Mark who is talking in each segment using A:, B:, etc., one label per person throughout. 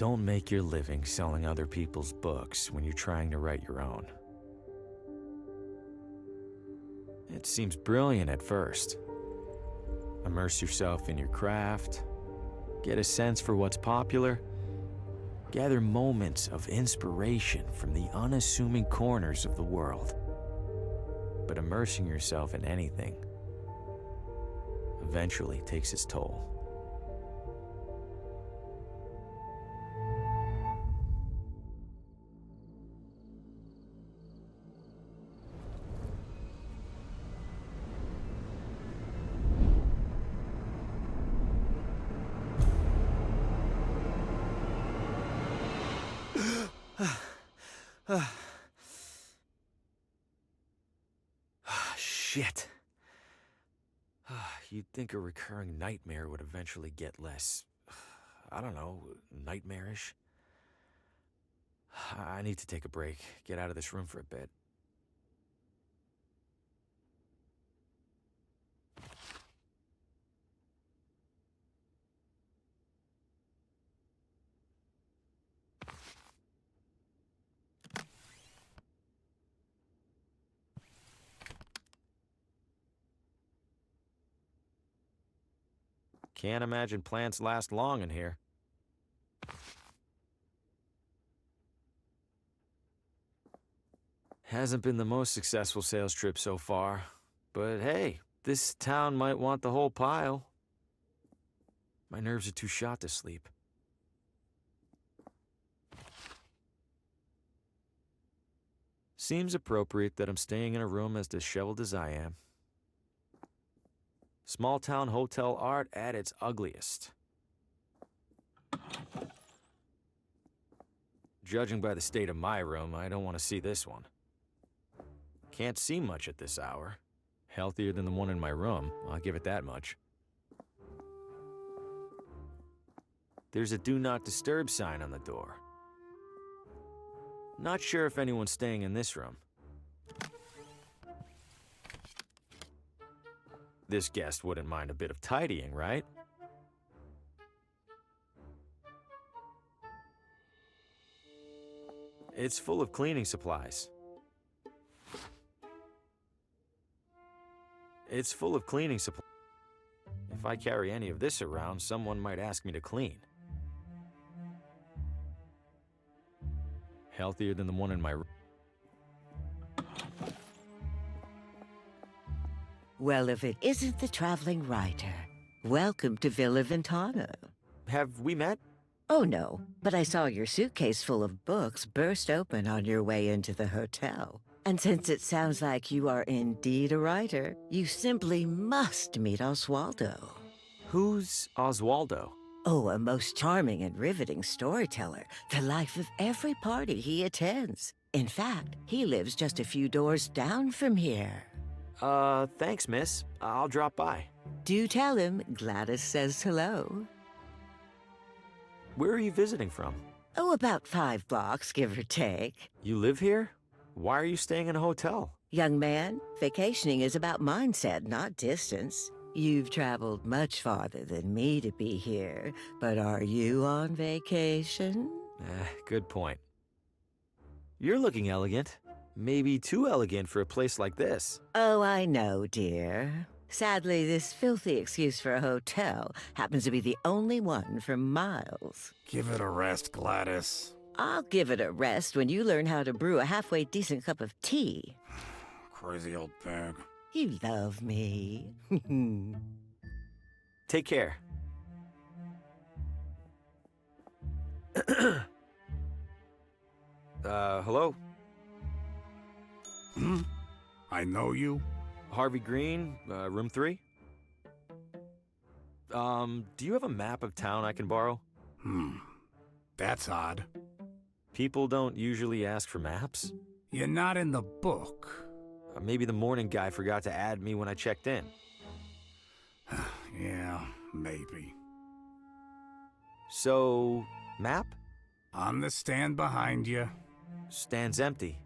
A: Don't make your living selling other people's books when you're trying to write your own. It seems brilliant at first. Immerse yourself in your craft, get a sense for what's popular, gather moments of inspiration from the unassuming corners of the world. But immersing yourself in anything eventually takes its toll. Shit. You'd think a recurring nightmare would eventually get less, I don't know, nightmarish. I need to take a break, get out of this room for a bit. Can't imagine plants last long in here. Hasn't been the most successful sales trip so far, but hey, this town might want the whole pile. My nerves are too shot to sleep. Seems appropriate that I'm staying in a room as disheveled as I am. Small-town hotel art at its ugliest. Judging by the state of my room, I don't want to see this one. Can't see much at this hour. Healthier than the one in my room, I'll give it that much. There's a Do Not Disturb sign on the door. Not sure if anyone's staying in this room. This guest wouldn't mind a bit of tidying, right? It's full of cleaning supplies. It's full of cleaning supplies. If I carry any of this around, someone might ask me to clean. Healthier than the one in my room.
B: Well, if it isn't the traveling writer, welcome to Villa Ventana.
A: Have we met?
B: Oh, no, but I saw your suitcase full of books burst open on your way into the hotel. And since it sounds like you are indeed a writer, you simply must meet Oswaldo.
A: Who's Oswaldo?
B: Oh, a most charming and riveting storyteller, the life of every party he attends. In fact, he lives just a few doors down from here.
A: Thanks, miss. I'll drop by.
B: Do tell him Gladys says hello.
A: Where are you visiting from?
B: Oh, about 5 blocks, give or take.
A: You live here? Why are you staying in a hotel?
B: Young man, vacationing is about mindset, not distance. You've traveled much farther than me to be here, but are you on vacation?
A: Good point. You're looking elegant. Maybe too elegant for a place like this.
B: Oh, I know, dear. Sadly, this filthy excuse for a hotel happens to be the only one for miles.
C: Give it a rest, Gladys.
B: I'll give it a rest when you learn how to brew a halfway decent cup of tea.
C: Crazy old pig.
B: You love me.
A: Take care. Hello?
C: I know you.
A: Harvey Green, room 3? Do you have a map of town I can borrow?
C: That's odd.
A: People don't usually ask for maps.
C: You're not in the book.
A: Maybe the morning guy forgot to add me when I checked in.
C: Yeah, maybe.
A: So, map?
C: On the stand behind you.
A: Stand's empty.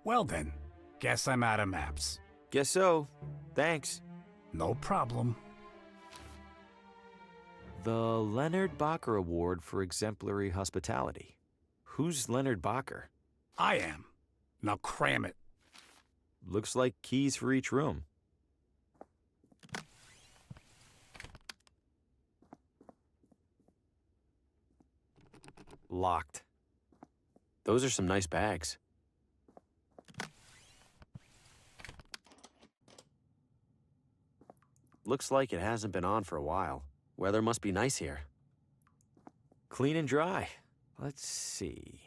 C: Well then, guess I'm out of maps.
A: Guess so. Thanks.
C: No problem.
A: The Leonard Bacher Award for Exemplary Hospitality. Who's Leonard Bacher?
C: I am. Now cram it.
A: Looks like keys for each room. Locked. Those are some nice bags. Looks like it hasn't been on for a while. Weather must be nice here. Clean and dry. Let's see.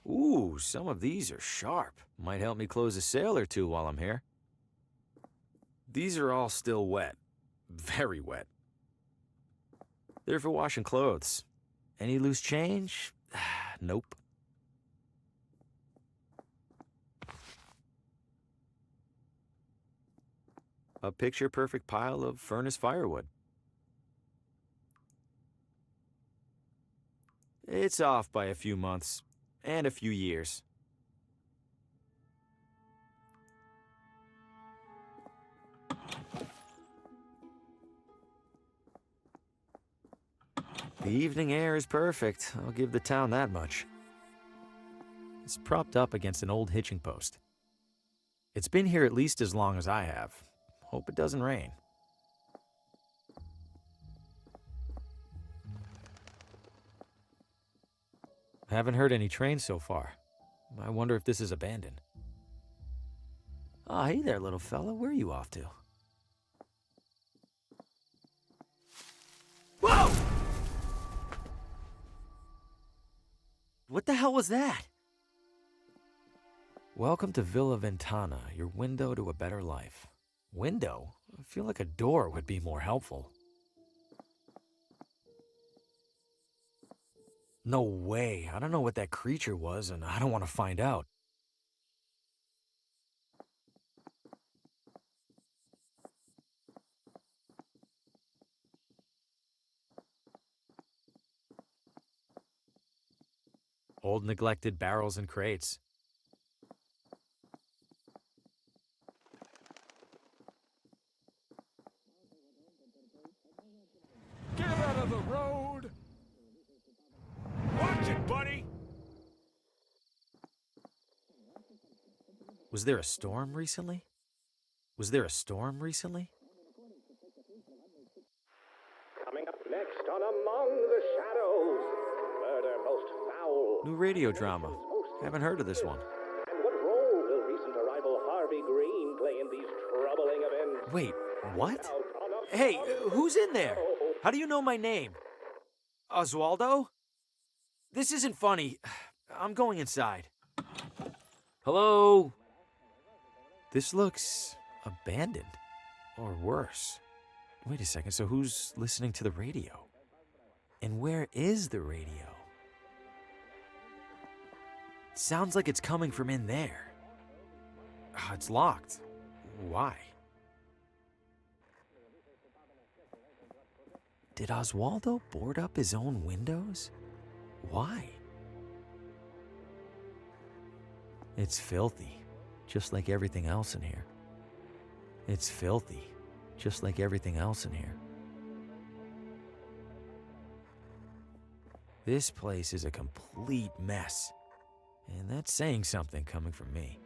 A: Ooh, some of these are sharp. Might help me close a sale or two while I'm here. These are all still wet. Very wet. They're for washing clothes. Any loose change? Nope. A picture-perfect pile of furnace firewood. It's off by a few months and a few years. The evening air is perfect. I'll give the town that much. It's propped up against an old hitching post. It's been here at least as long as I have. Hope it doesn't rain. Haven't heard any trains so far. I wonder if this is abandoned. Oh, hey there, little fella. Where are you off to? Whoa! What the hell was that? Welcome to Villa Ventana, your window to a better life. Window? I feel like a door would be more helpful. No way. I don't know what that creature was, and I don't want to find out. Old neglected barrels and crates.
C: Get out of the road! Watch it, buddy!
A: Was there a storm recently?
D: Coming up next on Among the Shadows, murder most foul.
A: New radio drama. Haven't heard of this one.
D: And what role will recent arrival Harvey Green play in these troubling events?
A: Wait, what? Hey, who's in there? How do you know my name? Oswaldo? This isn't funny. I'm going inside. Hello? This looks abandoned. Or worse. Wait a second, so who's listening to the radio? And where is the radio? It sounds like it's coming from in there. It's locked. Why? Did Oswaldo board up his own windows? Why? It's filthy, just like everything else in here. It's filthy, just like everything else in here. This place is a complete mess, and that's saying something coming from me.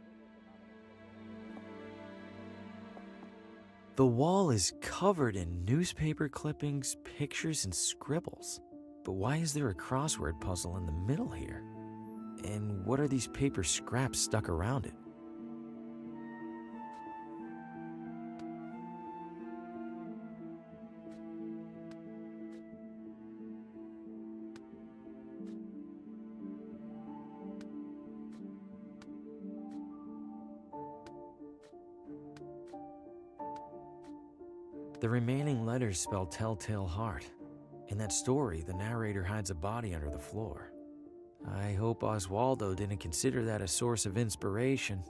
A: The wall is covered in newspaper clippings, pictures, and scribbles. But why is there a crossword puzzle in the middle here? And what are these paper scraps stuck around it? The remaining letters spell Telltale Heart. In that story, the narrator hides a body under the floor. I hope Oswaldo didn't consider that a source of inspiration.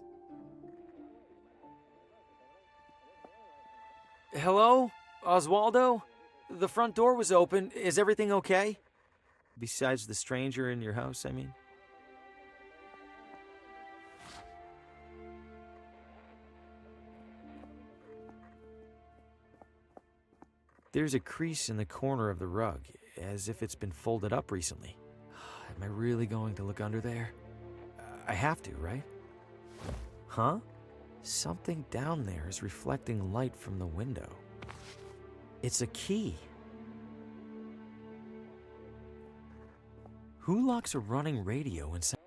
A: Hello? Oswaldo? The front door was open. Is everything okay? Besides the stranger in your house, I mean. There's a crease in the corner of the rug, as if it's been folded up recently. Am I really going to look under there? I have to, right? Huh? Something down there is reflecting light from the window. It's a key. Who locks a running radio inside?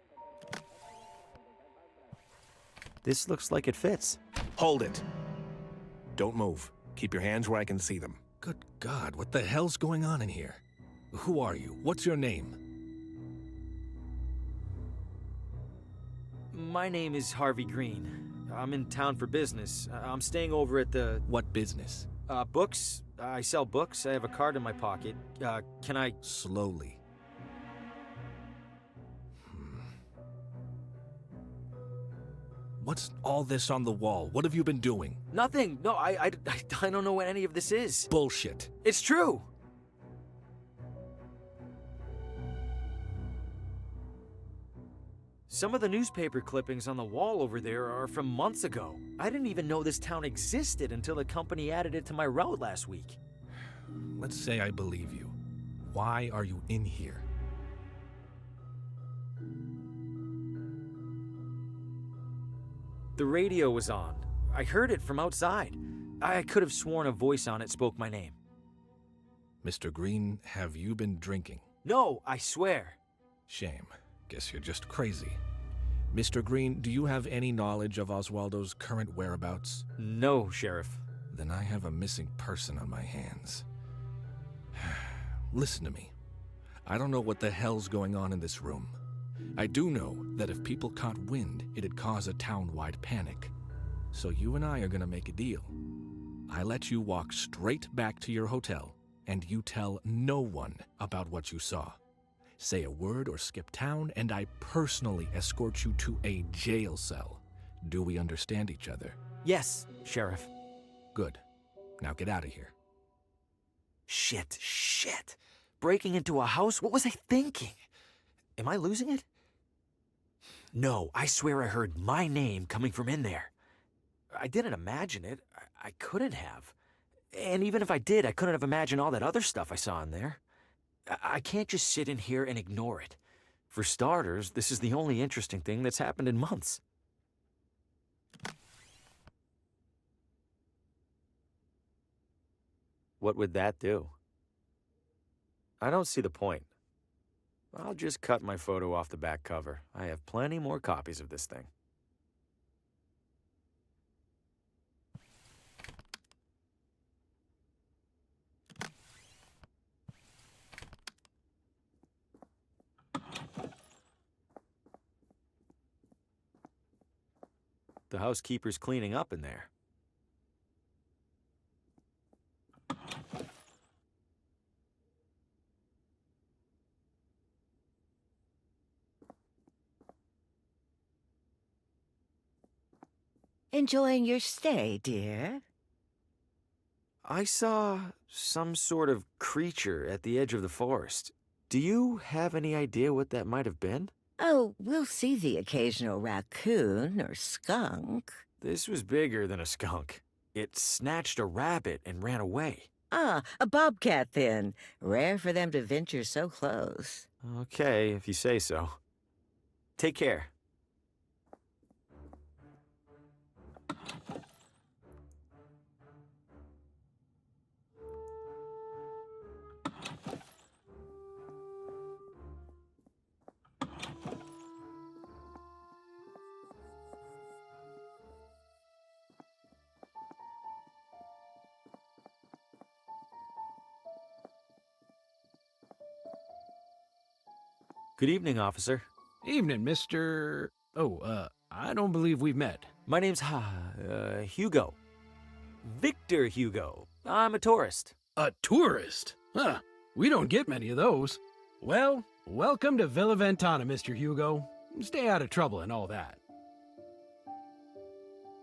A: This looks like it fits.
E: Hold it. Don't move. Keep your hands where I can see them.
F: Good God, what the hell's going on in here? Who are you? What's your name?
A: My name is Harvey Green. I'm in town for business. I'm staying over at the...
F: What business?
A: Books. I sell books. I have a card in my pocket. Can I...
F: Slowly. What's all this on the wall? What have you been doing?
A: Nothing. No, I don't know what any of this is.
F: Bullshit.
A: It's true. Some of the newspaper clippings on the wall over there are from months ago. I didn't even know this town existed until the company added it to my route last week.
F: Let's say I believe you. Why are you in here?
A: The radio was on. I heard it from outside. I could have sworn a voice on it spoke my name.
F: Mr. Green, have you been drinking?
A: No, I swear.
F: Shame. Guess you're just crazy. Mr. Green, do you have any knowledge of Oswaldo's current whereabouts?
A: No, Sheriff.
F: Then I have a missing person on my hands. Listen to me. I don't know what the hell's going on in this room. I do know that if people caught wind, it'd cause a town-wide panic. So you and I are gonna make a deal. I let you walk straight back to your hotel, and you tell no one about what you saw. Say a word or skip town, and I personally escort you to a jail cell. Do we understand each other?
A: Yes, Sheriff.
F: Good. Now get out of here.
A: Shit. Breaking into a house? What was I thinking? Am I losing it? No, I swear I heard my name coming from in there. I didn't imagine it. I couldn't have. And even if I did, I couldn't have imagined all that other stuff I saw in there. I can't just sit in here and ignore it. For starters, this is the only interesting thing that's happened in months. What would that do? I don't see the point. I'll just cut my photo off the back cover. I have plenty more copies of this thing. The housekeeper's cleaning up in there.
B: Enjoying your stay, dear?
A: I saw some sort of creature at the edge of the forest. Do you have any idea what that might have been?
B: Oh, we'll see the occasional raccoon or skunk.
A: This was bigger than a skunk. It snatched a rabbit and ran away.
B: Ah, a bobcat then. Rare for them to venture so close.
A: Okay, if you say so. Take care. Good evening, officer.
G: Evening, Mr. I don't believe we've met.
A: My name's Hugo. Victor Hugo. I'm a tourist.
G: A tourist? Huh. We don't get many of those. Well, welcome to Villa Ventana, Mr. Hugo. Stay out of trouble and all that.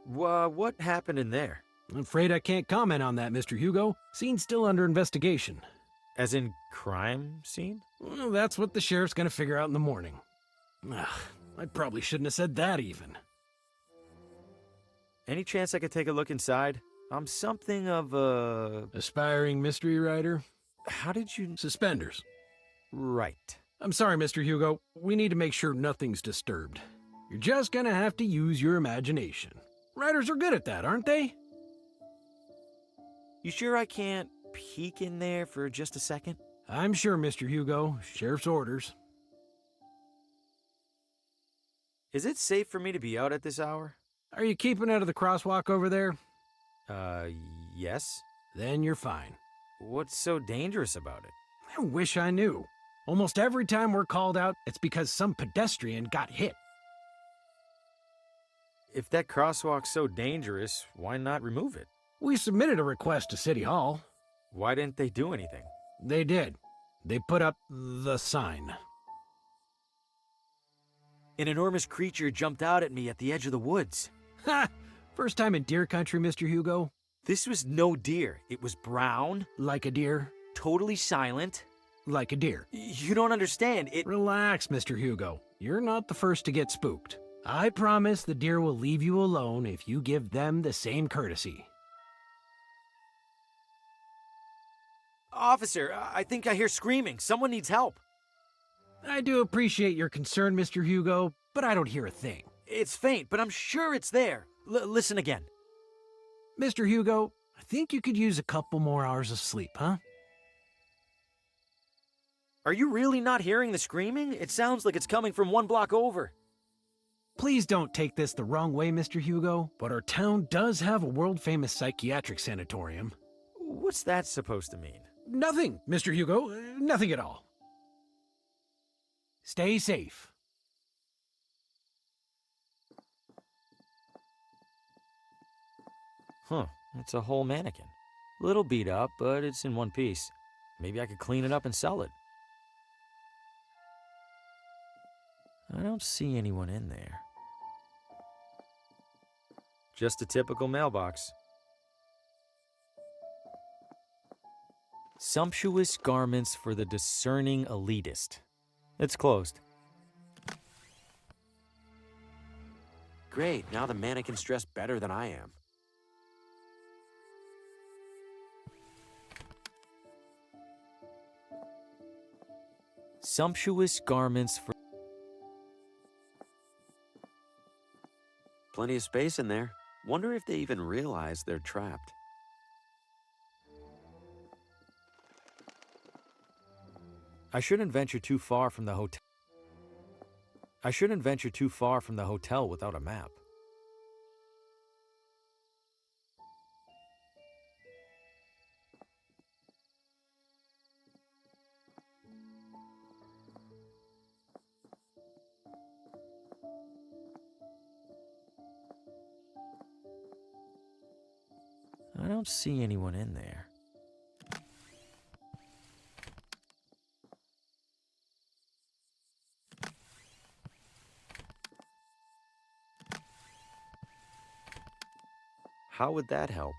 A: What happened in there?
G: I'm afraid I can't comment on that, Mr. Hugo. Scene's still under investigation.
A: As in crime scene?
G: Well, that's what the sheriff's gonna figure out in the morning. I probably shouldn't have said that even.
A: Any chance I could take a look inside? I'm something of a...
G: Aspiring mystery writer?
A: How did you...
G: Suspenders.
A: Right.
G: I'm sorry, Mr. Hugo. We need to make sure nothing's disturbed. You're just gonna have to use your imagination. Writers are good at that, aren't they?
A: You sure I can't peek in there for just a second?
G: I'm sure, Mr. Hugo. Sheriff's orders.
A: Is it safe for me to be out at this hour?
G: Are you keeping out of the crosswalk over there?
A: Yes.
G: Then you're fine.
A: What's so dangerous about it?
G: I wish I knew. Almost every time we're called out, it's because some pedestrian got hit.
A: If that crosswalk's so dangerous, why not remove it?
G: We submitted a request to City Hall.
A: Why didn't they do anything?
G: They did. They put up the sign.
A: An enormous creature jumped out at me at the edge of the woods.
G: Ha! First time in deer country, Mr. Hugo?
A: This was no deer. It was brown,
G: Like a deer?
A: totally silent.
G: Like a deer.
A: You don't understand. It...
G: Relax, Mr. Hugo. You're not the first to get spooked. I promise the deer will leave you alone if you give them the same courtesy.
A: Officer, I think I hear screaming. Someone needs help.
G: I do appreciate your concern, Mr. Hugo, but I don't hear a thing.
A: It's faint, but I'm sure it's there. Listen again.
G: Mr. Hugo, I think you could use a couple more hours of sleep, huh?
A: Are you really not hearing the screaming? It sounds like it's coming from one block over.
G: Please don't take this the wrong way, Mr. Hugo, but our town does have a world-famous psychiatric sanatorium.
A: What's that supposed to mean?
G: Nothing, Mr. Hugo. Nothing at all. Stay safe.
A: Huh, it's a whole mannequin. Little beat up, but it's in one piece. Maybe I could clean it up and sell it. I don't see anyone in there. Just a typical mailbox. Sumptuous garments for the discerning elitist. It's closed.
H: Great, now the mannequin's dressed better than I am.
A: Sumptuous garments for...
H: Plenty of space in there. Wonder if they even realize they're trapped.
A: I shouldn't venture too far from the hotel. I shouldn't venture too far from the hotel without a map. I don't see anyone in there. How would that help?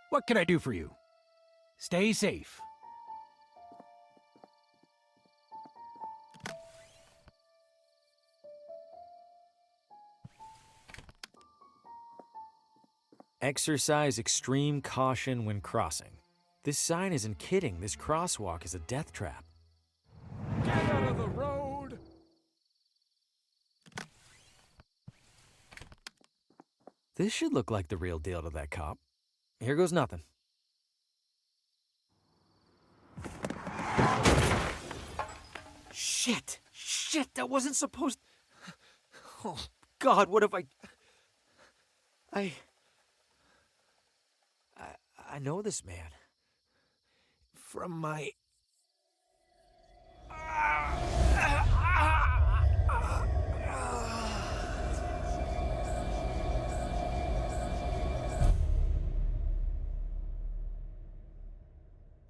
G: What can I do for you? Stay safe.
A: Exercise extreme caution when crossing. This sign isn't kidding. This crosswalk is a death trap.
C: Get out of the road!
A: This should look like the real deal to that cop. Here goes nothing. Shit! Shit! That wasn't supposed... Oh, God, what have I know this man. From my...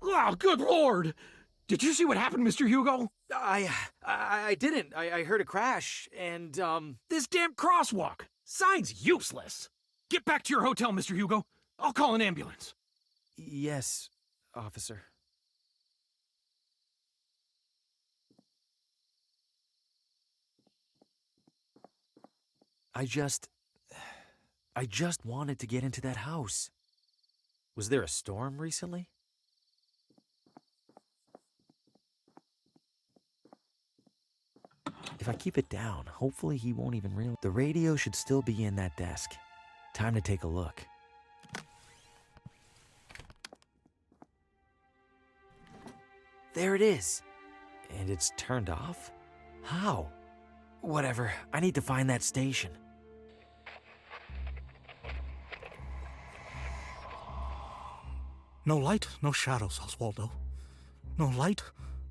G: Oh, good Lord! Did you see what happened, Mr. Hugo?
A: I didn't. I heard a crash, and,
G: This damn crosswalk! Sign's useless! Get back to your hotel, Mr. Hugo. I'll call an ambulance.
A: Yes, officer. I just wanted to get into that house. Was there a storm recently? If I keep it down, hopefully he won't even realize. The radio should still be in that desk. Time to take a look. There it is. And it's turned off? How? Whatever, I need to find that station.
I: No light, no shadows, Oswaldo. No light,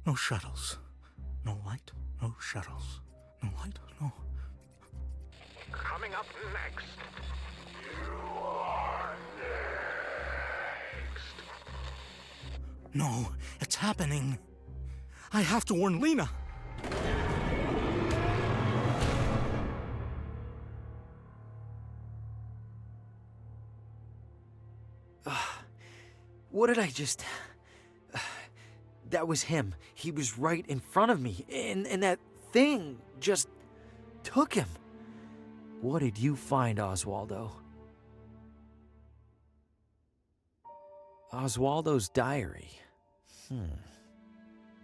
I: no shadows. No light, no shadows. No light, no...
C: Coming up next. You are next.
I: No, it's happening. I have to warn Lena.
A: What did I just... That was him. He was right in front of me, and that thing just took him. What did you find, Oswaldo? Oswaldo's diary.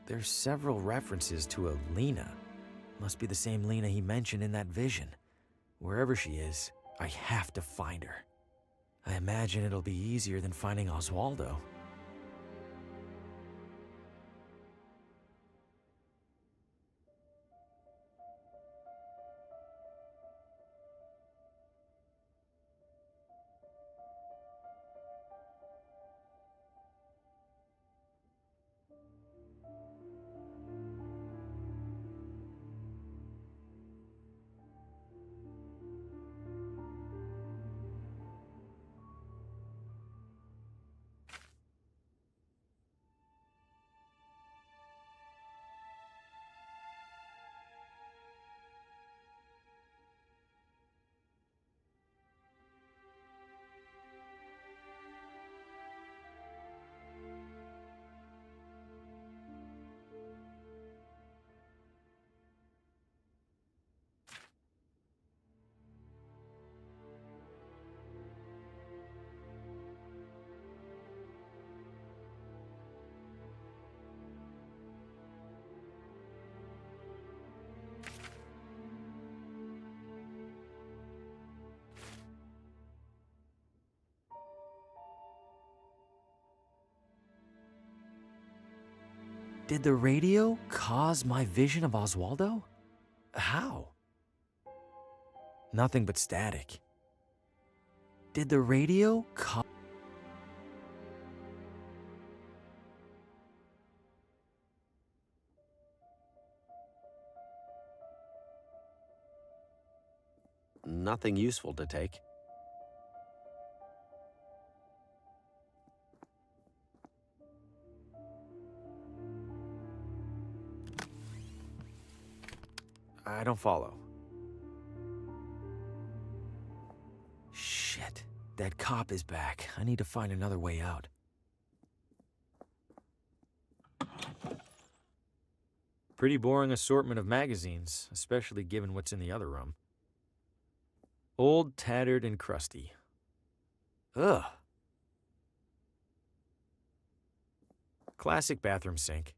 A: There's several references to a Lena. Must be the same Lena he mentioned in that vision. Wherever she is, I have to find her. I imagine it'll be easier than finding Oswaldo. Did the radio cause my vision of Oswaldo? How? Nothing but static. Did the radio cause...
H: Nothing useful to take.
A: I don't follow. Shit. That cop is back. I need to find another way out. Pretty boring assortment of magazines, especially given what's in the other room. Old, tattered, and crusty. Ugh. Classic bathroom sink.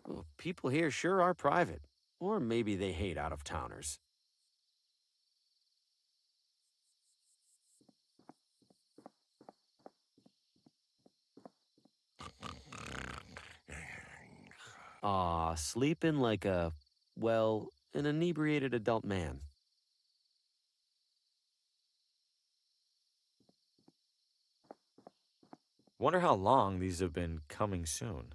H: Well, people here sure are private. Or maybe they hate out-of-towners. Aw, sleeping like well, an inebriated adult man.
A: Wonder how long these have been coming soon.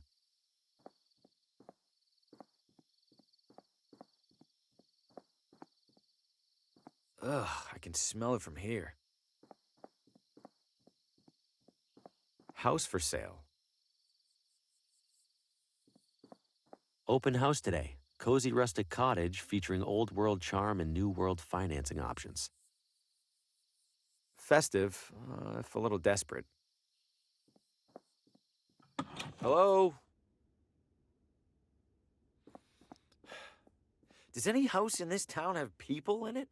A: Ugh, I can smell it from here. House for sale.
H: Open house today. Cozy rustic cottage featuring old world charm and new world financing options.
A: Festive, if a little desperate. Hello? Does any house in this town have people in it?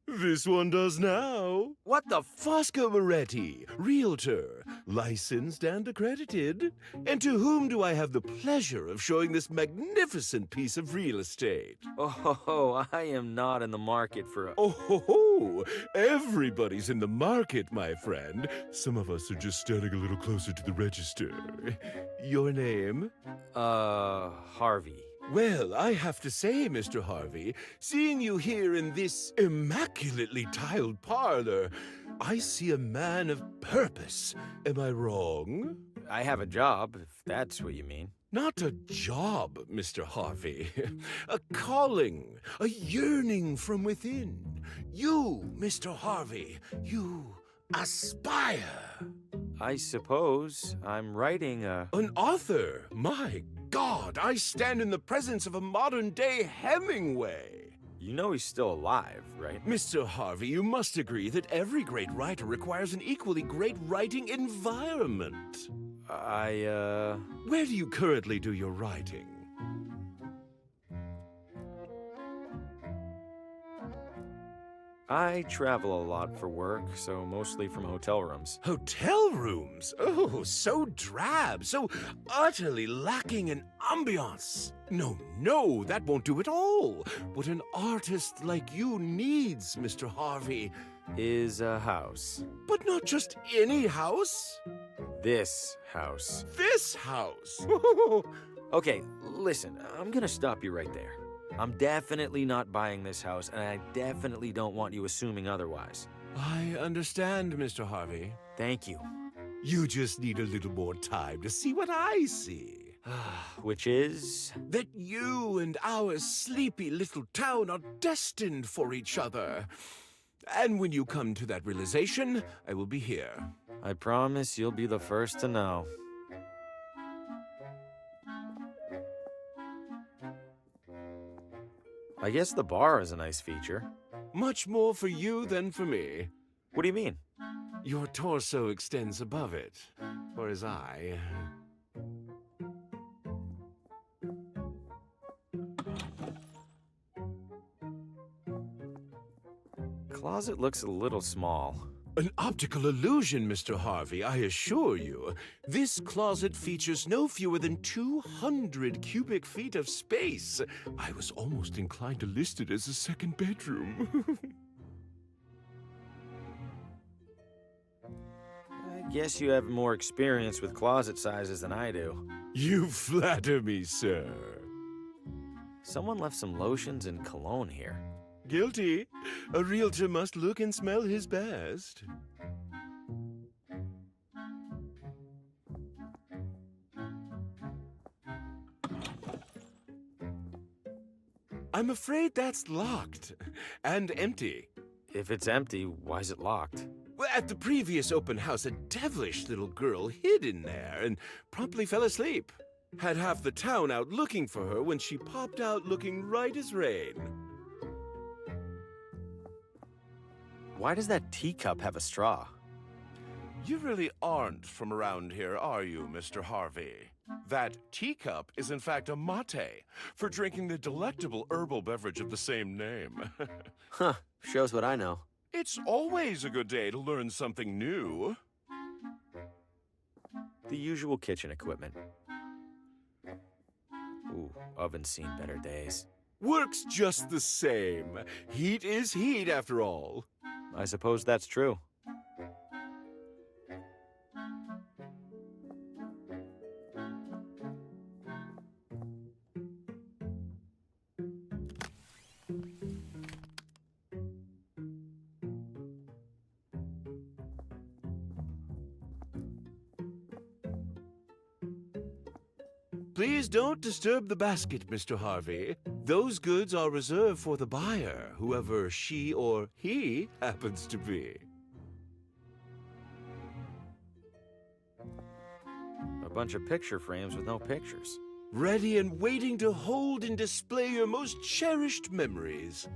J: This one does now.
A: What the
J: Fosco Moretti, realtor, licensed and accredited. And to whom do I have the pleasure of showing this magnificent piece of real estate?
A: Oh, I am not in the market for a...
J: Oh, ho, ho. Everybody's in the market, my friend. Some of us are just standing a little closer to the register. Your name?
A: Harvey.
J: Well, I have to say, Mr. Harvey, seeing you here in this immaculately tiled parlor, I see a man of purpose. Am I wrong?
A: I have a job, if that's what you mean.
J: Not a job, Mr. Harvey. A calling, a yearning from within. You, Mr. Harvey, you aspire.
A: I suppose I'm writing a...
J: An author? My God, I stand in the presence of a modern-day Hemingway.
A: You know he's still alive, right?
J: Mr. Harvey, you must agree that every great writer requires an equally great writing environment.
A: Where
J: do you currently do your writing?
A: I travel a lot for work, so mostly from hotel rooms.
J: Hotel rooms? Oh, so drab, so utterly lacking in ambiance. No, no, that won't do at all. What an artist like you needs, Mr. Harvey,
A: is a house.
J: But not just any house.
A: This house.
J: This house?
A: Okay, listen, I'm gonna stop you right there. I'm definitely not buying this house, and I definitely don't want you assuming otherwise.
J: I understand, Mr. Harvey.
A: Thank you.
J: You just need a little more time to see what I see.
A: Which is?
J: That you and our sleepy little town are destined for each other. And when you come to that realization, I will be here.
A: I promise you'll be the first to know. I guess the bar is a nice feature.
J: Much more for you than for me.
A: What do you mean?
J: Your torso extends above it, whereas I...
A: Closet looks a little small.
J: An optical illusion, Mr. Harvey, I assure you. This closet features no fewer than 200 cubic feet of space. I was almost inclined to list it as a second bedroom.
A: I guess you have more experience with closet sizes than I do.
J: You flatter me, sir.
A: Someone left some lotions and cologne here.
J: Guilty. A realtor must look and smell his best. I'm afraid that's locked and empty.
A: If it's empty, why is it locked?
J: Well, at the previous open house, a devilish little girl hid in there and promptly fell asleep. Had half the town out looking for her when she popped out looking right as rain.
A: Why does that teacup have a straw?
E: You really aren't from around here, are you, Mr. Harvey? That teacup is in fact a mate, for drinking the delectable herbal beverage of the same name.
H: Huh, shows what I know.
E: It's always a good day to learn something new.
A: The usual kitchen equipment. Ooh, oven's seen better days.
J: Works just the same. Heat is heat, after all.
A: I suppose that's true.
J: Please don't disturb the basket, Mr. Harvey. Those goods are reserved for the buyer, whoever she or he happens to be.
A: A bunch of picture frames with no pictures.
J: Ready and waiting to hold and display your most cherished memories.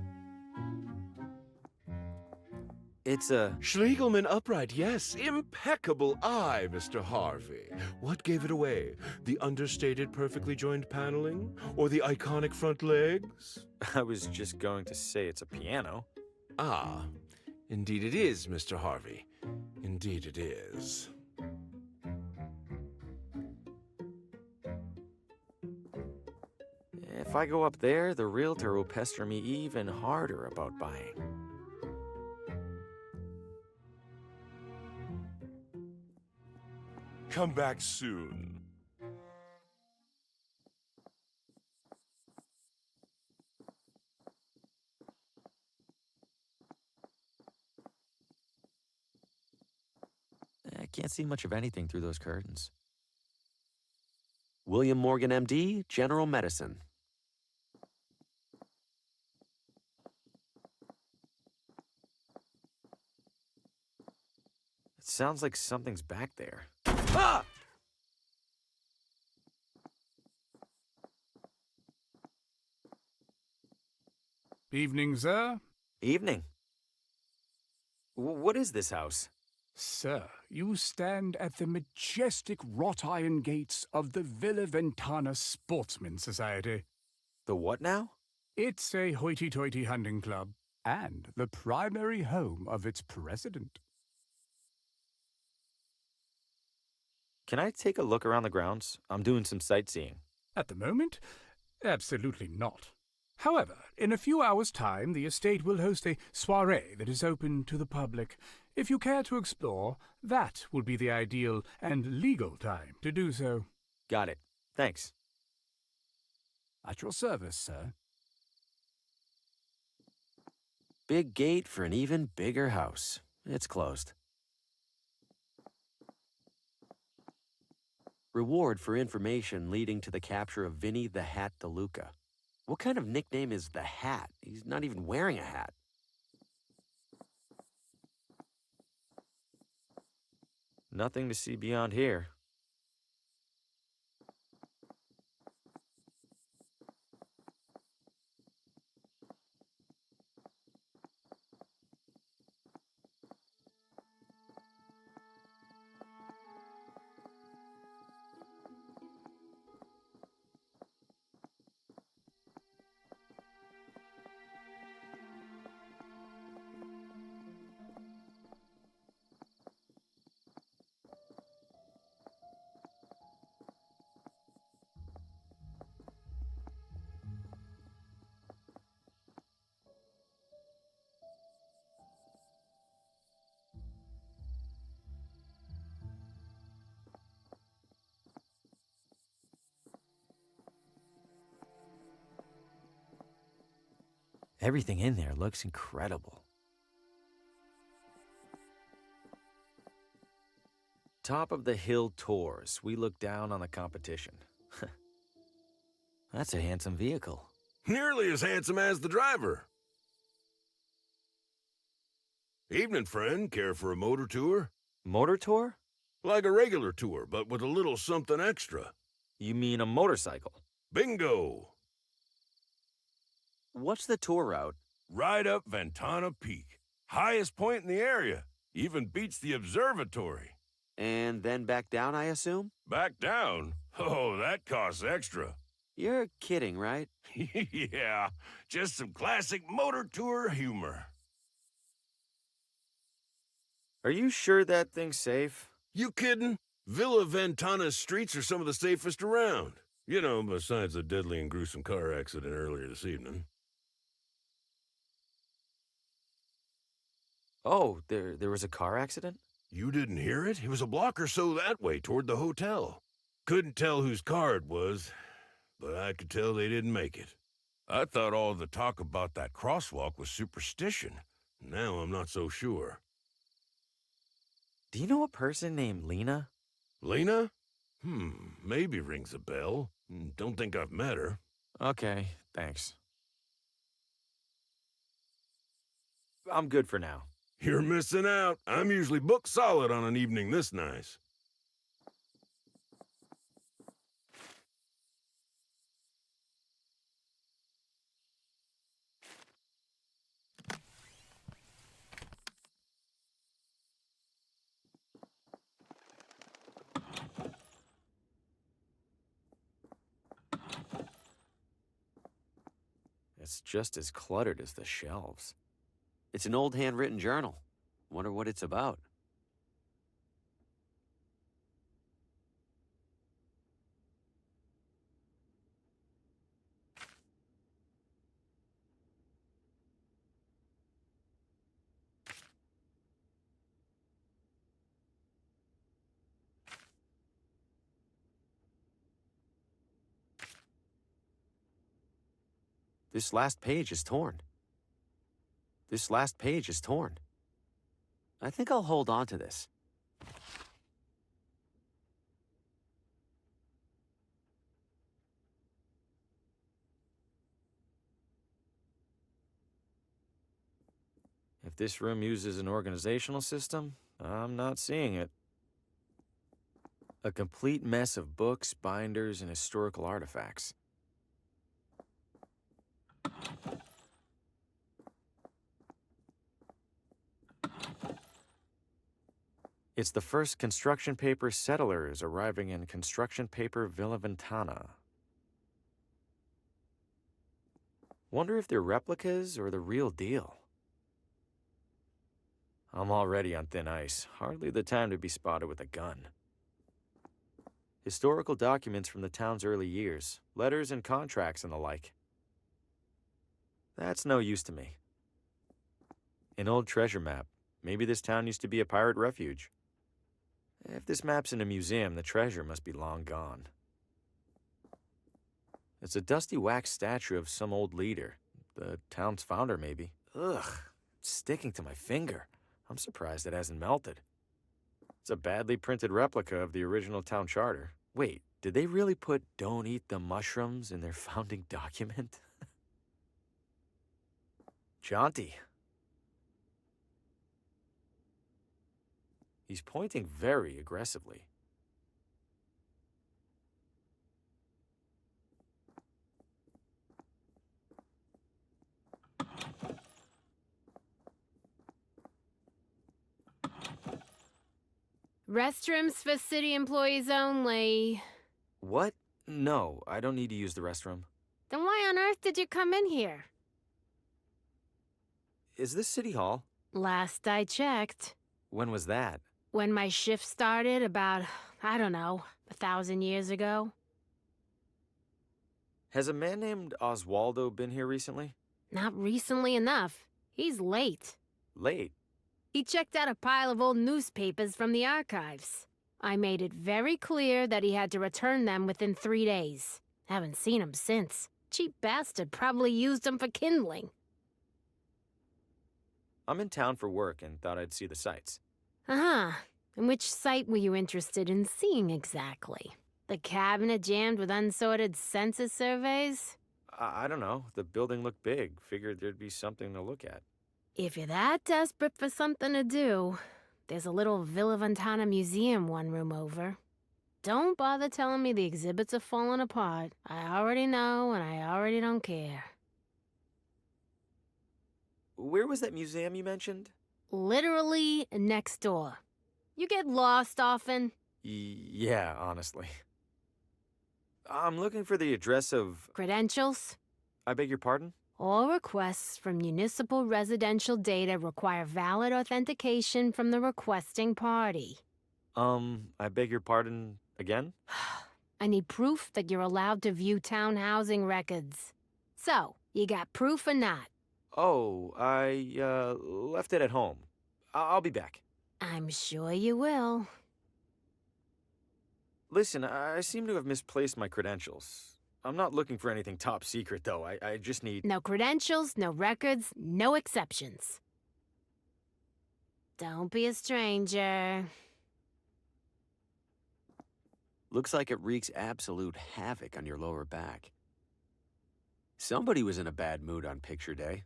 A: It's a...
J: Schlegelman upright, yes. Impeccable eye, Mr. Harvey. What gave it away? The understated, perfectly joined paneling? Or the iconic front legs?
A: I was just going to say it's a piano.
J: Ah, indeed it is, Mr. Harvey. Indeed it is.
A: If I go up there, the realtor will pester me even harder about buying.
E: Come back soon.
H: I can't see much of anything through those curtains. William Morgan, MD, General Medicine.
A: It sounds like something's back there.
J: Ah!
K: Evening, sir.
A: Evening. What is this house?
K: Sir, you stand at the majestic wrought iron gates of the Villa Ventana Sportsman Society.
A: The what now?
K: It's a hoity-toity hunting club, and the primary home of its president.
A: Can I take a look around the grounds? I'm doing some sightseeing.
K: At the moment, absolutely not. However, in a few hours' time, the estate will host a soirée that is open to the public. If you care to explore, that will be the ideal and legal time to do so.
A: Got it. Thanks.
K: At your service, sir.
H: Big gate for an even bigger house. It's closed. Reward for information leading to the capture of Vinny the Hat DeLuca. What kind of nickname is the Hat? He's not even wearing a hat.
A: Nothing to see beyond here. Everything in there looks incredible. Top of the hill tours, we look down on the competition. That's a handsome vehicle.
J: Nearly as handsome as the driver. Evening, friend. Care for a motor tour?
A: Motor tour?
J: Like a regular tour, but with a little something extra.
A: You mean a motorcycle?
J: Bingo!
H: What's the tour route?
E: Right up Ventana Peak. Highest point in the area. Even beats the observatory.
H: And then back down, I assume?
E: Back down? Oh, that costs extra.
H: You're kidding, right?
E: Yeah, just some classic motor tour humor.
A: Are you sure that thing's safe?
J: You kidding? Villa Ventana's streets are some of the safest around. You know, besides the deadly and gruesome car accident earlier this evening.
A: Oh, there was a car accident?
J: You didn't hear it? It was a block or so that way, toward the hotel. Couldn't tell whose car it was, but I could tell they didn't make it.
E: I thought all the talk about that crosswalk was superstition.
J: Now I'm not so sure.
A: Do you know a person named Lena?
J: Lena? Maybe rings a bell. Don't think I've met her.
A: Okay, thanks. I'm good for now.
J: You're missing out. I'm usually booked solid on an evening this nice.
A: It's just as cluttered as the shelves.
H: It's an old handwritten journal. Wonder what it's about. This last page is torn. This last page is torn. I think I'll hold on to this.
A: If this room uses an organizational system, I'm not seeing it. A complete mess of books, binders, and historical artifacts. It's the first construction paper settlers arriving in construction paper Villa Ventana. Wonder if they're replicas or the real deal. I'm already on thin ice. Hardly the time to be spotted with a gun. Historical documents from the town's early years, letters and contracts and the like. That's no use to me. An old treasure map. Maybe this town used to be a pirate refuge. If this map's in a museum, the treasure must be long gone. It's a dusty wax statue of some old leader. The town's founder, maybe. Ugh, it's sticking to my finger. I'm surprised it hasn't melted. It's a badly printed replica of the original town charter. Wait, did they really put "Don't eat the mushrooms" in their founding document? Jaunty. He's pointing very aggressively.
L: Restrooms for city employees only.
A: What? No, I don't need to use the restroom.
L: Then why on earth did you come in here?
A: Is this City Hall?
L: Last I checked.
A: When was that?
L: When my shift started about, I don't know, 1,000 years ago.
A: Has a man named Oswaldo been here recently?
L: Not recently enough. He's late.
A: Late?
L: He checked out a pile of old newspapers from the archives. I made it very clear that he had to return them within 3 days. Haven't seen him since. Cheap bastard probably used them for kindling.
A: I'm in town for work and thought I'd see the sights.
L: Uh-huh. And which site were you interested in seeing exactly? The cabinet jammed with unsorted census surveys?
A: I don't know. The building looked big. Figured there'd be something to look at.
L: If you're that desperate for something to do, there's a little Villa Ventana museum 1 room over. Don't bother telling me the exhibits are falling apart. I already know, and I already don't care.
A: Where was that museum you mentioned?
L: Literally next door. You get lost often?
A: Yeah, honestly. I'm looking for the address of...
L: Credentials?
A: I beg your pardon?
L: All requests for municipal residential data require valid authentication from the requesting party.
A: I beg your pardon again?
L: I need proof that you're allowed to view town housing records. So, you got proof or not?
A: Oh, I, left it at home. I'll be back.
L: I'm sure you will.
A: Listen, I seem to have misplaced my credentials. I'm not looking for anything top secret, though. I just need...
L: No credentials, no records, no exceptions. Don't be a stranger.
H: Looks like it wreaks absolute havoc on your lower back. Somebody was in a bad mood on picture day.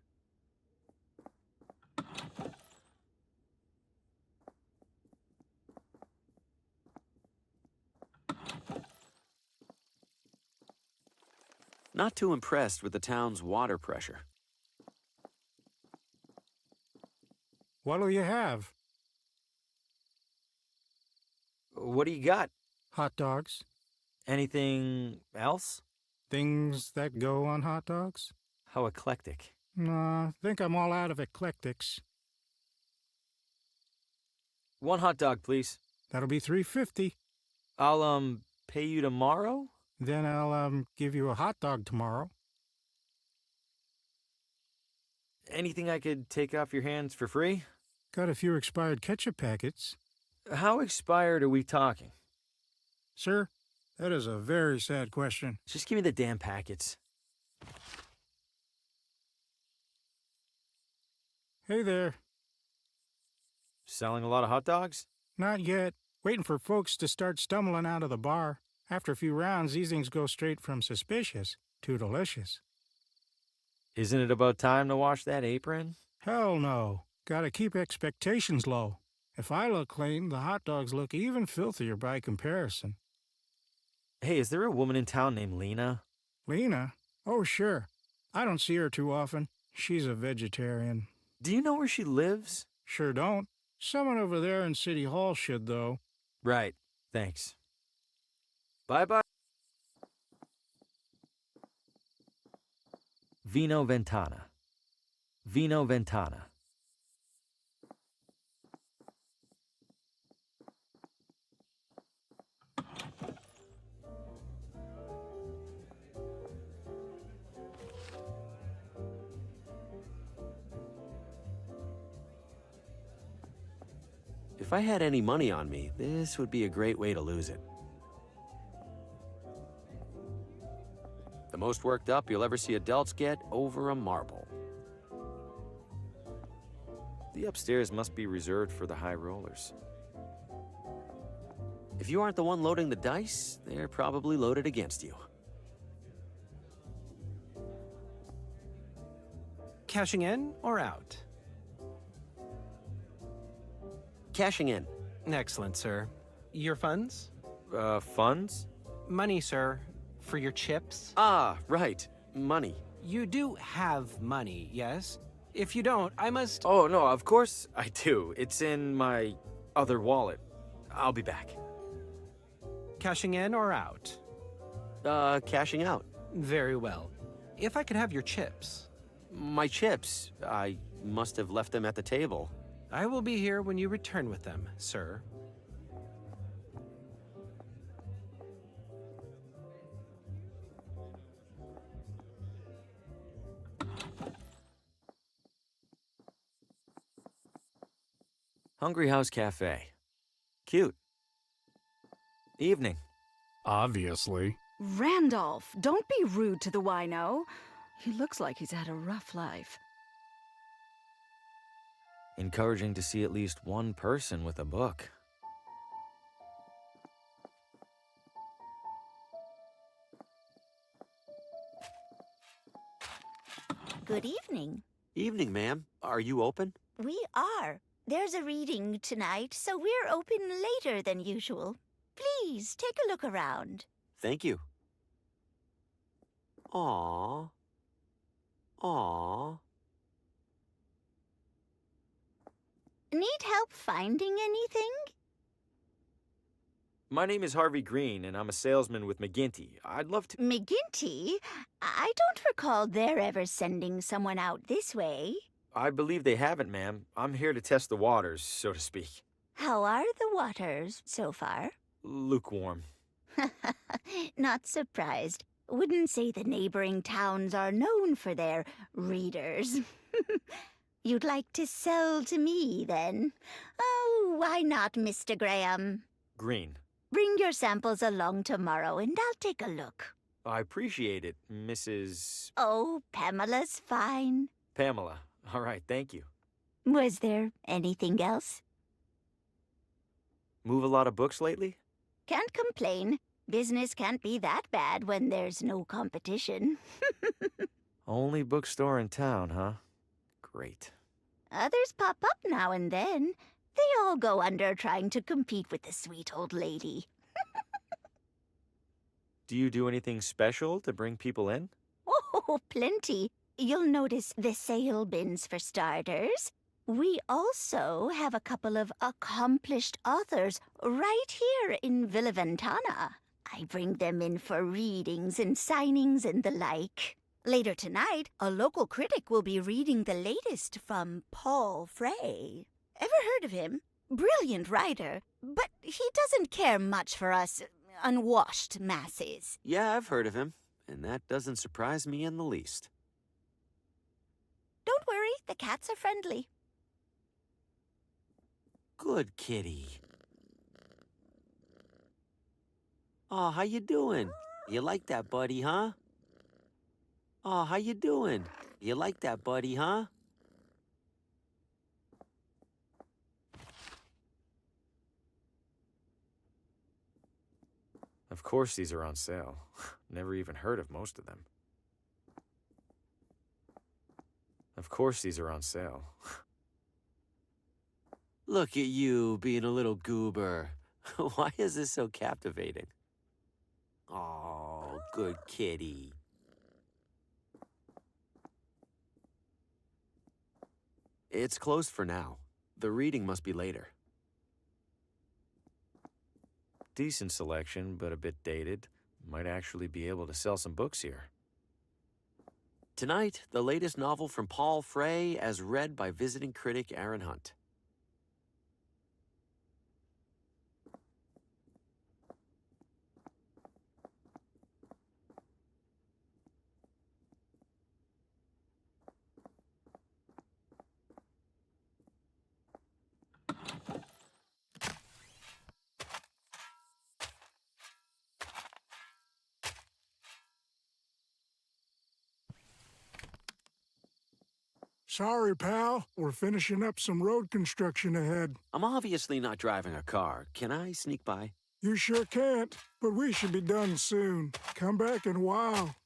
H: Not too impressed with the town's water pressure.
M: What'll you have?
A: What do you got?
M: Hot dogs.
A: Anything else?
M: Things that go on hot dogs?
A: How eclectic.
M: Nah, think I'm all out of eclectics.
A: 1 hot dog, please.
M: That'll be $3.50.
A: I'll, pay you tomorrow?
M: Then I'll, give you a hot dog tomorrow.
A: Anything I could take off your hands for free?
M: Got a few expired ketchup packets.
A: How expired are we talking?
M: Sir, that is a very sad question.
A: Just give me the damn packets.
M: Hey there.
A: Selling a lot of hot dogs?
M: Not yet. Waiting for folks to start stumbling out of the bar. After a few rounds, these things go straight from suspicious to delicious.
A: Isn't it about time to wash that apron?
M: Hell no. Gotta keep expectations low. If I look clean, the hot dogs look even filthier by comparison.
A: Hey, is there a woman in town named Lena?
M: Lena? Oh, sure. I don't see her too often. She's a vegetarian.
A: Do you know where she lives?
M: Sure don't. Someone over there in City Hall should, though.
A: Right. Thanks. Bye-bye. Vino Ventana. Vino Ventana.
H: If I had any money on me, this would be a great way to lose it. The most worked up you'll ever see adults get over a marble.
A: The upstairs must be reserved for the high rollers.
H: If you aren't the one loading the dice, they're probably loaded against you.
G: Cashing in or out?
H: Cashing in.
G: Excellent, sir. Your funds?
A: Funds?
G: Money, sir. For your chips?
H: Ah, right. Money.
G: You do have money, yes? If you don't, I must...
A: Oh, no, of course I do. It's in my other wallet. I'll be back.
G: Cashing in or out?
H: Cashing out.
G: Very well. If I could have your chips.
H: My chips? I must have left them at the table.
G: I will be here when you return with them, sir.
A: Hungry House Cafe. Cute. Evening.
K: Obviously.
N: Randolph, don't be rude to the wino. He looks like he's had a rough life.
A: Encouraging to see at least one person with a book.
O: Good evening.
H: Evening, ma'am. Are you open?
O: We are. There's a reading tonight, so we're open later than usual. Please, take a look around.
H: Thank you. Aww. Aww.
O: Need help finding anything?
A: My name is Harvey Green, and I'm a salesman with McGinty. I'd love to...
O: McGinty? I don't recall their ever sending someone out this way.
A: I believe they haven't, ma'am. I'm here to test the waters, so to speak.
O: How are the waters so far?
A: Lukewarm.
O: Not surprised. Wouldn't say the neighboring towns are known for their readers. You'd like to sell to me, then? Oh, why not, Mr. Graham?
A: Green.
O: Bring your samples along tomorrow, and I'll take a look.
A: I appreciate it, Mrs...
O: Oh, Pamela's fine.
A: Pamela. All right, thank you.
O: Was there anything else?
A: Move a lot of books lately?
O: Can't complain. Business can't be that bad when there's no competition.
A: Only bookstore in town, huh? Great.
O: Others pop up now and then. They all go under trying to compete with the sweet old lady.
A: Do you do anything special to bring people in?
O: Oh, plenty. You'll notice the sale bins for starters. We also have a couple of accomplished authors right here in Villa Ventana. I bring them in for readings and signings and the like. Later tonight, a local critic will be reading the latest from Paul Frey. Ever heard of him? Brilliant writer, but he doesn't care much for us unwashed masses.
H: Yeah, I've heard of him, and that doesn't surprise me in the least.
O: Don't worry, the cats are friendly.
H: Good kitty. Aw, how you doing? You like that, buddy, huh? Aw, how you doing? You like that, buddy, huh?
A: Of course these are on sale. Never even heard of most of them. Of course these are on sale.
H: Look at you being a little goober. Why is this so captivating? Oh, good kitty. It's closed for now. The reading must be later.
A: Decent selection, but a bit dated. Might actually be able to sell some books here.
H: Tonight, the latest novel from Paul Frey as read by visiting critic Aaron Hunt.
P: Sorry, pal. We're finishing up some road construction ahead.
H: I'm obviously not driving a car. Can I sneak by?
P: You sure can't, but we should be done soon. Come back in a while.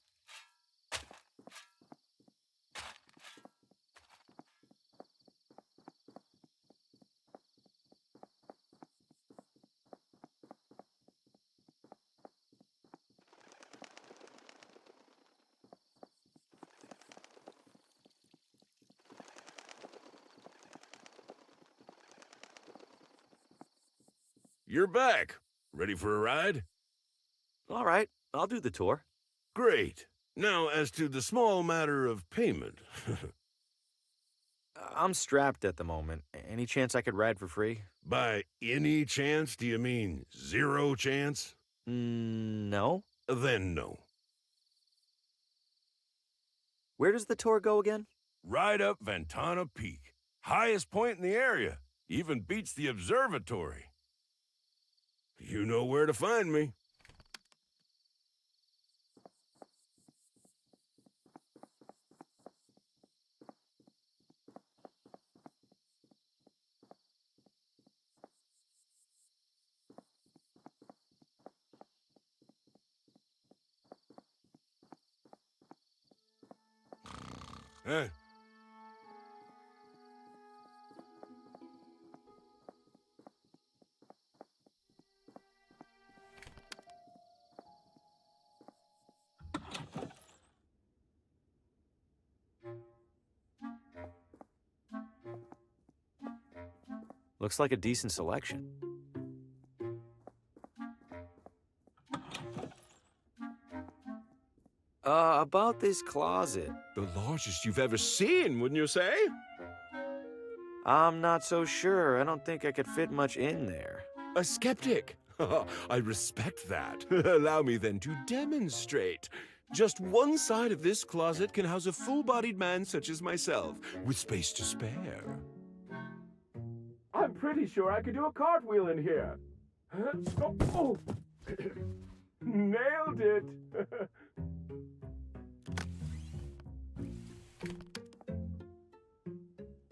J: You're back. Ready for a ride?
H: All right, I'll do the tour.
J: Great. Now, as to the small matter of payment.
A: I'm strapped at the moment. Any chance I could ride for free?
J: By any chance, do you mean 0 chance?
A: No.
J: Then no.
A: Where does the tour go again?
J: Right up Ventana Peak. Highest point in the area. Even beats the observatory. You know where to find me. Huh?
A: Looks like a decent selection. About this closet.
J: The largest you've ever seen, wouldn't you say?
A: I'm not so sure. I don't think I could fit much in there.
J: A skeptic. I respect that. Allow me then to demonstrate. Just one side of this closet can house a full-bodied man such as myself, with space to spare.
D: I'm pretty sure I could do a cartwheel in here. Oh. Nailed it.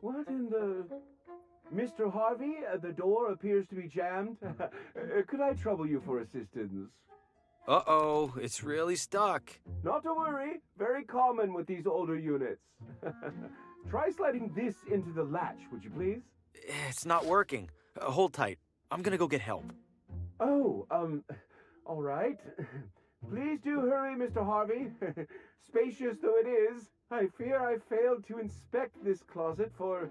D: What in the... Mr. Harvey, the door appears to be jammed. Could I trouble you for assistance?
A: Uh-oh, it's really stuck.
D: Not to worry. Very common with these older units. Try sliding this into the latch, would you please?
A: It's not working. Hold tight. I'm gonna go get help.
D: Oh, all right. Please do hurry, Mr. Harvey. Spacious though it is, I fear I failed to inspect this closet for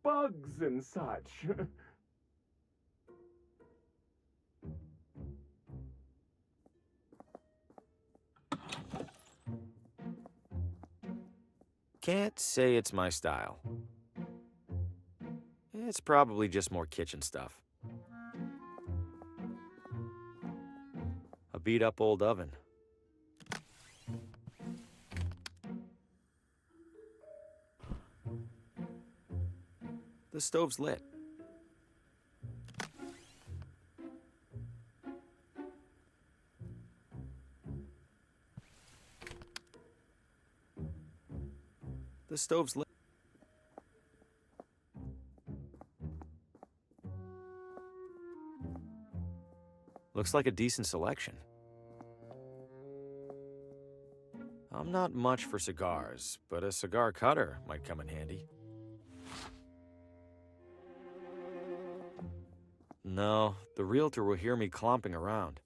D: bugs and such.
A: Can't say it's my style. It's probably just more kitchen stuff. A beat-up old oven. The stove's lit. The stove's lit. Looks like a decent selection. I'm not much for cigars, but a cigar cutter might come in handy. No, the realtor will hear me clomping around.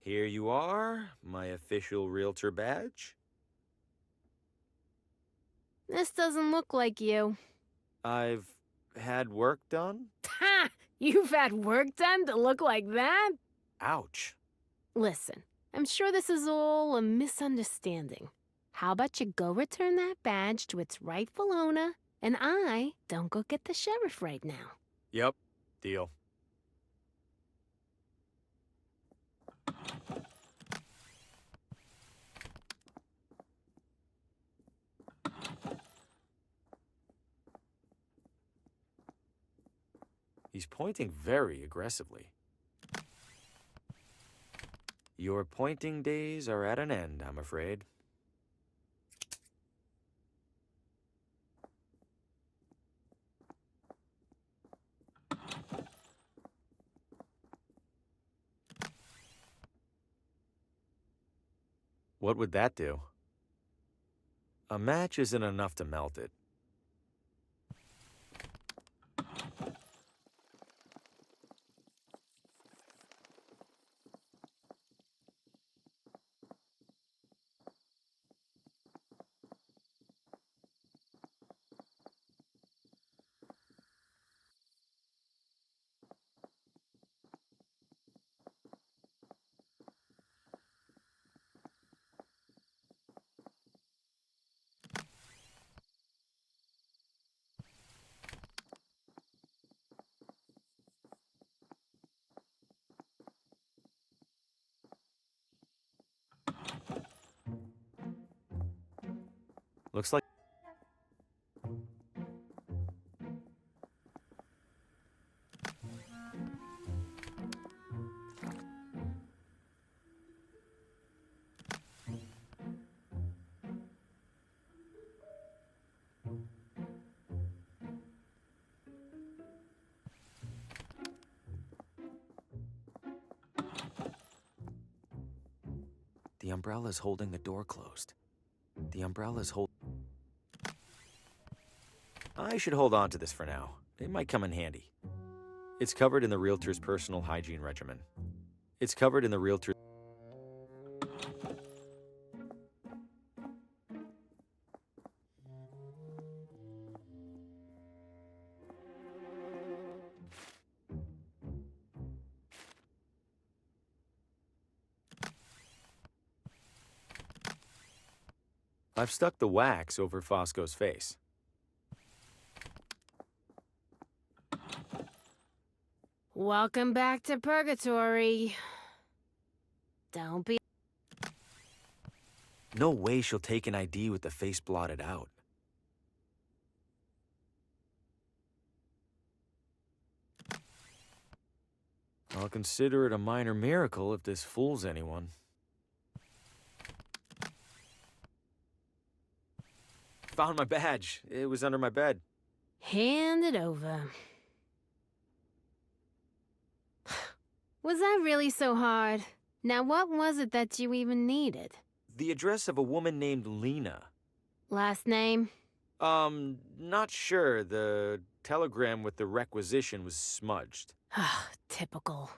A: Here you are, my official realtor badge.
L: This doesn't look like you.
A: I've had work done?
L: Ha! You've had work done to look like that?
A: Ouch.
L: Listen, I'm sure this is all a misunderstanding. How about you go return that badge to its rightful owner, and I don't go get the sheriff right now.
A: Yep, deal. He's pointing very aggressively. Your pointing days are at an end, I'm afraid. What would that do? A match isn't enough to melt it. Looks like... The umbrella's holding the door closed. The umbrella's hold... I should hold on to this for now. It might come in handy. It's covered in the realtor's personal hygiene regimen. It's covered in the realtor's... I've stuck the wax over Fosco's face.
L: Welcome back to Purgatory. Don't be...
A: No way she'll take an ID with the face blotted out. I'll consider it a minor miracle if this fools anyone. Found my badge. It was under my bed.
L: Hand it over. Was that really so hard? Now what was it that you even needed?
A: The address of a woman named Lena.
L: Last name?
A: Not sure. The telegram with the requisition was smudged.
L: Typical.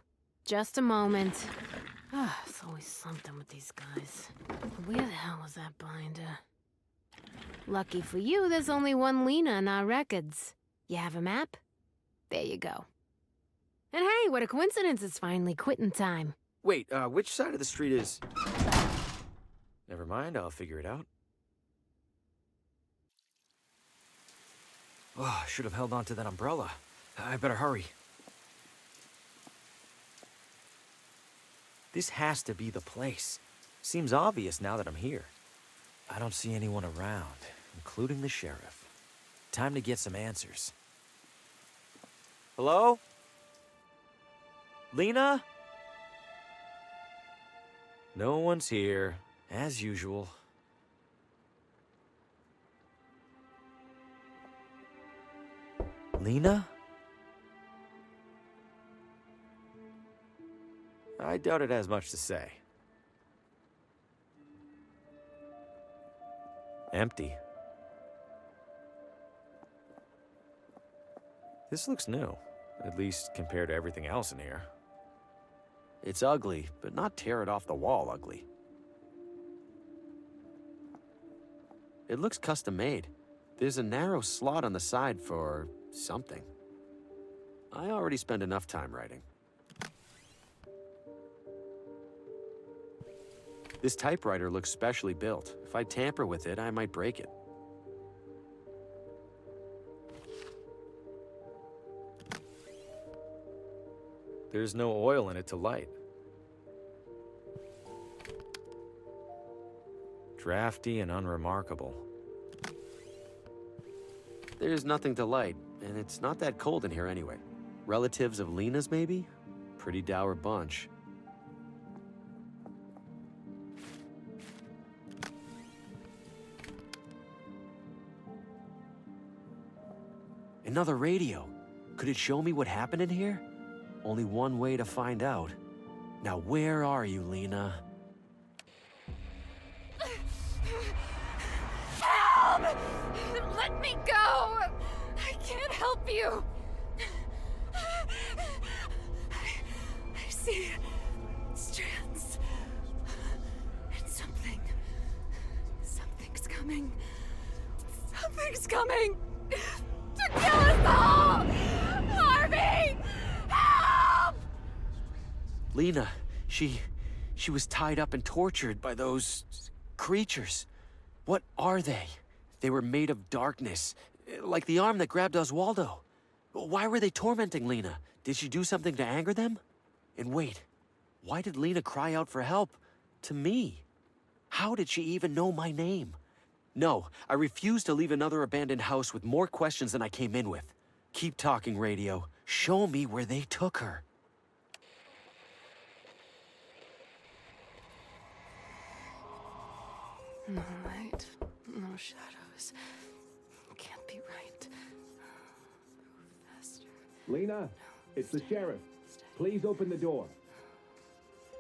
L: Just a moment. It's always something with these guys. Where the hell was that binder? Lucky for you, there's only one Lena in our records. You have a map? There you go. And hey, what a coincidence, it's finally quitting time.
A: Wait, which side of the street is... Never mind, I'll figure it out. Oh, I should have held on to that umbrella. I better hurry. This has to be the place. Seems obvious now that I'm here. I don't see anyone around, including the sheriff. Time to get some answers. Hello? Lena? No one's here, as usual. Lena? I doubt it has much to say. Empty. This looks new, at least compared to everything else in here. It's ugly, but not tear it off the wall ugly. It looks custom made. There's a narrow slot on the side for something. I already spent enough time writing. This typewriter looks specially built. If I tamper with it, I might break it. There's no oil in it to light. Drafty and unremarkable. There's nothing to light, and it's not that cold in here anyway. Relatives of Lena's, maybe? Pretty dour bunch. Another radio. Could it show me what happened in here? Only one way to find out. Now where are you, Lena?
Q: Help! Let me go! I can't help you! I see strands. And something's coming. Something's coming! To kill us all! Harvey! Help!
A: Lena, she was tied up and tortured by those creatures. What are they? They were made of darkness, like the arm that grabbed Oswaldo. Why were they tormenting Lena? Did she do something to anger them? And wait, why did Lena cry out for help to me? How did she even know my name? No, I refuse to leave another abandoned house with more questions than I came in with. Keep talking, radio. Show me where they took her.
Q: No light, no shadows. Can't be right. Move faster.
D: Lena, it's the sheriff. Please open the door.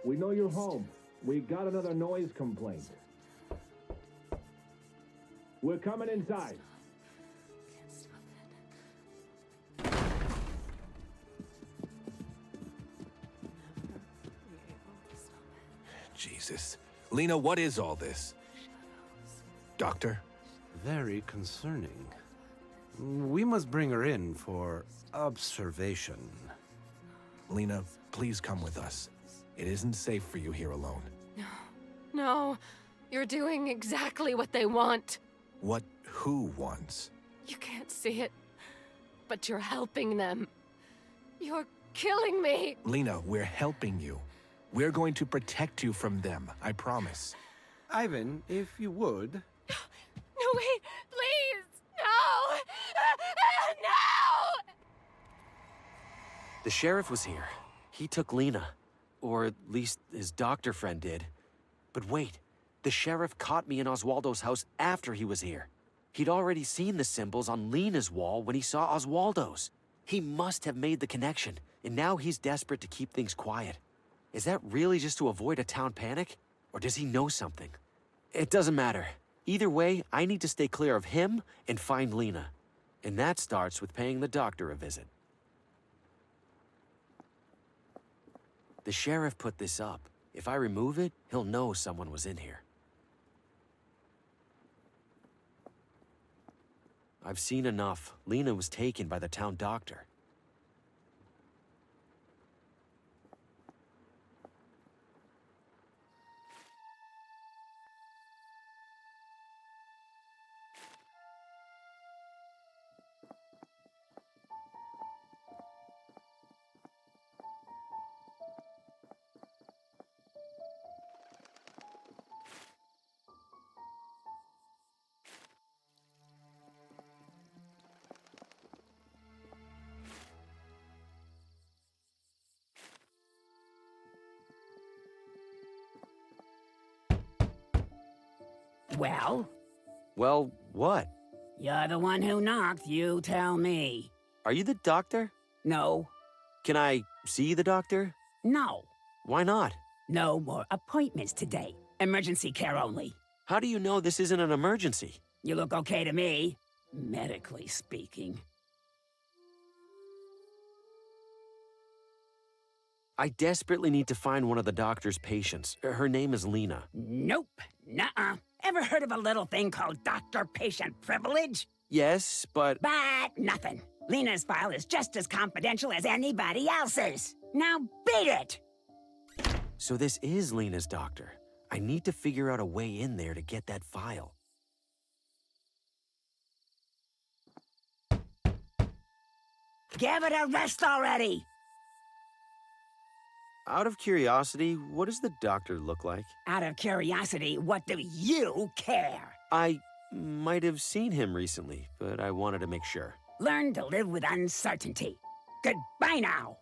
D: We know you're home. We got another noise complaint. We're coming inside.
F: Jesus. Lena, what is all this? Doctor?
G: Very concerning. We must bring her in for observation.
F: Lena, please come with us. It isn't safe for you here alone.
Q: No. You're doing exactly what they want.
F: What who wants?
Q: You can't see it, but you're helping them. You're killing me.
F: Lena, we're helping you. We're going to protect you from them, I promise.
R: Ivan, if you would.
Q: No, wait, please! No! No!
A: The sheriff was here. He took Lena. Or at least his doctor friend did. But wait, the sheriff caught me in Oswaldo's house after he was here. He'd already seen the symbols on Lena's wall when he saw Oswaldo's. He must have made the connection, and now he's desperate to keep things quiet. Is that really just to avoid a town panic? Or does he know something? It doesn't matter. Either way, I need to stay clear of him and find Lena. And that starts with paying the doctor a visit. The sheriff put this up. If I remove it, he'll know someone was in here. I've seen enough. Lena was taken by the town doctor.
S: Well?
A: Well, what?
S: You're the one who knocked, you tell me.
A: Are you the doctor?
S: No.
A: Can I see the doctor?
S: No.
A: Why not?
S: No more appointments today. Emergency care only.
A: How do you know this isn't an emergency?
S: You look okay to me, medically speaking.
A: I desperately need to find one of the doctor's patients. Her name is Lena.
S: Nope. Nuh-uh. Ever heard of a little thing called doctor-patient privilege?
A: Yes, but...
S: But nothing. Lena's file is just as confidential as anybody else's. Now beat it!
A: So this is Lena's doctor. I need to figure out a way in there to get that file.
S: Give it a rest already!
A: Out of curiosity, what does the doctor look like?
S: Out of curiosity, what do you care?
A: I might have seen him recently, but I wanted to make sure.
S: Learn to live with uncertainty. Goodbye now!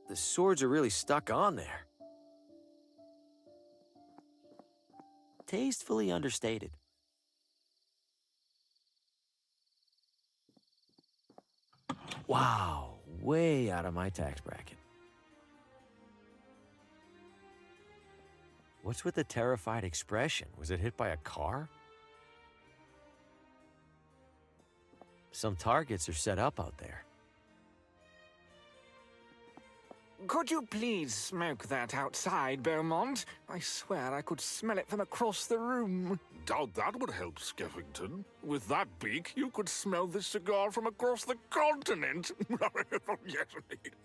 A: The swords are really stuck on there. Tastefully understated. Wow, way out of my tax bracket. What's with the terrified expression? Was it hit by a car? Some targets are set up out there.
T: Could you please smoke that outside, Beaumont? I swear I could smell it from across the room.
J: Doubt that would help, Skeffington. With that beak, you could smell this cigar from across the continent. Yes.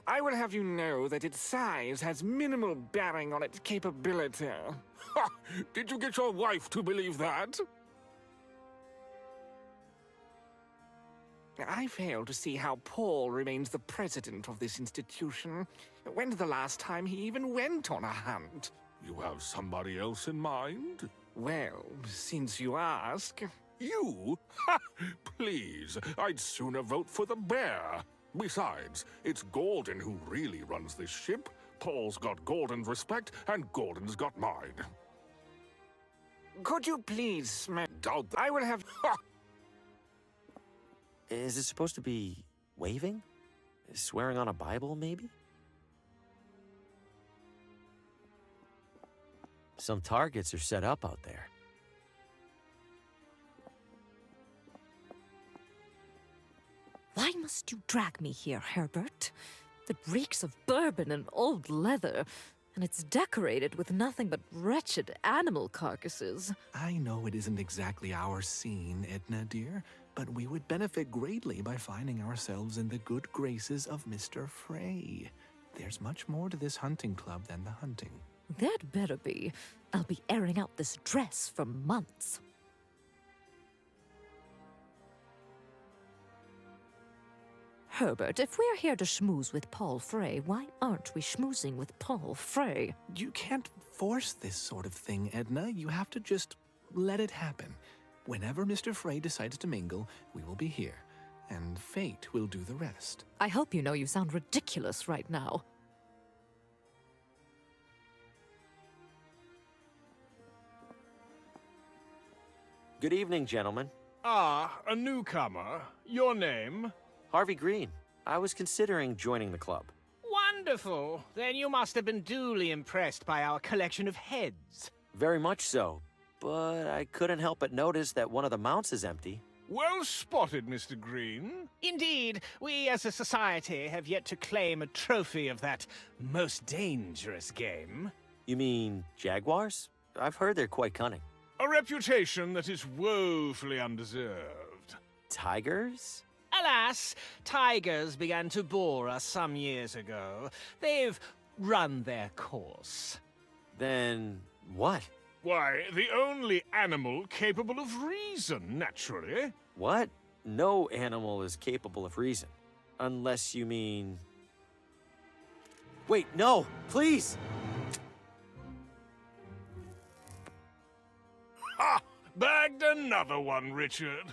T: I will have you know that its size has minimal bearing on its capability.
J: Ha! Did you get your wife to believe that?
T: I fail to see how Paul remains the president of this institution. When's the last time he even went on a hunt?
J: You have somebody else in mind?
T: Well, since you ask...
J: You? Ha! Please, I'd sooner vote for the bear. Besides, it's Gordon who really runs this ship. Paul's got Gordon's respect, and Gordon's got mine.
T: Could you please smoke...
J: Doubt that.
T: I will have...
J: Ha!
H: Is it supposed to be waving? Swearing on a Bible, maybe?
A: Some targets are set up out there.
U: Why must you drag me here, Herbert? It reeks of bourbon and old leather, and it's decorated with nothing but wretched animal carcasses.
T: I know it isn't exactly our scene, Edna dear, but we would benefit greatly by finding ourselves in the good graces of Mr. Frey. There's much more to this hunting club than the hunting.
U: There'd better be. I'll be airing out this dress for months. Herbert, if we're here to schmooze with Paul Frey, why aren't we schmoozing with Paul Frey?
T: You can't force this sort of thing, Edna. You have to just let it happen. Whenever Mr. Frey decides to mingle, we will be here, and fate will do the rest.
U: I hope you know you sound ridiculous right now.
A: Good evening, gentlemen.
K: Ah, a newcomer. Your name?
A: Harvey Green. I was considering joining the club.
V: Wonderful. Then you must have been duly impressed by our collection of heads.
A: Very much so. But I couldn't help but notice that one of the mounts is empty.
K: Well spotted, Mr. Green.
V: Indeed, we as a society have yet to claim a trophy of that most dangerous game.
A: You mean jaguars? I've heard they're quite cunning.
K: A reputation that is woefully undeserved.
A: Tigers?
V: Alas, tigers began to bore us some years ago. They've run their course.
A: Then what?
K: Why, the only animal capable of reason, naturally.
A: What? No animal is capable of reason. Unless you mean... Wait, no! Please!
K: Ha! Bagged another one, Richard.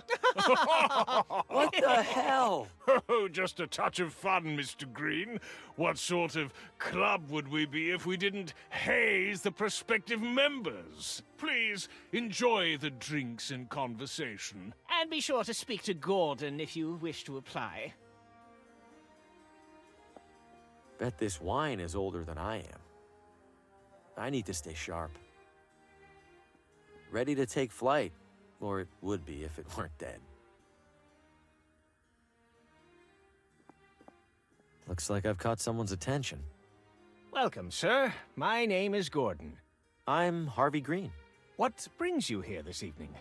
A: What the hell?
K: Oh, just a touch of fun, Mr. Green. What sort of club would we be if we didn't haze the prospective members? Please enjoy the drinks and conversation.
V: And be sure to speak to Gordon if you wish to apply.
A: Bet this wine is older than I am. I need to stay sharp. Ready to take flight, or it would be if it weren't dead. Looks like I've caught someone's attention.
V: Welcome, sir. My name is Gordon.
A: I'm Harvey Green.
V: What brings you here this evening?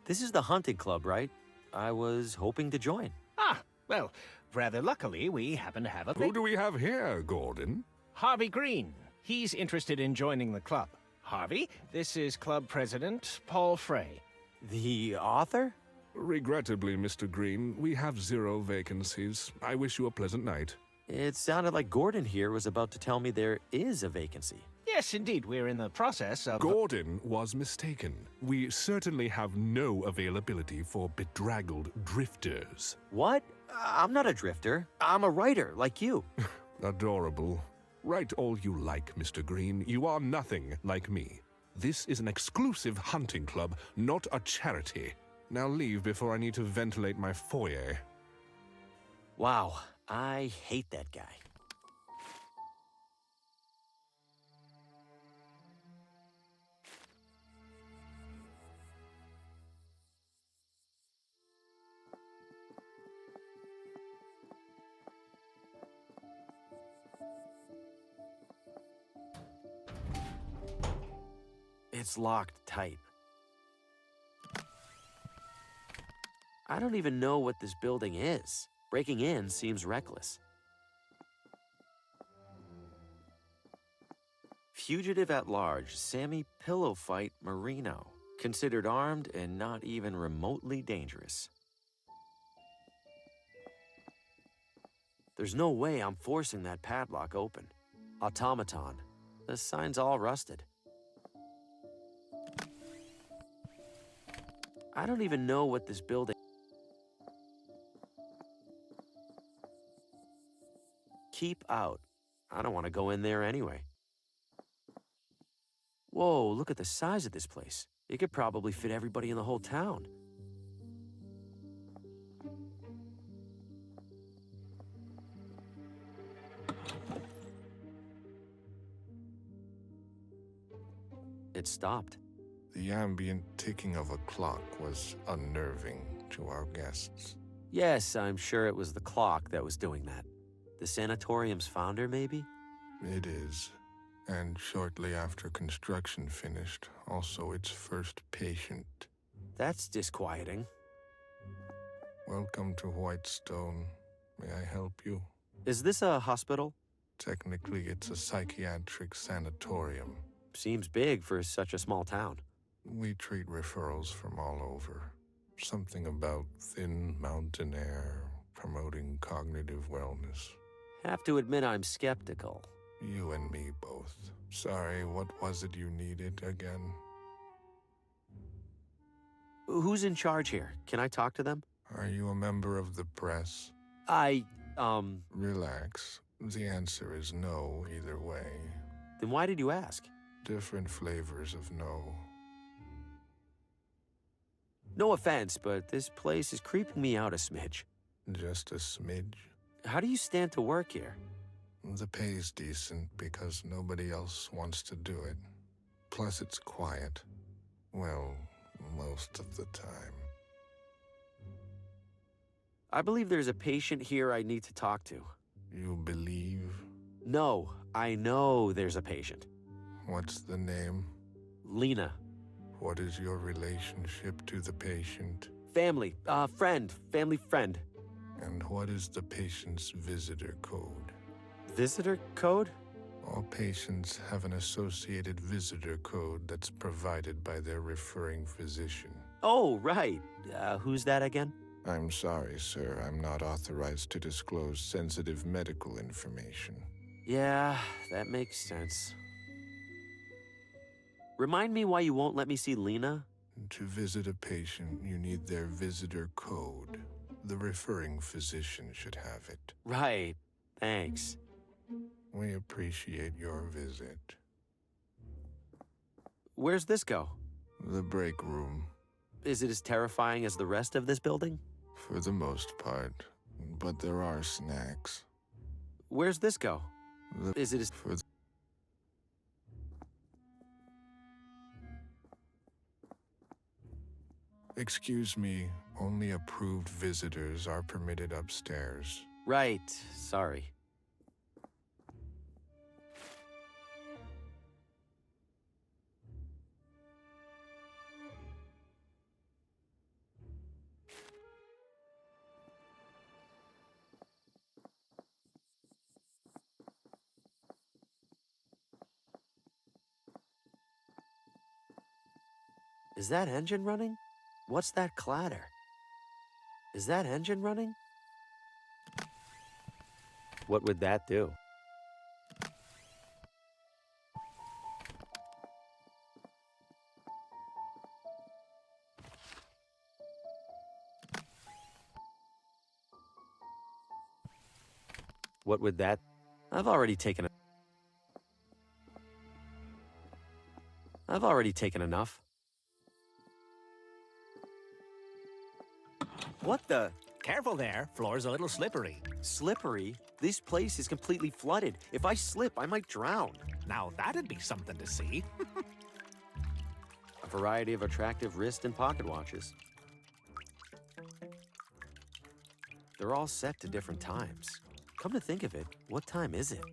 A: This is the hunting club, right? I was hoping to join.
V: Ah, well, rather luckily, we happen to have a...
E: Who do we have here, Gordon?
V: Harvey Green. He's interested in joining the club. Harvey, this is club president Paul Frey.
A: The author?
E: Regrettably, Mr. Green, we have 0 vacancies. I wish you a pleasant night.
A: It sounded like Gordon here was about to tell me there is a vacancy.
V: Yes, indeed, we're in the process of...
E: Gordon was mistaken. We certainly have no availability for bedraggled drifters.
A: What? I'm not a drifter. I'm a writer, like you.
E: Adorable. Write all you like, Mr. Green. You are nothing like me. This is an exclusive hunting club, not a charity. Now leave before I need to ventilate my foyer.
A: Wow, I hate that guy. It's locked tight. I don't even know what this building is. Breaking in seems reckless. Fugitive at large, Sammy Pillow Fight Marino. Considered armed and not even remotely dangerous. There's no way I'm forcing that padlock open. Automaton. The sign's all rusted. I don't even know what this building... Keep out. I don't want to go in there anyway. Whoa, look at the size of this place. It could probably fit everybody in the whole town. it stopped.
E: The ambient ticking of a clock was unnerving to our guests.
A: Yes, I'm sure it was the clock that was doing that. The sanatorium's founder, maybe?
E: It is. And shortly after construction finished, also its first patient.
A: That's disquieting.
E: Welcome to Whitestone. May I help you?
A: Is this a hospital?
E: Technically, it's a psychiatric sanatorium.
A: Seems big for such a small town.
E: We treat referrals from all over. Something about thin mountain air, promoting cognitive wellness.
A: Have to admit I'm skeptical.
E: You and me both. Sorry, what was it you needed again?
A: Who's in charge here? Can I talk to them?
E: Are you a member of the press?
A: Relax.
E: The answer is no either way.
A: Then why did you ask?
E: Different flavors of no.
A: No offense, but this place is creeping me out a smidge.
E: Just a smidge?
A: How do you stand to work here?
E: The pay's decent because nobody else wants to do it. Plus it's quiet. Well, most of the time.
A: I believe there's a patient here I need to talk to.
E: You believe?
A: No, I know there's a patient.
E: What's the name?
A: Lena.
E: What is your relationship to the patient?
A: Family, family friend.
E: And what is the patient's visitor code?
A: Visitor code?
E: All patients have an associated visitor code that's provided by their referring physician.
A: Oh, right. Who's that again?
E: I'm sorry, sir. I'm not authorized to disclose sensitive medical information.
A: Yeah, that makes sense. Remind me why you won't let me see Lena?
E: To visit a patient, you need their visitor code. The referring physician should have it.
A: Right. Thanks.
E: We appreciate your visit.
A: Where's this go?
E: The break room.
A: Is it as terrifying as the rest of this building?
E: For the most part, but there are snacks.
A: Where's this go? Is it as...
E: Excuse me, only approved visitors are permitted upstairs.
A: Right, sorry. Is that engine running? What's that clatter? Is that engine running? What would that do? What would that... I've already taken enough. What the?
B: Careful there. Floor's a little slippery.
A: Slippery? This place is completely flooded. If I slip, I might drown.
B: Now that'd be something to see.
A: A variety of attractive wrist and pocket watches. They're all set to different times. Come to think of it, what time is it?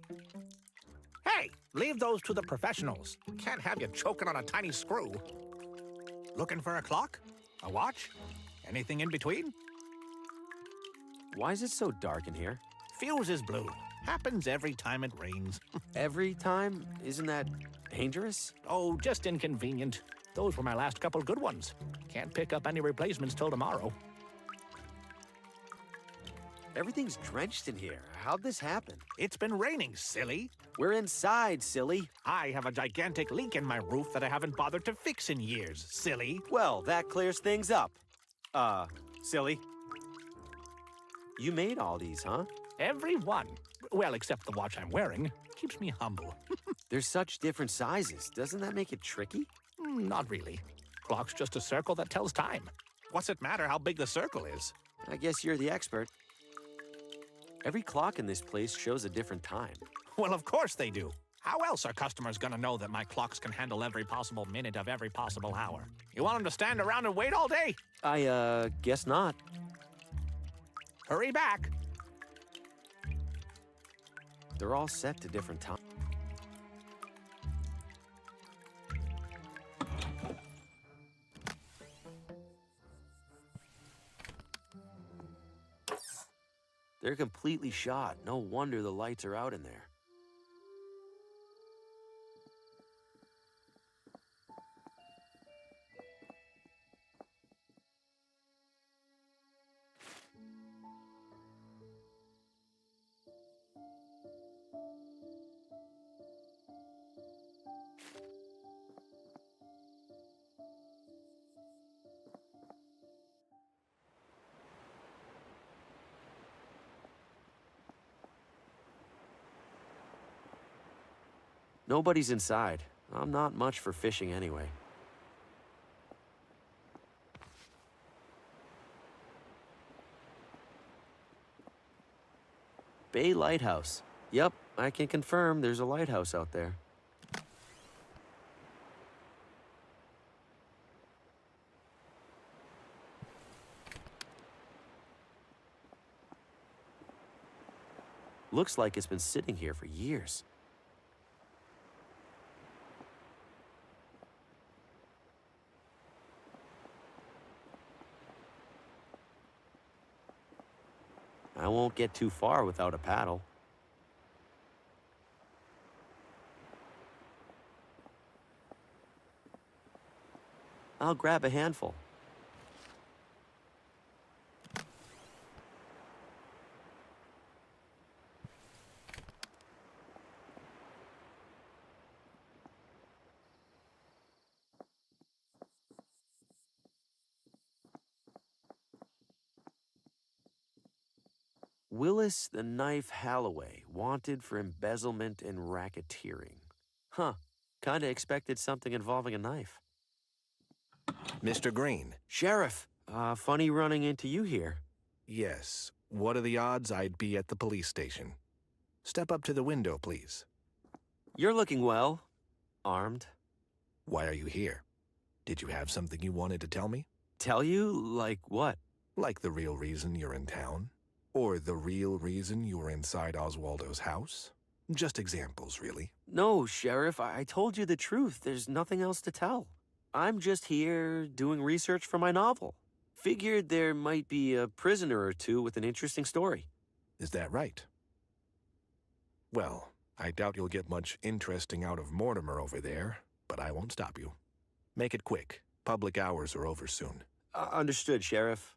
B: Hey, leave those to the professionals. Can't have you choking on a tiny screw. Looking for a clock? A watch? Anything in between?
A: Why is it so dark in here?
B: Fuse is blue. Happens every time it rains.
A: Every time? Isn't that dangerous?
B: Oh, just inconvenient. Those were my last couple good ones. Can't pick up any replacements till tomorrow.
A: Everything's drenched in here. How'd this happen?
B: It's been raining, silly.
A: We're inside, silly.
B: I have a gigantic leak in my roof that I haven't bothered to fix in years, silly.
A: Well, that clears things up. Silly. You made all these, huh?
B: Every one. Well, except the watch I'm wearing. Keeps me humble.
A: There's such different sizes. Doesn't that make it tricky?
B: Not really. Clock's just a circle that tells time. What's it matter how big the circle is?
A: I guess you're the expert. Every clock in this place shows a different time.
B: Well, of course they do. How else are customers gonna know that my clocks can handle every possible minute of every possible hour? You want them to stand around and wait all day?
H: I, guess not.
B: Hurry back.
A: They're all set to different times. They're completely shot. No wonder the lights are out in there. Nobody's inside. I'm not much for fishing anyway. Bay Lighthouse. Yep, I can confirm there's a lighthouse out there. Looks like it's been sitting here for years. I won't get too far without a paddle. I'll grab a handful. Willis the Knife Halloway, wanted for embezzlement and racketeering. Huh, kinda expected something involving a knife.
E: Mr. Green.
A: Sheriff, funny running into you here.
E: Yes. What are the odds I'd be at the police station? Step up to the window, please.
A: You're looking well. Armed.
E: Why are you here? Did you have something you wanted to tell me?
A: Tell you? Like what?
E: Like the real reason you're in town? Or the real reason you were inside Oswaldo's house? Just examples, really.
A: No, Sheriff, I told you the truth. There's nothing else to tell. I'm just here doing research for my novel. Figured there might be a prisoner or two with an interesting story.
E: Is that right? Well, I doubt you'll get much interesting out of Mortimer over there, but I won't stop you. Make it quick. Public hours are over soon.
A: Understood, Sheriff.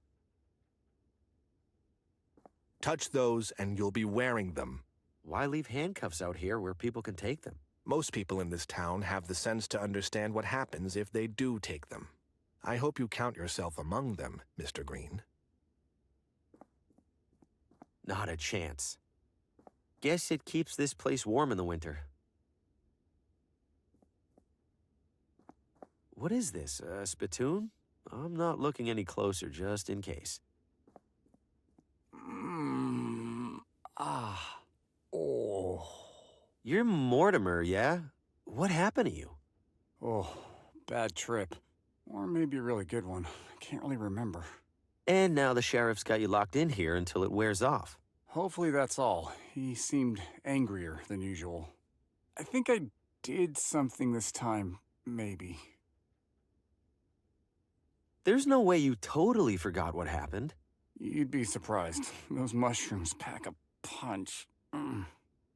E: Touch those and you'll be wearing them.
A: Why leave handcuffs out here where people can take them?
E: Most people in this town have the sense to understand what happens if they do take them. I hope you count yourself among them, Mr. Green.
A: Not a chance. Guess it keeps this place warm in the winter. What is this, a spittoon? I'm not looking any closer, just in case.
C: Oh.
A: You're Mortimer, yeah? What happened to you?
C: Oh, bad trip. Or maybe a really good one. I can't really remember.
A: And now the sheriff's got you locked in here until it wears off.
C: Hopefully that's all. He seemed angrier than usual. I think I did something this time, maybe.
A: There's no way you totally forgot what happened.
C: You'd be surprised. Those mushrooms pack a punch.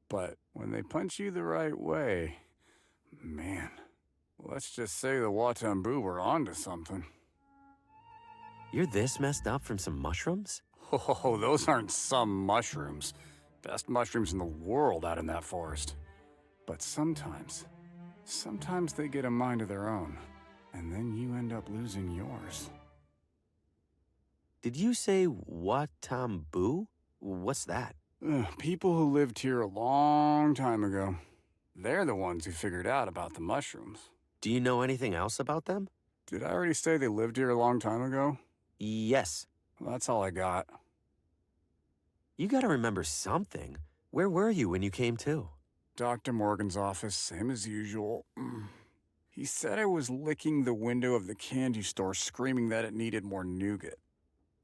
C: But when they punch you the right way, man, let's just say the Watambu were onto something.
A: You're this messed up from some mushrooms?
C: Oh, those aren't some mushrooms. Best mushrooms in the world out in that forest. But sometimes they get a mind of their own, and then you end up losing yours.
A: Did you say Watambu? What's that?
C: People who lived here a long time ago. They're the ones who figured out about the mushrooms.
A: Do you know anything else about them?
C: Did I already say they lived here a long time ago?
A: Yes.
C: Well, that's all I got.
A: You gotta remember something. Where were you when you came to?
C: Dr. Morgan's office, same as usual. He said I was licking the window of the candy store, screaming that it needed more nougat.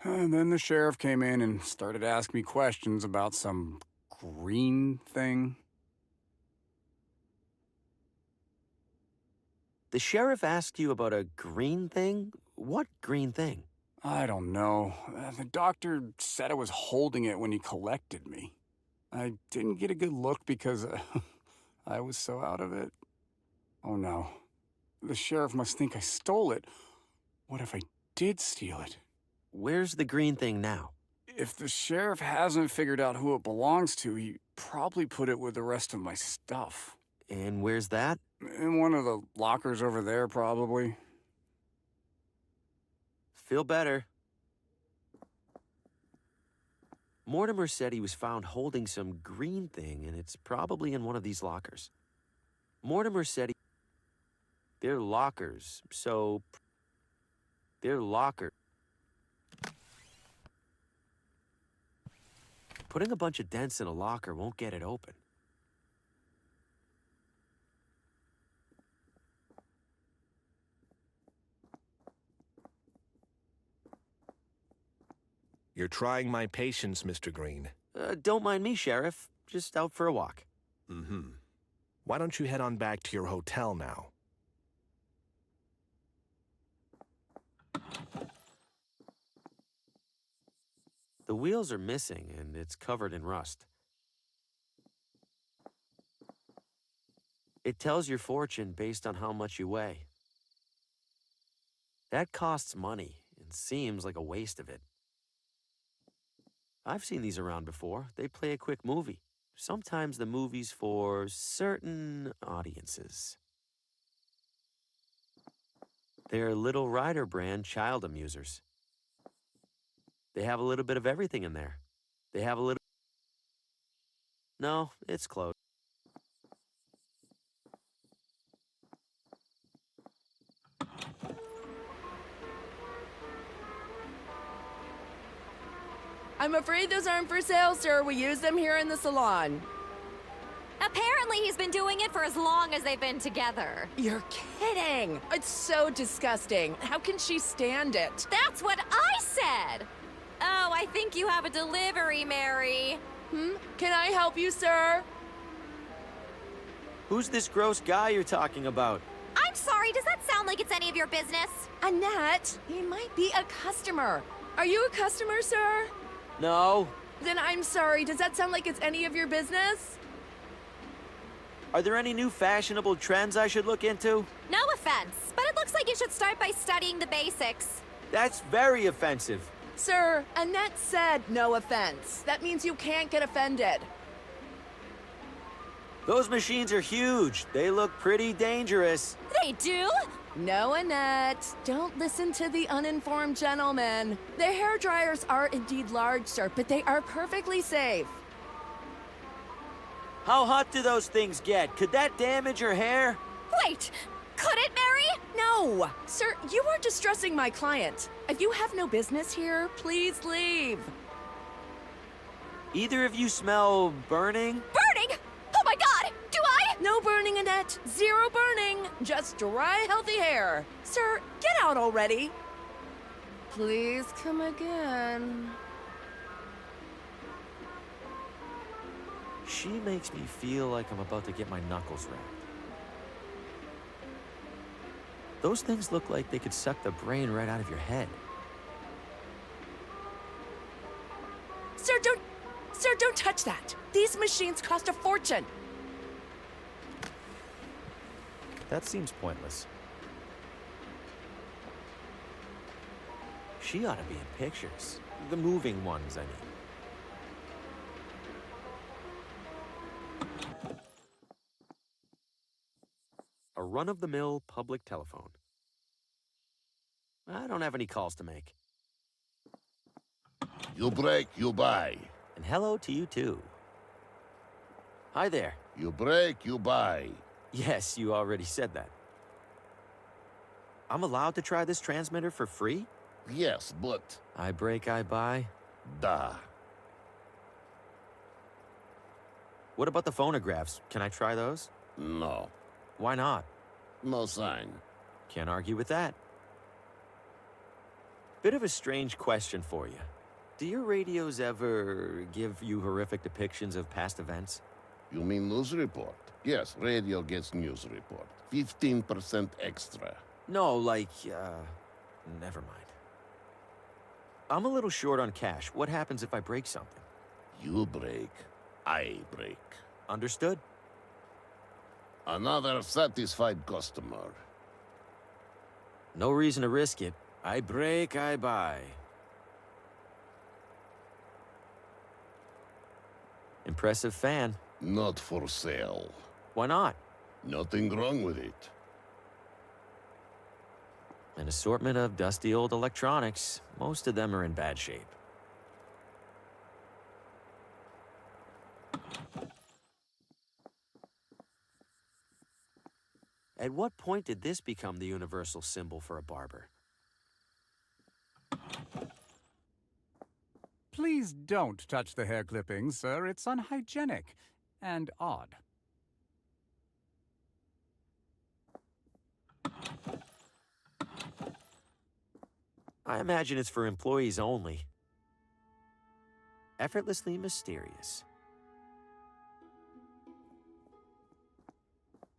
C: And then the sheriff came in and started asking me questions about some green thing.
H: The sheriff asked you about a green thing? What green thing?
C: I don't know. The doctor said I was holding it when he collected me. I didn't get a good look because I was so out of it. Oh no. The sheriff must think I stole it. What if I did steal it?
H: Where's the green thing now?
C: If the sheriff hasn't figured out who it belongs to, he probably put it with the rest of my stuff.
H: And where's that?
C: In one of the lockers over there, probably.
H: Feel better. Mortimer said he was found holding some green thing, and it's probably in one of these lockers. Mortimer said they're lockers, so... They're lockers. Putting a bunch of dents in a locker won't get it open.
E: You're trying my patience, Mr. Green.
H: Don't mind me, Sheriff. Just out for a walk.
E: Mm-hmm. Why don't you head on back to your hotel now?
H: The wheels are missing, and it's covered in rust. It tells your fortune based on how much you weigh. That costs money, and seems like a waste of it. I've seen these around before. They play a quick movie. Sometimes the movie's for certain audiences. They're Little Rider brand child amusers. They have a little bit of everything in there. They have a little... No, it's closed.
I: I'm afraid those aren't for sale, sir. We use them here in the salon.
U: Apparently he's been doing it for as long as they've been together.
I: You're kidding! It's so disgusting. How can she stand it?
U: That's what I said! Oh, I think you have a delivery, Mary.
I: Can I help you, sir?
H: Who's this gross guy you're talking about?
U: I'm sorry, does that sound like it's any of your business?
I: Annette, he might be a customer. Are you a customer, sir?
H: No.
I: Then I'm sorry, does that sound like it's any of your business?
H: Are there any new fashionable trends I should look into?
U: No offense, but it looks like you should start by studying the basics.
H: That's very offensive.
I: Sir, Annette said no offense. That means you can't get offended.
H: Those machines are huge. They look pretty dangerous.
U: They do?
I: No, Annette. Don't listen to the uninformed gentleman. The hair dryers are indeed large, sir, but they are perfectly safe.
H: How hot do those things get? Could that damage your hair?
U: Wait, could it, Mary?
I: No! Sir, you are distressing my client. If you have no business here, please leave.
H: Either of you smell burning?
U: Burning? Oh my god! Do I?
I: No burning, Annette. Zero burning. Just dry, healthy hair. Sir, get out already. Please come again.
H: She makes me feel like I'm about to get my knuckles wrapped. Those things look like they could suck the brain right out of your head.
I: Sir, don't touch that. These machines cost a fortune.
H: That seems pointless. She ought to be in pictures. The moving ones, I mean. A run-of-the-mill public telephone. I don't have any calls to make.
M: You break, you buy.
H: And hello to you, too. Hi there.
M: You break, you buy.
H: Yes, you already said that. I'm allowed to try this transmitter for free?
M: Yes, but...
H: I break, I buy?
M: Da.
H: What about the phonographs? Can I try those?
M: No.
H: Why not?
M: No sign.
H: Can't argue with that. Bit of a strange question for you. Do your radios ever give you horrific depictions of past events?
M: You mean news report? Yes, radio gets news report. 15% extra.
H: No, like, never mind. I'm a little short on cash. What happens if I break something?
M: You break, I break.
H: Understood.
M: Another satisfied customer.
H: No reason to risk it. I break, I buy. Impressive fan.
M: Not for sale.
H: Why not?
M: Nothing wrong with it.
H: An assortment of dusty old electronics. Most of them are in bad shape. At what point did this become the universal symbol for a barber?
K: Please don't touch the hair clippings, sir. It's unhygienic and odd.
H: I imagine it's for employees only. Effortlessly mysterious.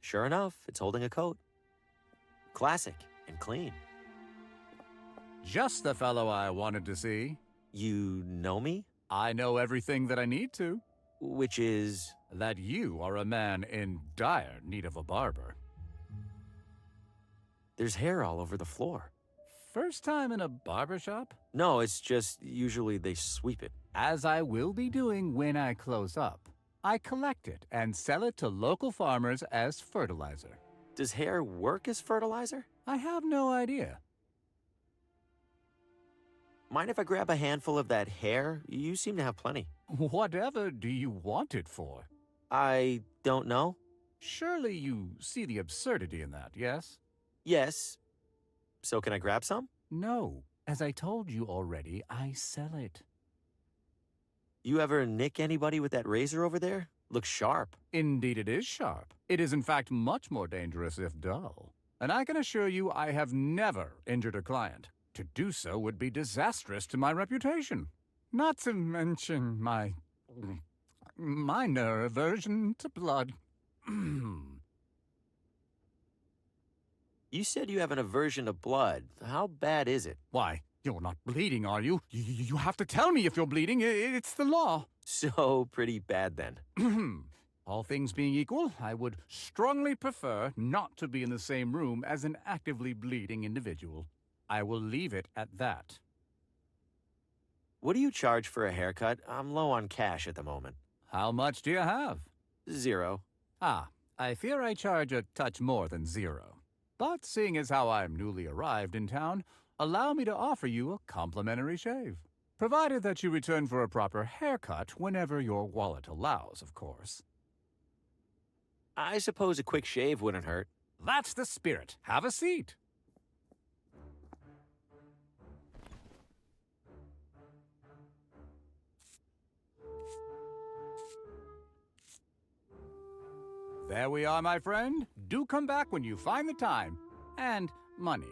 H: Sure enough, it's holding a coat. Classic and clean.
K: Just the fellow I wanted to see.
H: You know me?
K: I know everything that I need to.
H: Which is?
K: That you are a man in dire need of a barber.
H: There's hair all over the floor.
K: First time in a barber shop?
H: No, it's just usually they sweep it.
K: As I will be doing when I close up. I collect it and sell it to local farmers as fertilizer.
H: Does hair work as fertilizer?
K: I have no idea.
H: Mind if I grab a handful of that hair? You seem to have plenty.
K: Whatever do you want it for?
H: I don't know.
K: Surely you see the absurdity in that, yes?
H: Yes. So can I grab some?
K: No. As I told you already, I sell it.
H: You ever nick anybody with that razor over there? Looks sharp.
K: Indeed it is sharp. It is in fact much more dangerous if dull. And I can assure you I have never injured a client. To do so would be disastrous to my reputation. Not to mention my minor aversion to blood.
H: You said you have an aversion to blood. How bad is it?
K: Why, you're not bleeding, are you? You have to tell me if you're bleeding. It's the law.
H: So pretty bad then.
K: All things being equal, I would strongly prefer not to be in the same room as an actively bleeding individual. I will leave it at that.
H: What do you charge for a haircut? I'm low on cash at the moment.
K: How much do you have?
H: 0.
K: Ah, I fear I charge a touch more than 0. But seeing as how I'm newly arrived in town, allow me to offer you a complimentary shave. Provided that you return for a proper haircut whenever your wallet allows, of course.
H: I suppose a quick shave wouldn't hurt.
K: That's the spirit. Have a seat. There we are, my friend. Do come back when you find the time. And money.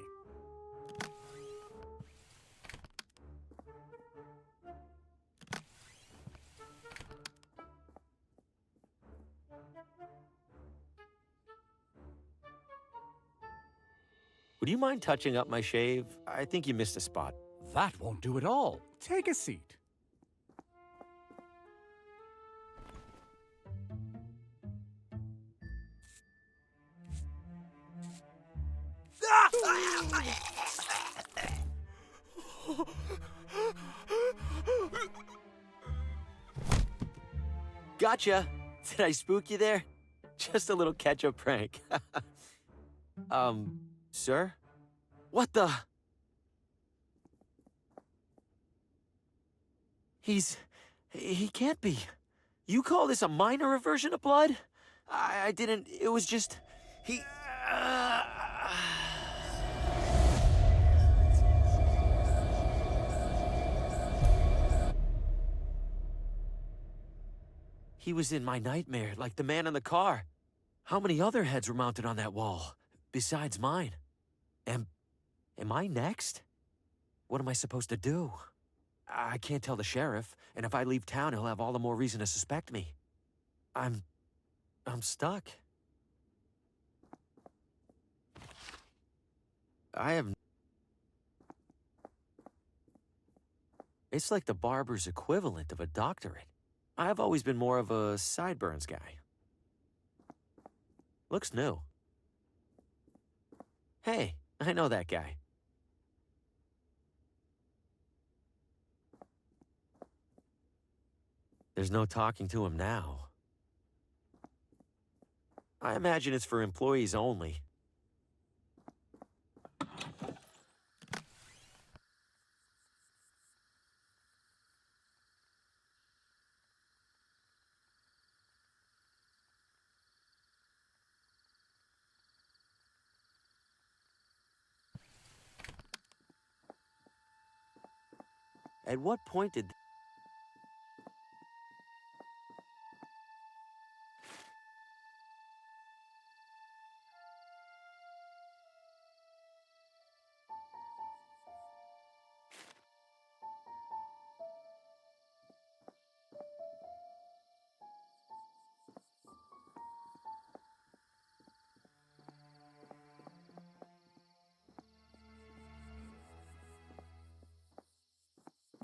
H: Would you mind touching up my shave? I think you missed a spot.
K: That won't do at all. Take a seat.
H: Gotcha! Did I spook you there? Just a little catch-up prank. Sir? What the? He can't be. You call this a minor aversion to blood? I didn't, it was just, He was in my nightmare, like the man in the car. How many other heads were mounted on that wall, besides mine? Am I next? What am I supposed to do? I can't tell the sheriff, and if I leave town, he'll have all the more reason to suspect me. I'm stuck. It's like the barber's equivalent of a doctorate. I've always been more of a sideburns guy. Looks new. Hey, I know that guy. There's no talking to him now. I imagine it's for employees only. At what point did...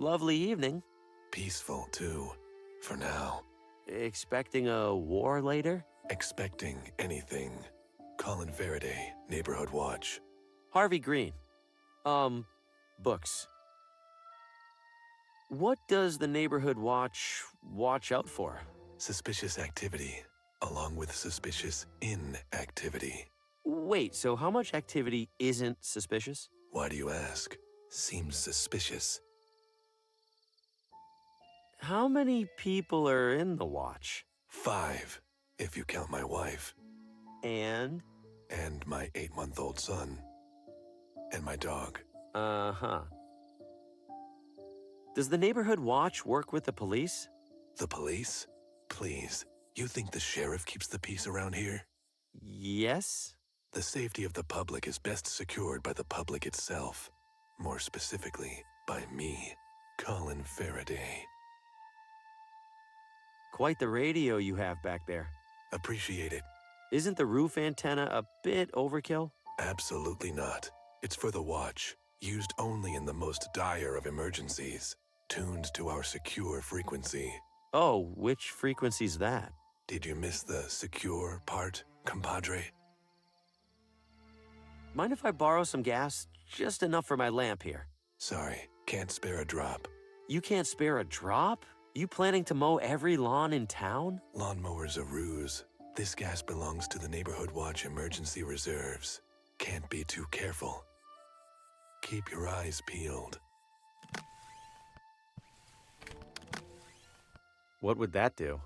H: Lovely evening.
N: Peaceful, too. For now.
H: Expecting a war later?
N: Expecting anything. Colin Faraday, Neighborhood Watch.
H: Harvey Green. Books. What does the Neighborhood watch out for?
N: Suspicious activity, along with suspicious inactivity.
H: Wait, so how much activity isn't suspicious?
N: Why do you ask? Seems suspicious.
H: How many people are in the watch?
N: 5, if you count my wife.
H: And?
N: And my 8-month-old son. And my dog.
H: Uh-huh. Does the Neighborhood Watch work with the police?
N: The police? Please, you think the sheriff keeps the peace around here?
H: Yes?
N: The safety of the public is best secured by the public itself. More specifically, by me, Colin Faraday.
H: Quite the radio you have back there.
N: Appreciate it.
H: Isn't the roof antenna a bit overkill?
N: Absolutely not. It's for the watch, used only in the most dire of emergencies, tuned to our secure frequency.
H: Oh, which frequency's that?
N: Did you miss the secure part, compadre?
H: Mind if I borrow some gas? Just enough for my lamp here.
N: Sorry, can't spare a drop.
H: You can't spare a drop? You planning to mow every lawn in town?
N: Lawnmower's a ruse. This gas belongs to the Neighborhood Watch emergency reserves. Can't be too careful. Keep your eyes peeled.
H: What would that do?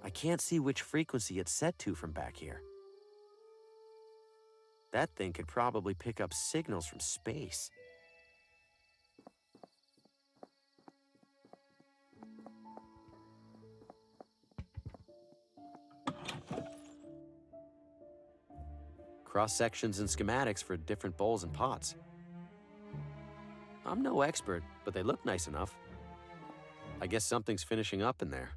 H: I can't see which frequency it's set to from back here. That thing could probably pick up signals from space. Cross-sections and schematics for different bowls and pots. I'm no expert, but they look nice enough. I guess something's finishing up in there.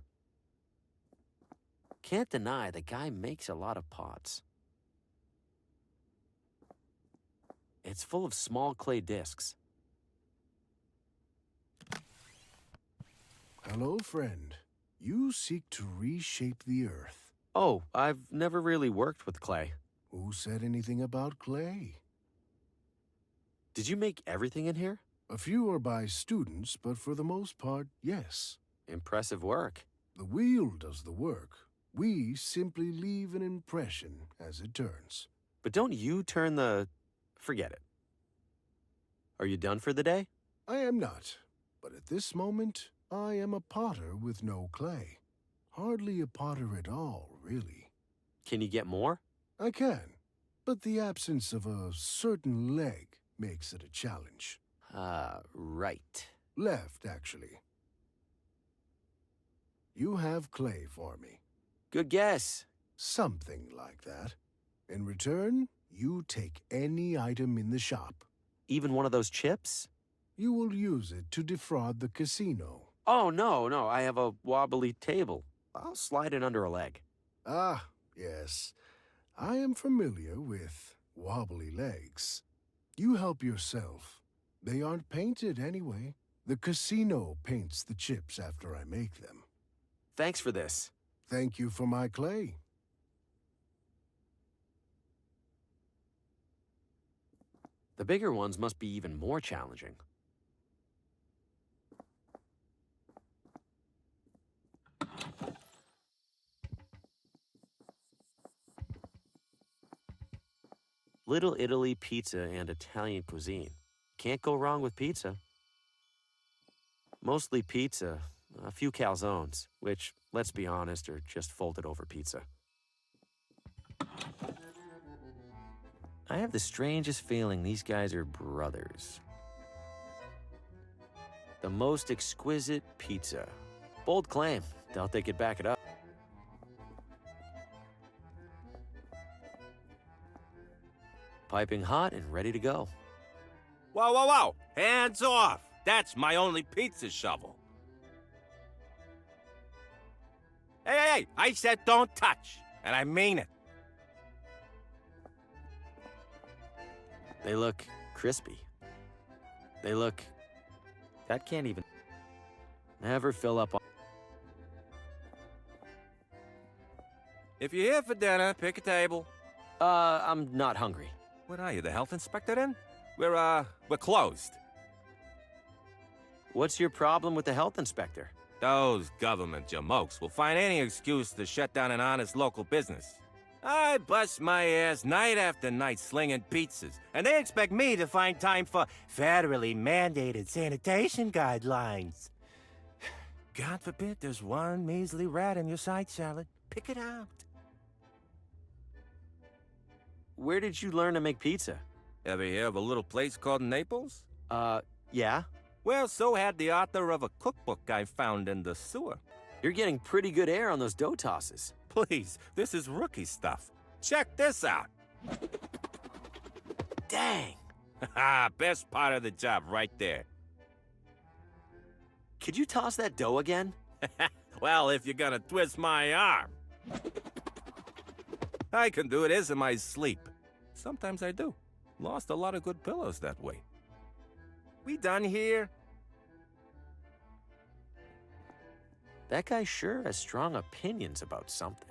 H: Can't deny the guy makes a lot of pots. It's full of small clay discs.
O: Hello, friend. You seek to reshape the earth.
H: Oh, I've never really worked with clay.
O: Who said anything about clay?
H: Did you make everything in here?
O: A few are by students, but for the most part, yes.
H: Impressive work.
O: The wheel does the work. We simply leave an impression as it turns.
H: But don't you turn the... Forget it. Are you done for the day?
O: I am not. But at this moment, I am a potter with no clay. Hardly a potter at all, really.
H: Can you get more?
O: I can, but the absence of a certain leg makes it a challenge.
H: Right.
O: Left, actually. You have clay for me.
A: Good guess.
O: Something like that. In return, you take any item in the shop.
A: Even one of those chips?
O: You will use it to defraud the casino.
A: Oh, no, I have a wobbly table. I'll slide it under a leg.
O: Ah, yes. I am familiar with wobbly legs. You help yourself. They aren't painted anyway. The casino paints the chips after I make them.
A: Thanks for this.
O: Thank you for my clay.
A: The bigger ones must be even more challenging. Little Italy pizza and Italian cuisine. Can't go wrong with pizza. Mostly pizza, a few calzones, which, let's be honest, are just folded over pizza. I have the strangest feeling these guys are brothers. The most exquisite pizza. Bold claim. Doubt they could back it up. Piping hot and ready to go.
L: Whoa, whoa, whoa! Hands off! That's my only pizza shovel. Hey! I said don't touch, and I mean it.
A: They look crispy. They look... That can't even... Never fill up on...
L: If you're here for dinner, pick a table.
A: I'm not hungry.
L: What are you, the health inspector then? We're closed.
A: What's your problem with the health inspector?
L: Those government jamokes will find any excuse to shut down an honest local business. I bust my ass night after night slinging pizzas, and they expect me to find time for federally mandated sanitation guidelines. God forbid there's one measly rat in your side salad. Pick it out.
A: Where did you learn to make pizza?
L: Ever hear of a little place called Naples?
A: Yeah.
L: Well, so had the author of a cookbook I found in the sewer.
A: You're getting pretty good air on those dough tosses.
L: Please, this is rookie stuff. Check this out.
A: Dang.
L: Best part of the job right there.
A: Could you toss that dough again?
L: Well, if you're gonna twist my arm. I can do this in my sleep. Sometimes I do. Lost a lot of good pillows that way. We done here?
A: That guy sure has strong opinions about something.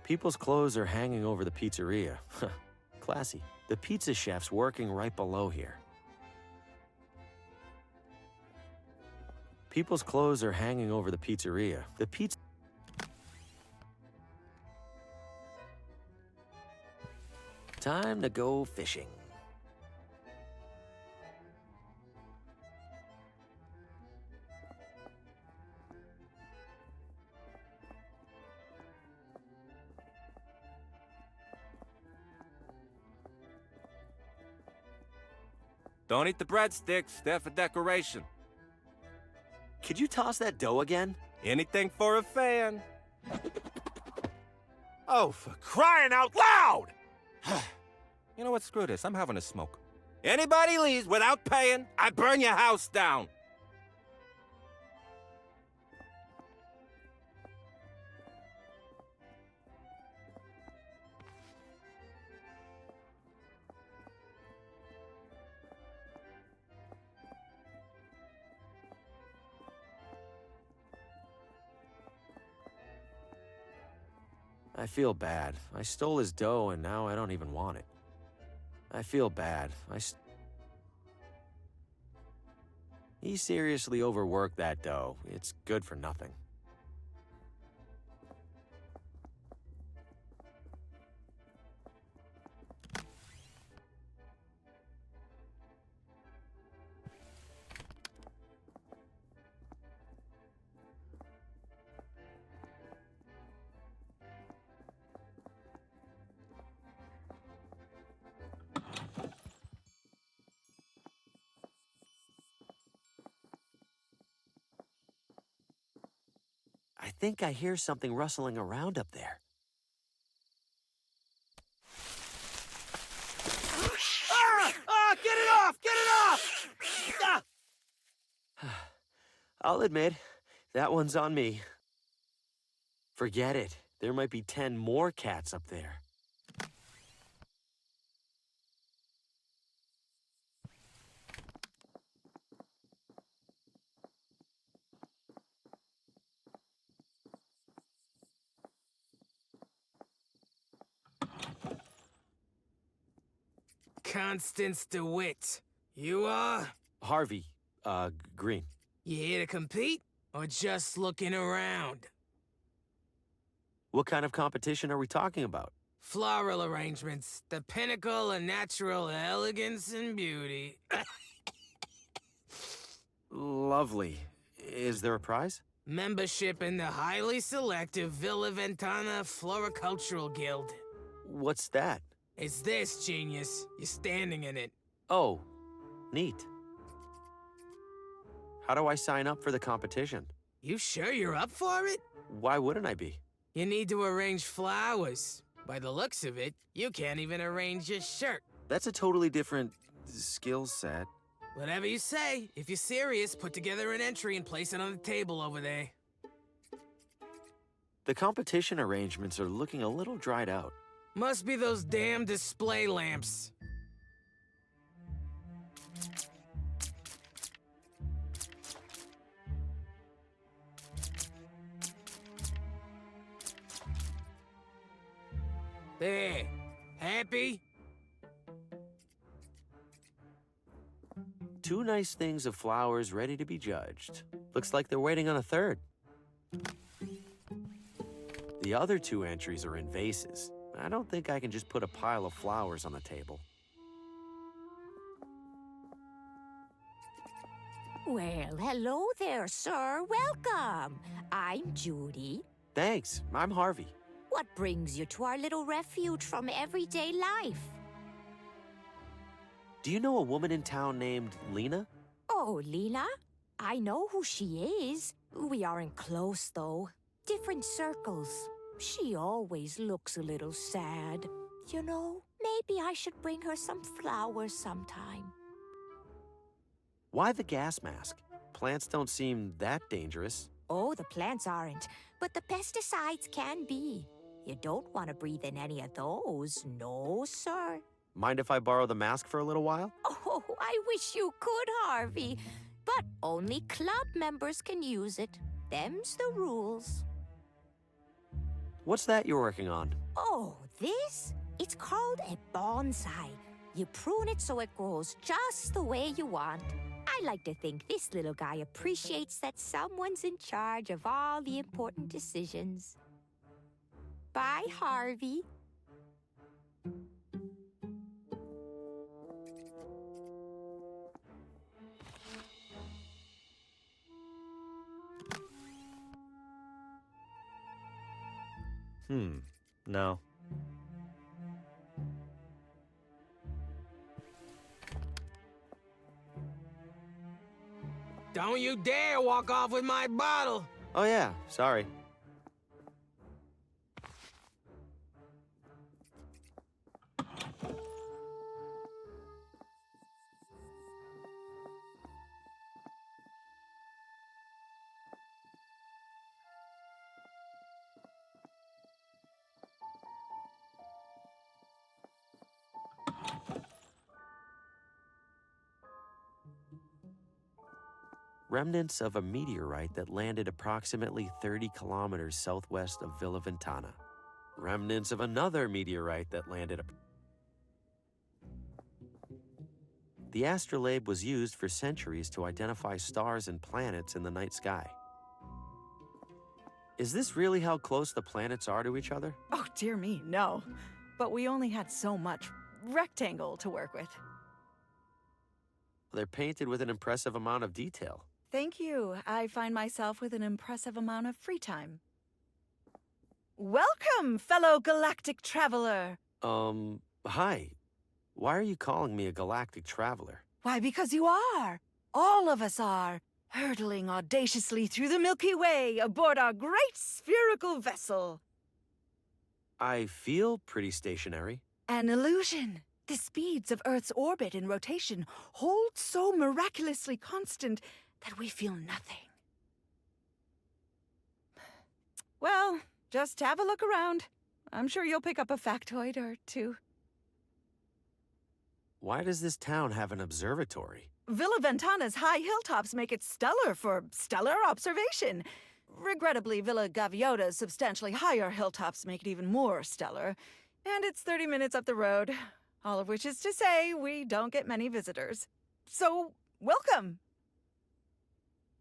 A: People's clothes are hanging over the pizzeria. Classy. The pizza chef's working right below here. People's clothes are hanging over the pizzeria. The pizza... Time to go fishing.
L: Don't eat the breadsticks. They're for decoration.
A: Could you toss that dough again?
L: Anything for a fan. Oh, for crying out loud! You know what? Screw this. I'm having a smoke. Anybody leaves without paying, I burn your house down.
A: I feel bad. I stole his dough and now I don't even want it. I feel bad. He seriously overworked that dough. It's good for nothing.
H: I think I hear something rustling around up there.
V: Ah! Get it off! Get it off! Ah!
H: I'll admit, that one's on me. Forget it. There might be 10 more cats up there.
D: Constance DeWitt. You are?
H: Harvey, Green.
D: You here to compete, or just looking around?
H: What kind of competition are we talking about?
D: Floral arrangements, the pinnacle of natural elegance and beauty.
H: Lovely. Is there a prize?
D: Membership in the highly selective Villa Ventana Floricultural Guild.
H: What's that?
D: It's this, genius. You're standing in it.
H: Oh, neat. How do I sign up for the competition?
D: You sure you're up for it?
H: Why wouldn't I be?
D: You need to arrange flowers. By the looks of it, you can't even arrange your shirt.
H: That's a totally different skill set.
D: Whatever you say. If you're serious, put together an entry and place it on the table over there.
H: The competition arrangements are looking a little dried out.
D: Must be those damn display lamps. There. Happy?
H: 2 nice things of flowers ready to be judged. Looks like they're waiting on a third. The other 2 entries are in vases. I don't think I can just put a pile of flowers on the table.
P: Well, hello there, sir. Welcome. I'm Judy.
H: Thanks. I'm Harvey.
P: What brings you to our little refuge from everyday life?
H: Do you know a woman in town named Lena?
P: Oh, Lena? I know who she is. We aren't close, though. Different circles. She always looks a little sad. You know, maybe I should bring her some flowers sometime.
H: Why the gas mask? Plants don't seem that dangerous.
P: Oh, the plants aren't, but the pesticides can be. You don't want to breathe in any of those, no, sir.
H: Mind if I borrow the mask for a little while?
P: Oh, I wish you could, Harvey. But only club members can use it. Them's the rules.
H: What's that you're working on?
P: Oh, this? It's called a bonsai. You prune it so it grows just the way you want. I like to think this little guy appreciates that someone's in charge of all the important decisions. Bye, Harvey.
H: No.
D: Don't you dare walk off with my bottle!
H: Oh yeah, sorry. Remnants of a meteorite that landed approximately 30 kilometers southwest of Villa Ventana. Remnants of another meteorite that landed. The astrolabe was used for centuries to identify stars and planets in the night sky. Is this really how close the planets are to each other?
W: Oh, dear me, no. But we only had so much rectangle to work with.
H: They're painted with an impressive amount of detail.
W: Thank you. I find myself with an impressive amount of free time. Welcome, fellow galactic traveler.
H: Hi. Why are you calling me a galactic traveler?
W: Why, because you are. All of us are. hurtling audaciously through the Milky Way aboard our great spherical vessel.
H: I feel pretty stationary.
W: An illusion. The speeds of Earth's orbit and rotation hold so miraculously constant that we feel nothing. Well, just have a look around. I'm sure you'll pick up a factoid or two.
H: Why does this town have an observatory?
W: Villa Ventana's high hilltops make it stellar for stellar observation. Regrettably, Villa Gaviota's substantially higher hilltops make it even more stellar. And it's 30 minutes up the road. All of which is to say, we don't get many visitors. So, welcome!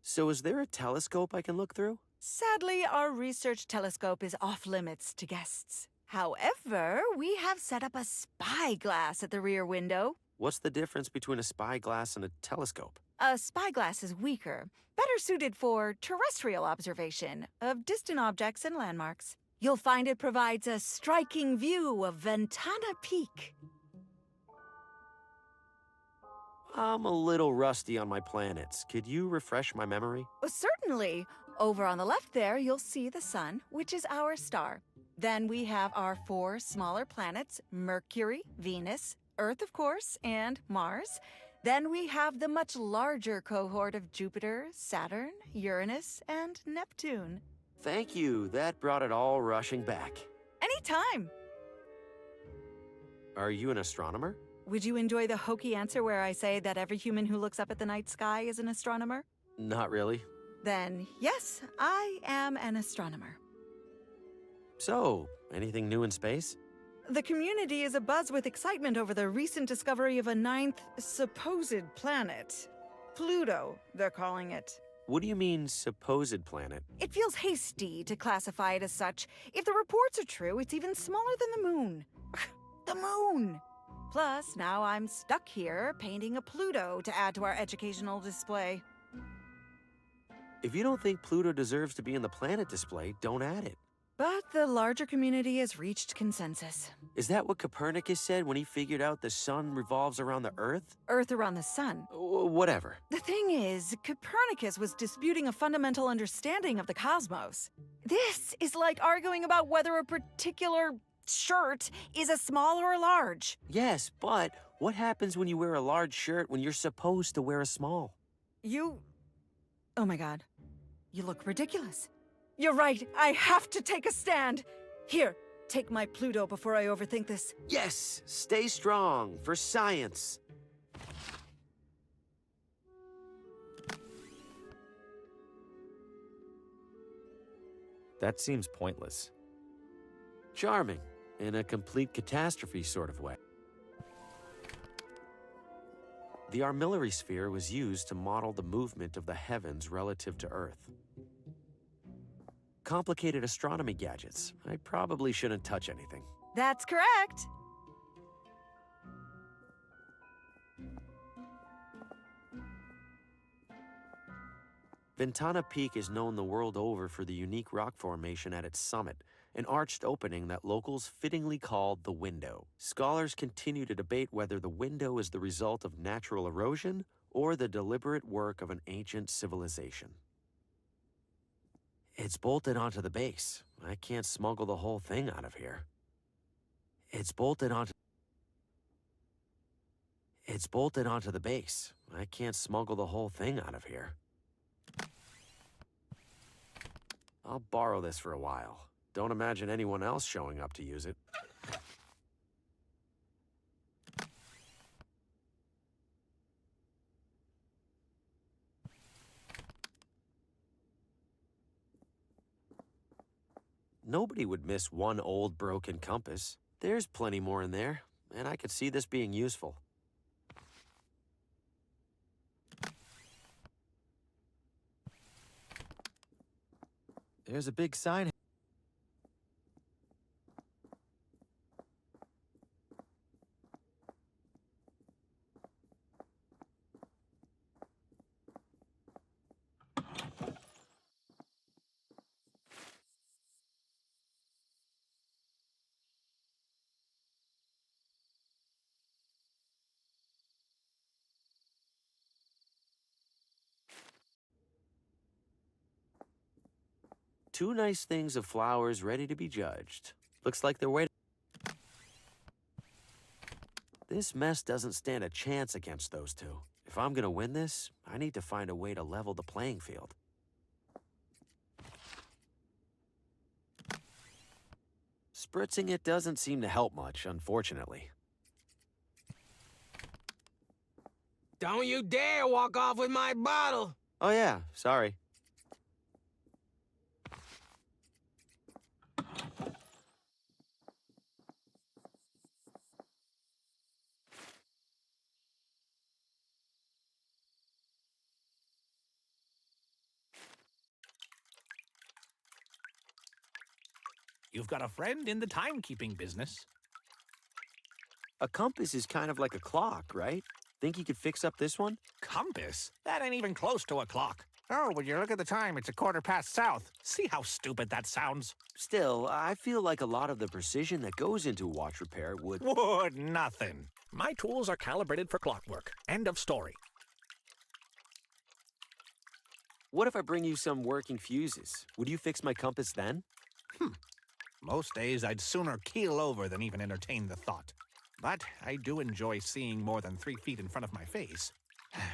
H: So is there a telescope I can look through?
W: Sadly, our research telescope is off-limits to guests. However, we have set up a spyglass at the rear window.
H: What's the difference between a spyglass and a telescope?
W: A spyglass is weaker, better suited for terrestrial observation of distant objects and landmarks. You'll find it provides a striking view of Ventana Peak.
H: I'm a little rusty on my planets. Could you refresh my memory?
W: Certainly. Over on the left there, you'll see the sun, which is our star. Then we have our 4 smaller planets, Mercury, Venus, Earth, of course, and Mars. Then we have the much larger cohort of Jupiter, Saturn, Uranus, and Neptune.
H: Thank you. That brought it all rushing back.
W: Anytime.
H: Are you an astronomer?
W: Would you enjoy the hokey answer where I say that every human who looks up at the night sky is an astronomer?
H: Not really.
W: Then, yes, I am an astronomer.
H: So, anything new in space?
W: The community is abuzz with excitement over the recent discovery of a 9th supposed planet. Pluto, they're calling it.
H: What do you mean, supposed planet?
W: It feels hasty to classify it as such. If the reports are true, it's even smaller than the moon. The moon! Plus, now I'm stuck here painting a Pluto to add to our educational display.
H: If you don't think Pluto deserves to be in the planet display, don't add it.
W: But the larger community has reached consensus.
H: Is that what Copernicus said when he figured out the sun revolves around the Earth?
W: Earth around the sun.
H: Whatever.
W: The thing is, Copernicus was disputing a fundamental understanding of the cosmos. This is like arguing about whether a particular shirt is a small or a large.
H: Yes, but what happens when you wear a large shirt when you're supposed to wear a small?
W: Oh my god. You look ridiculous. You're right, I have to take a stand. Here, take my Pluto before I overthink this.
H: Yes, stay strong for science.
A: That seems pointless.
H: Charming, in a complete catastrophe sort of way. The armillary sphere was used to model the movement of the heavens relative to Earth. Complicated astronomy gadgets. I probably shouldn't touch anything.
W: That's correct.
H: Ventana Peak is known the world over for the unique rock formation at its summit, an arched opening that locals fittingly called the window. Scholars continue to debate whether the window is the result of natural erosion or the deliberate work of an ancient civilization. It's bolted onto the base. I can't smuggle the whole thing out of here. It's bolted onto the base. I can't smuggle the whole thing out of here. I'll borrow this for a while. Don't imagine anyone else showing up to use it. Nobody would miss one old broken compass. There's plenty more in there, and I could see this being useful. There's a big sign. two nice things of flowers ready to be judged. Looks like they're waiting. This mess doesn't stand a chance against those two. If I'm gonna win this, I need to find a way to level the playing field. Spritzing it doesn't seem to help much, unfortunately.
D: Don't you dare walk off with my bottle!
H: Oh yeah, sorry.
B: You've got a friend in the timekeeping business.
H: A compass is kind of like a clock, right? Think you could fix up this one?
B: Compass? That ain't even close to a clock. Oh, when you look at the time, it's 1/4 south. See how stupid that sounds?
H: Still, I feel like a lot of the precision that goes into watch repair would
B: Nothing. My tools are calibrated for clockwork. End of story.
H: What if I bring you some working fuses? Would you fix my compass then?
B: Most days, I'd sooner keel over than even entertain the thought. But I do enjoy seeing more than 3 feet in front of my face.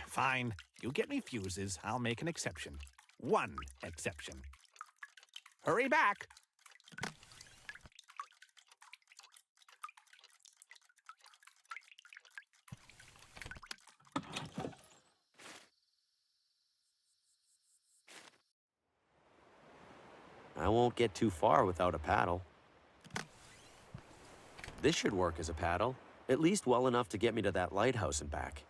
B: Fine. You get me fuses, I'll make an exception. One exception. Hurry back!
H: I won't get too far without a paddle. This should work as a paddle, at least well enough to get me to that lighthouse and back.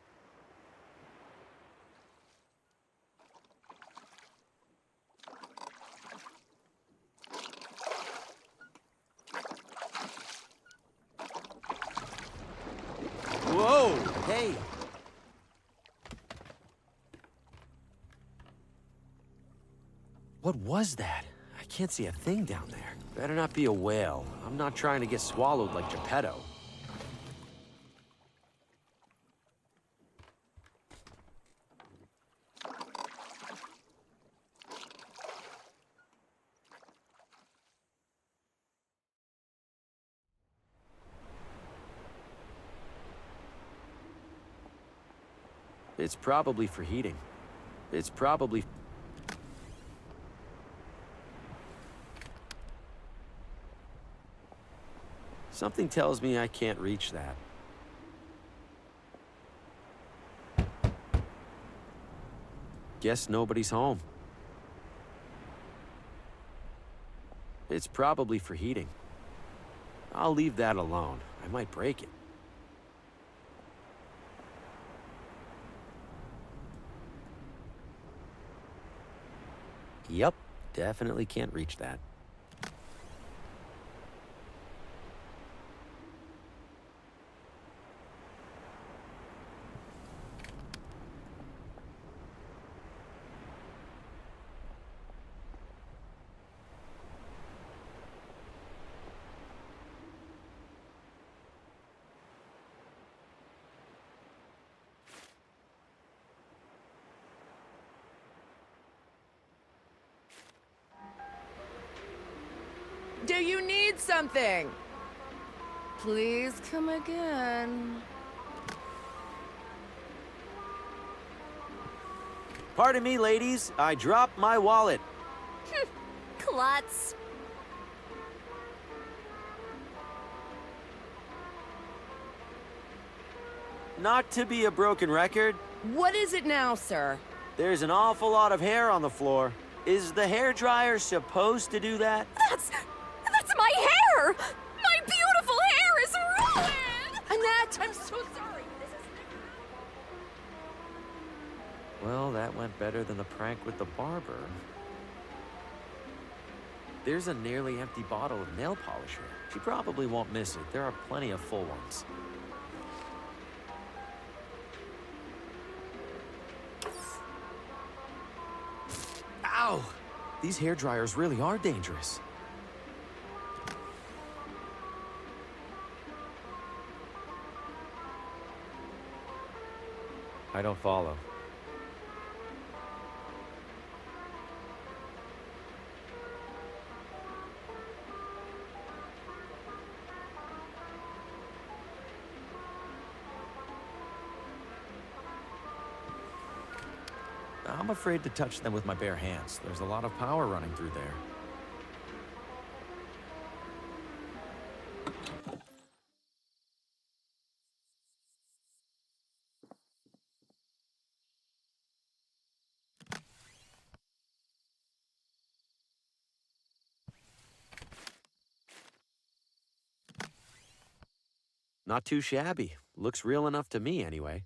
H: Whoa! Hey! What was that? I can't see a thing down there. Better not be a whale. I'm not trying to get swallowed like Geppetto. It's probably for heating. It's probably... Something tells me I can't reach that. Guess nobody's home. It's probably for heating. I'll leave that alone. I might break it. Yep, definitely can't reach that.
I: Do you need something? Please come again.
H: Pardon me, ladies. I dropped my wallet.
U: Klutz.
H: Not to be a broken record.
I: What is it now, sir?
H: There's an awful lot of hair on the floor. Is the hairdryer supposed to do that?
U: That's my hair! My beautiful hair is ruined!
I: Annette, I'm so sorry.
H: Well, that went better than the prank with the barber. There's a nearly empty bottle of nail polish here. She probably won't miss it. There are plenty of full ones. Ow! These hairdryers really are dangerous. I don't follow.
A: I'm afraid to touch them with my bare hands. There's a lot of power running through there.
H: Not too shabby. Looks real enough to me, anyway.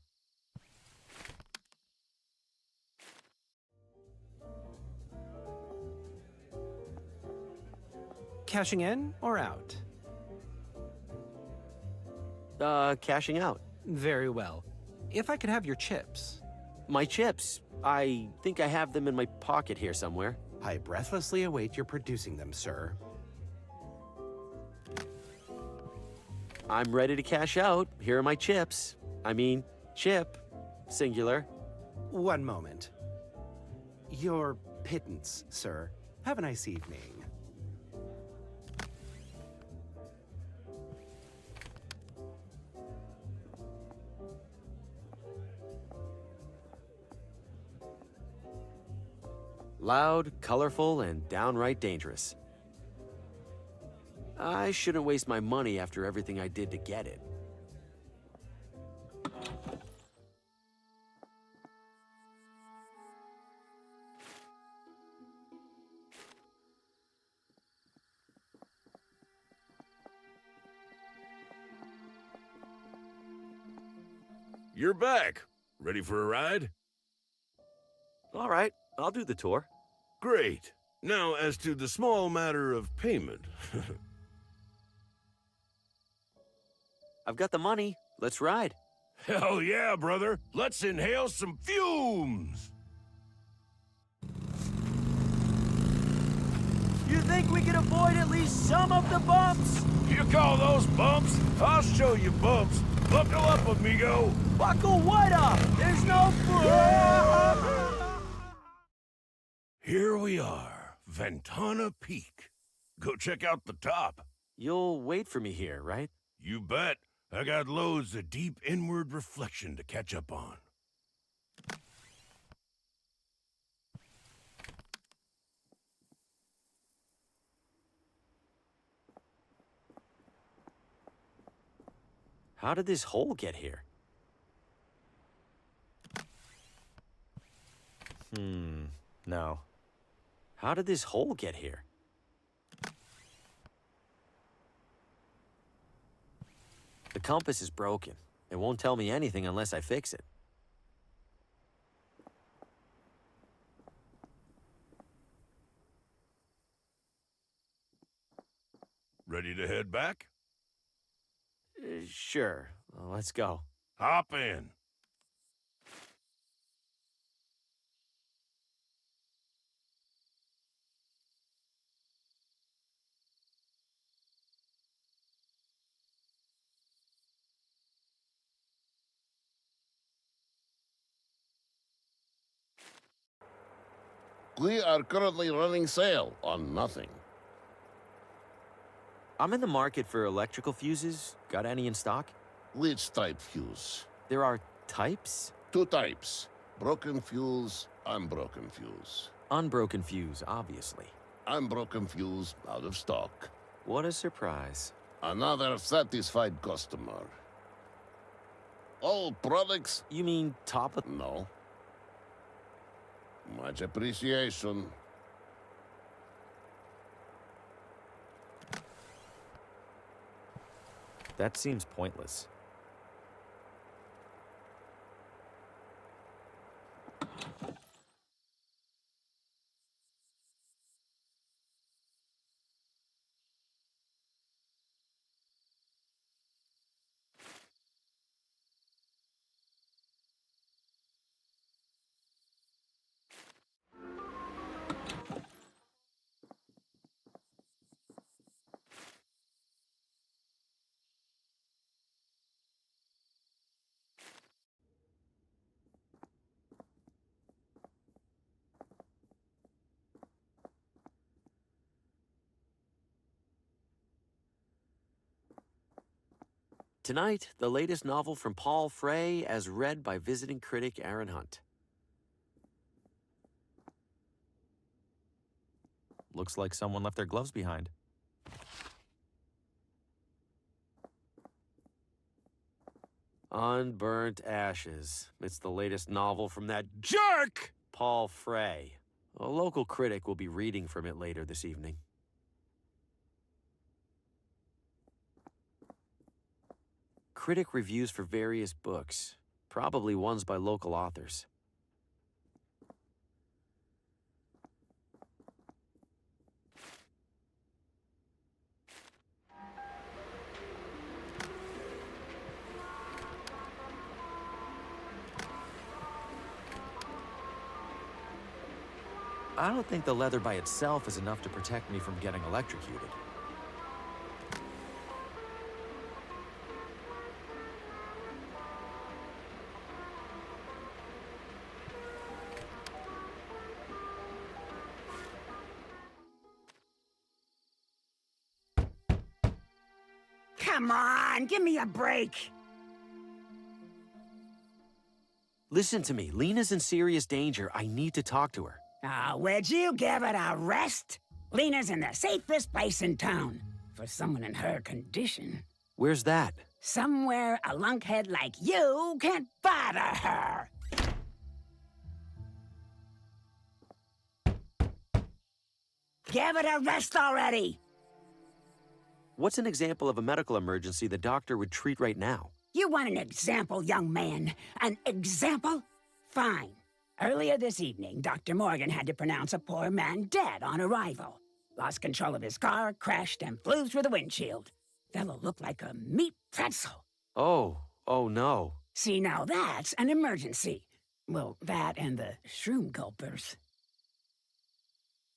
F: Cashing in or out?
H: Cashing out.
F: Very well. If I could have your chips.
H: My chips? I think I have them in my pocket here somewhere.
G: I breathlessly await your producing them, sir.
H: I'm ready to cash out. Here are my chips. I mean, chip. Singular.
G: One moment. Your pittance, sir. Have a nice evening.
H: Loud, colorful, and downright dangerous. I shouldn't waste my money after everything I did to get it.
J: You're back. Ready for a ride?
H: All right, I'll do the tour.
J: Great. Now, as to the small matter of payment.
H: I've got the money. Let's ride.
J: Hell yeah, brother. Let's inhale some fumes.
H: You think we can avoid at least some of the bumps?
J: You call those bumps? I'll show you bumps. Buckle up, amigo.
H: Buckle what up? There's no...
J: Here we are, Ventana Peak. Go check out the top.
H: You'll wait for me here, right?
J: You bet. I got loads of deep inward reflection to catch up on.
H: How did this hole get here?
A: No.
H: How did this hole get here? The compass is broken. It won't tell me anything unless I fix it.
J: Ready to head back?
H: Sure. Let's go.
J: Hop in.
M: We are currently running sale on nothing.
H: I'm in the market for electrical fuses. Got any in stock?
M: Which type fuse?
H: There are types?
M: 2 types. Broken fuse, unbroken fuse.
H: Unbroken fuse, obviously.
M: Unbroken fuse, out of stock.
H: What a surprise.
M: Another satisfied customer. All products...
H: You mean top of...
M: No. Much appreciation.
A: That seems pointless.
H: Tonight, the latest novel from Paul Frey as read by visiting critic Aaron Hunt.
A: Looks like someone left their gloves behind.
H: Unburnt Ashes. It's the latest novel from that jerk, Paul Frey. A local critic will be reading from it later this evening. Critic reviews for various books, probably ones by local authors. I don't think the leather by itself is enough to protect me from getting electrocuted.
Q: Come on, give me a break.
H: Listen to me. Lena's in serious danger. I need to talk to her.
Q: Would you give it a rest? Lena's in the safest place in town. For someone in her condition.
H: Where's that?
Q: Somewhere a lunkhead like you can't bother her. Give it a rest already!
H: What's an example of a medical emergency the doctor would treat right now?
Q: You want an example, young man? An example? Fine. Earlier this evening, Dr. Morgan had to pronounce a poor man dead on arrival. Lost control of his car, crashed, and flew through the windshield. Fellow looked like a meat pretzel.
H: Oh no.
Q: See, now that's an emergency. Well, that and the shroom gulpers.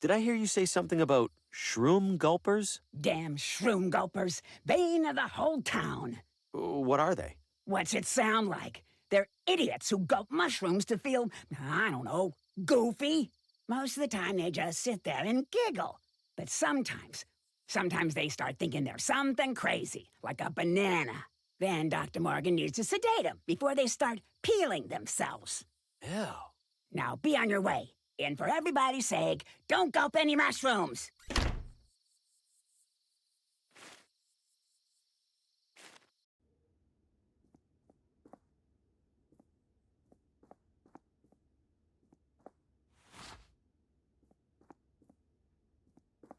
H: Did I hear you say something about shroom gulpers?
Q: Damn shroom gulpers. Bane of the whole town.
H: What are they?
Q: What's it sound like? They're idiots who gulp mushrooms to feel, I don't know, goofy. Most of the time they just sit there and giggle. But sometimes they start thinking they're something crazy, like a banana. Then Dr. Morgan needs to sedate them before they start peeling themselves.
H: Ew.
Q: Now be on your way. And for everybody's sake, don't gulp any mushrooms.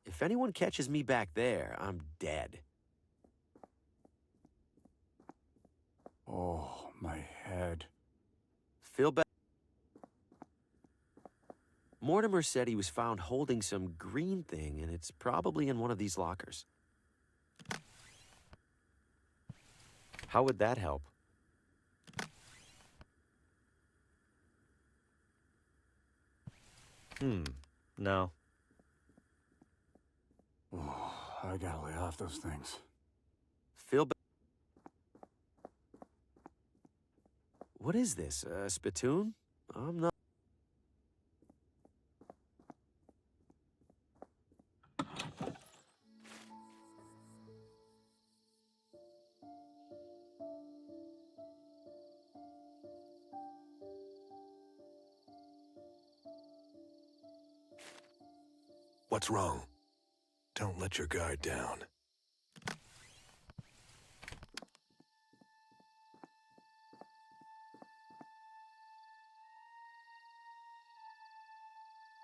H: If anyone catches me back there, I'm dead.
C: Oh, my head.
H: Feel better? Mortimer said he was found holding some green thing, and it's probably in one of these lockers. How would that help?
A: No.
C: Oh, I gotta lay off those things.
H: Feel better? What is this, a spittoon? I'm not...
N: What's wrong? Don't let your guard down.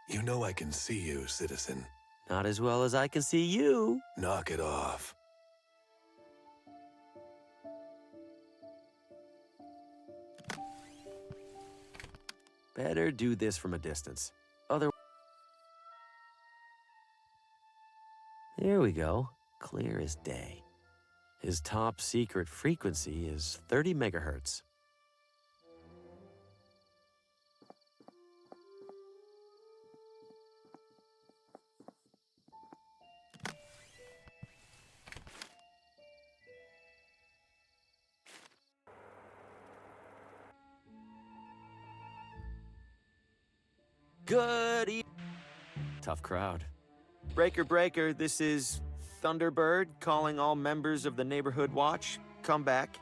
N: You know I can see you, citizen.
H: Not as well as I can see you.
N: Knock it off.
H: Better do this from a distance. There we go. Clear as day. His top secret frequency is 30 megahertz. Good evening. Tough crowd. Breaker, this is Thunderbird calling all members of the Neighborhood Watch. Come back.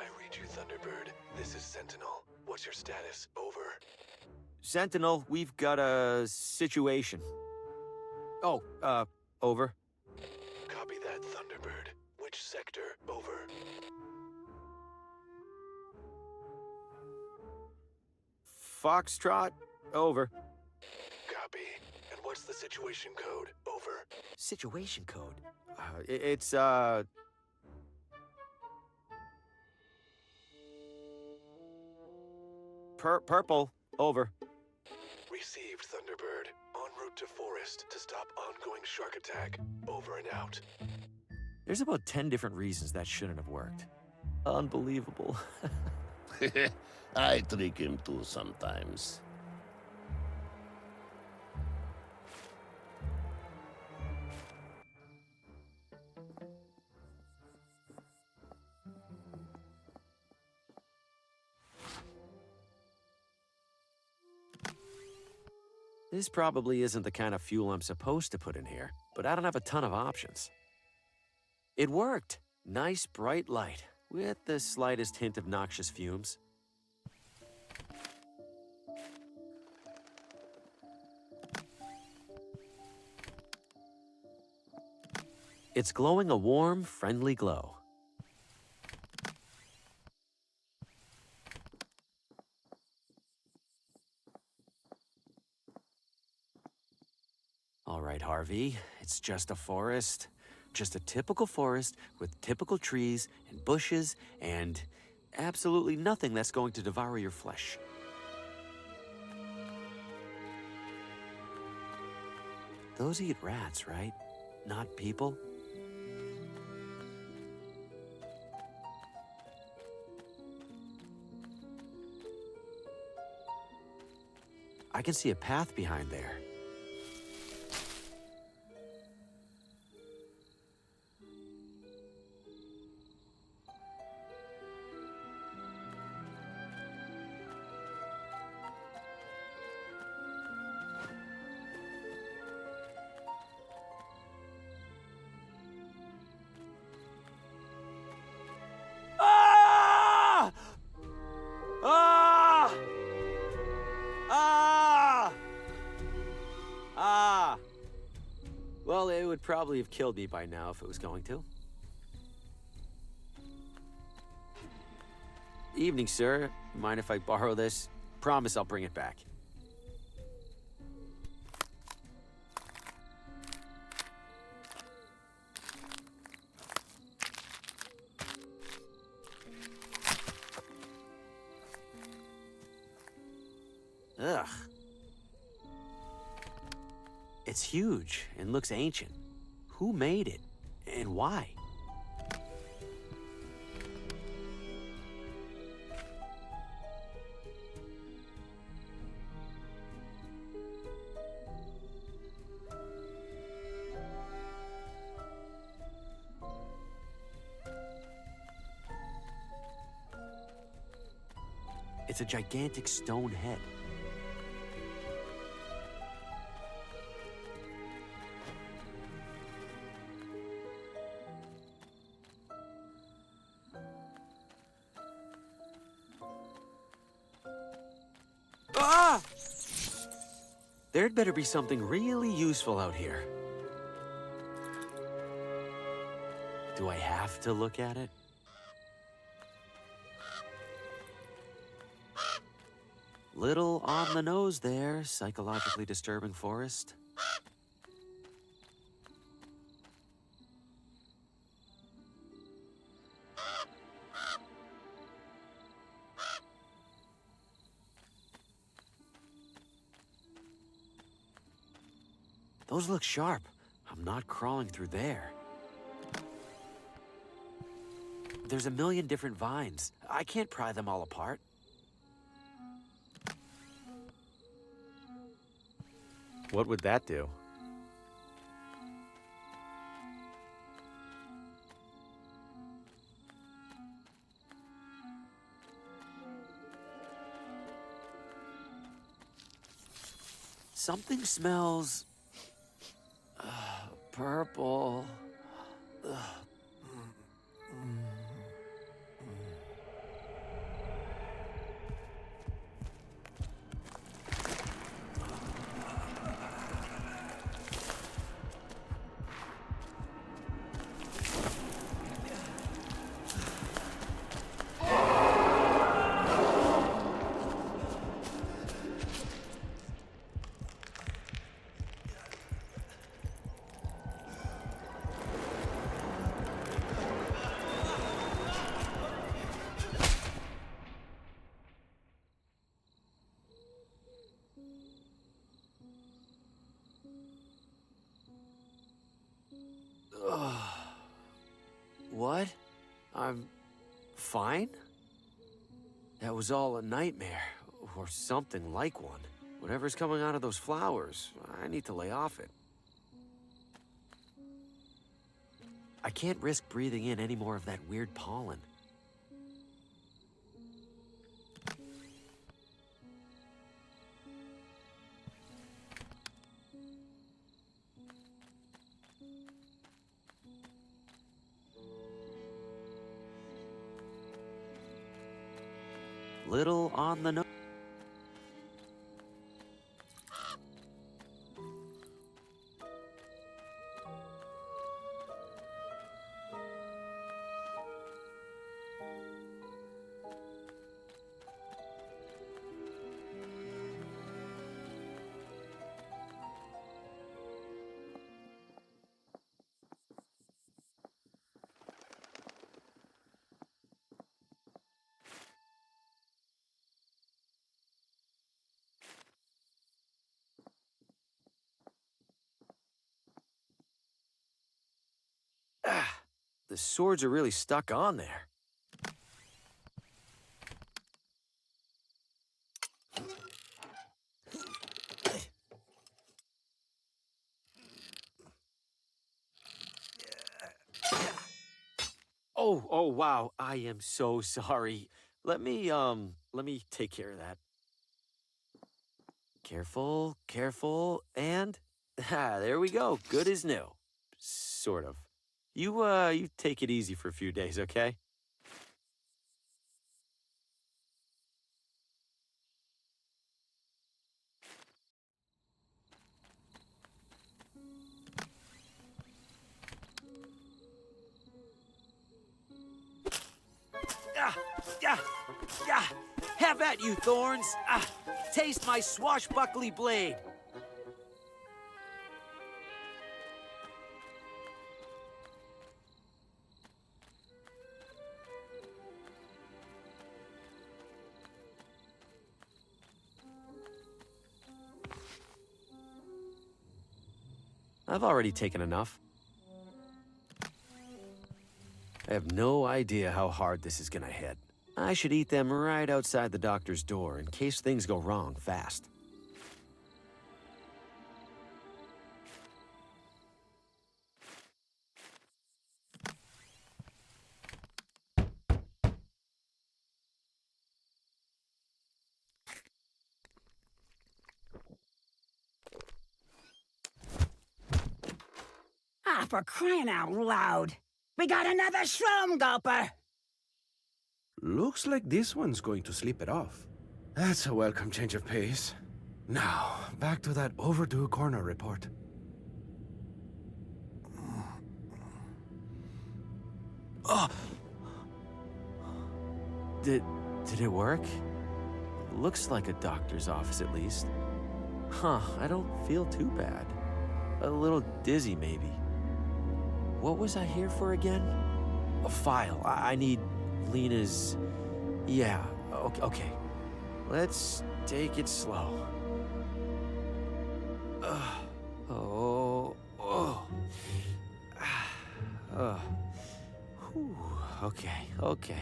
N: I read you, Thunderbird. This is Sentinel. What's your status? Over.
H: Sentinel, we've got a situation. Oh, over.
N: Copy that, Thunderbird. Which sector? Over.
H: Foxtrot, over.
N: Copy. And what's the situation code? Over.
H: Situation code? It's, purple, over.
N: Received, Thunderbird. En route to forest to stop ongoing shark attack. Over and out.
A: There's about 10 different reasons that shouldn't have worked. Unbelievable.
M: I trick him too sometimes.
H: This probably isn't the kind of fuel I'm supposed to put in here, but I don't have a ton of options. It worked. Nice, bright light, with the slightest hint of noxious fumes. It's glowing a warm, friendly glow. All right, Harvey, it's just a forest. Just a typical forest with typical trees and bushes and absolutely nothing that's going to devour your flesh. Those eat rats, right? Not people? I can see a path behind there. Well, it would probably have killed me by now if it was going to. Evening, sir. Mind if I borrow this? Promise I'll bring it back. Ugh. It's huge and looks ancient. Who made it? And why? It's a gigantic stone head. Ah! There'd better be something really useful out here. Do I have to look at it? Little on the nose there, psychologically disturbing forest. Those look sharp. I'm not crawling through there. There's a million different vines. I can't pry them all apart.
A: What would that do?
H: Something smells... purple. Ugh. What? I'm fine? That was all a nightmare, or something like one. Whatever's coming out of those flowers, I need to lay off it. I can't risk breathing in any more of that weird pollen. Little on the nose. The swords are really stuck on there. Oh, wow. I am so sorry. Let me take care of that. Careful, careful, and there we go. Good as new. Sort of. You take it easy for a few days, okay? Have at you, thorns! Taste my swashbuckly blade! I've already taken enough. I have no idea how hard this is gonna hit. I should eat them right outside the doctor's door in case things go wrong fast.
Q: Ah, for crying out loud! We got another shroom gulper!
G: Looks like this one's going to sleep it off. That's a welcome change of pace. Now, back to that overdue coroner report.
H: Oh! Did it work? Looks like a doctor's office at least. Huh, I don't feel too bad. A little dizzy maybe. What was I here for again? A file. I need Lena's... Yeah, okay. Let's take it slow. Okay.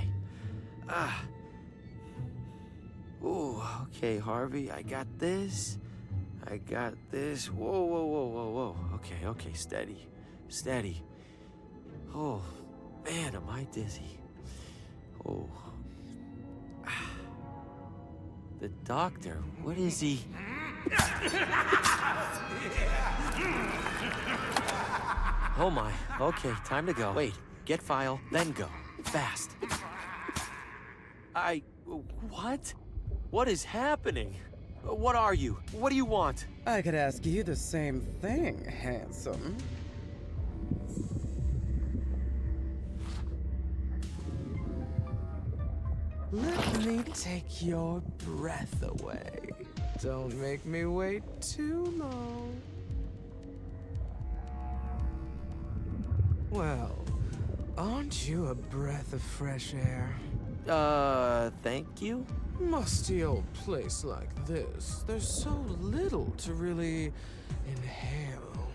H: Okay, Harvey, I got this. Whoa. Okay, steady. Oh, man, am I dizzy. Oh. The doctor, what is he? Oh my, okay, time to go. Wait, get file, then go. Fast. What? What is happening? What are you? What do you want?
R: I could ask you the same thing, handsome. Let me take your breath away. Don't make me wait too long. Well, aren't you a breath of fresh air?
H: Thank you?
R: Musty old place like this, there's so little to really inhale.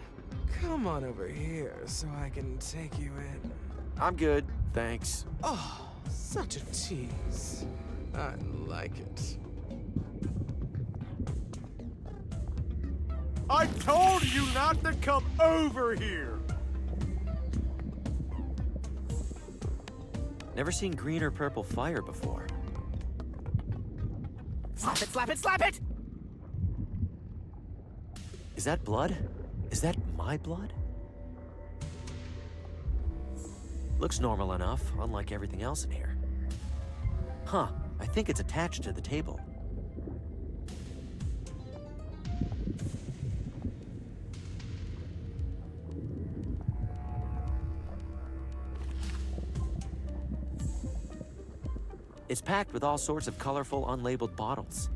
R: Come on over here so I can take you in.
H: I'm good, thanks.
R: Oh, such a tease. I like it.
E: I told you not to come over here!
H: Never seen green or purple fire before.
V: Slap it, slap it, slap it!
H: Is that blood? Is that my blood? Looks normal enough, unlike everything else in here. Huh, I think it's attached to the table. It's packed with all sorts of colorful, unlabeled bottles.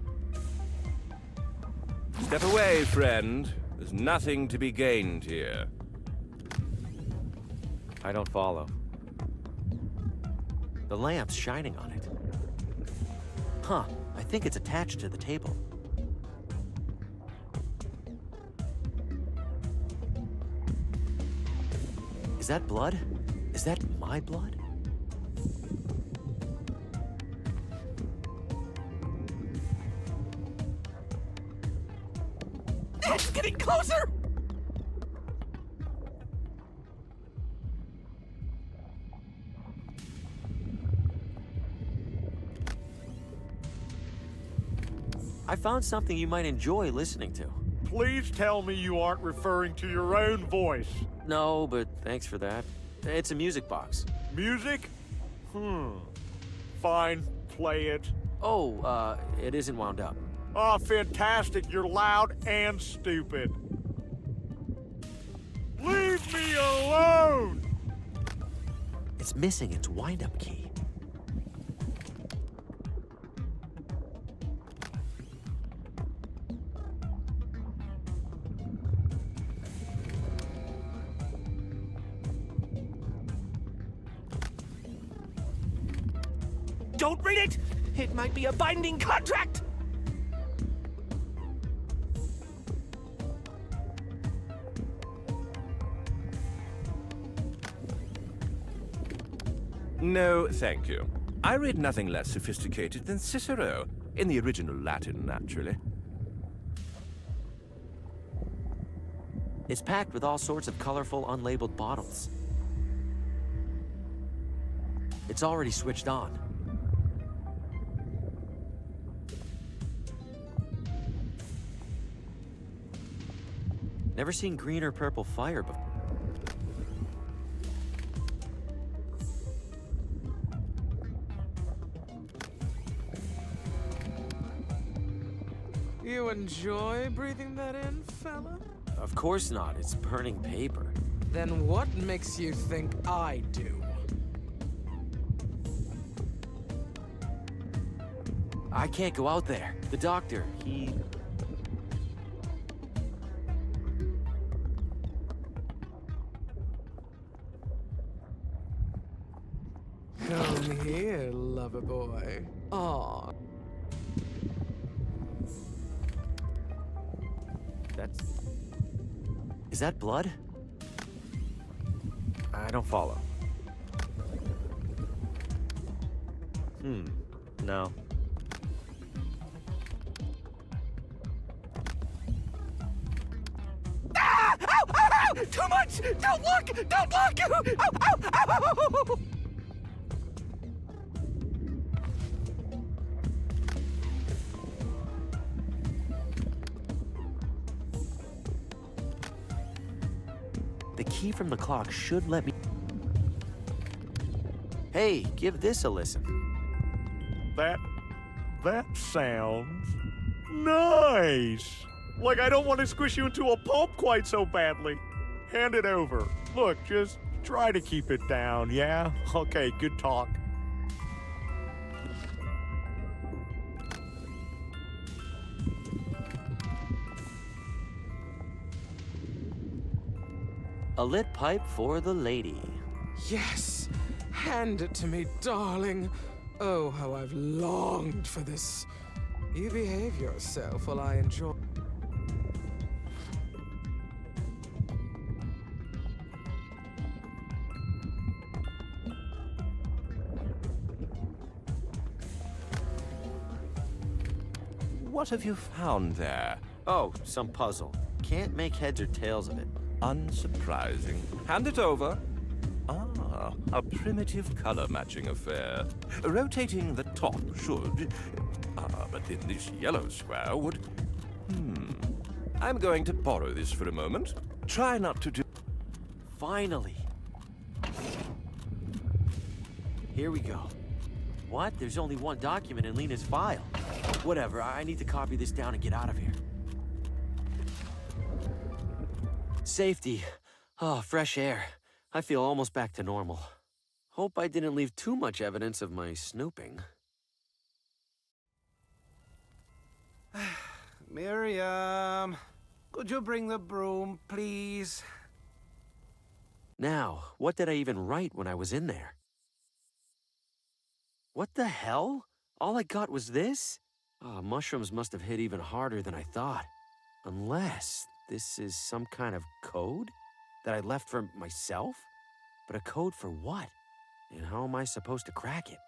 L: Step away, friend. There's nothing to be gained here.
H: I don't follow. The lamp's shining on it. Huh, I think it's attached to the table. Is that blood? Is that my blood?
V: It's getting closer!
H: I found something you might enjoy listening to.
E: Please tell me you aren't referring to your own voice.
H: No, but thanks for that. It's a music box.
E: Music? Fine, play it.
H: Oh, it isn't wound up.
E: Oh, fantastic. You're loud and stupid. Leave me alone!
H: It's missing its wind-up key.
V: Don't read it! It might be a binding contract!
L: No, thank you. I read nothing less sophisticated than Cicero, in the original Latin, naturally.
H: It's packed with all sorts of colorful, unlabeled bottles. It's already switched on. Never seen green or purple fire before.
R: You enjoy breathing that in, fella?
H: Of course not. It's burning paper.
R: Then what makes you think I do?
H: I can't go out there. The doctor, he...
R: Come here, lover boy. Aw.
H: That's... Is that blood? I don't follow. No.
V: Ah! Ow! Ow! Ow! Too much! Don't look! Don't look! Ow! Ow! Ow!
H: The key from the clock should let me... Hey, give this a listen.
E: That sounds nice. Like I don't want to squish you into a pulp quite so badly. Hand it over. Look, just try to keep it down, yeah? Okay, good talk.
H: A lit pipe for the lady.
R: Yes! Hand it to me, darling. Oh, how I've longed for this. You behave yourself while I enjoy.
L: What have you found there?
H: Oh, some puzzle. Can't make heads or tails of it.
L: Unsurprising. Hand it over. Ah, a primitive color matching affair. Rotating the top should. But then this yellow square would. I'm going to borrow this for a moment. Try not to do.
H: Finally. Here we go. What? There's only one document in Lena's file. Whatever, I need to copy this down and get out of here. Safety. Oh, fresh air. I feel almost back to normal. Hope I didn't leave too much evidence of my snooping.
G: Miriam, could you bring the broom, please?
H: Now, what did I even write when I was in there? What the hell? All I got was this? Oh, mushrooms must have hit even harder than I thought. Unless this is some kind of code that I left for myself? But a code for what? And how am I supposed to crack it?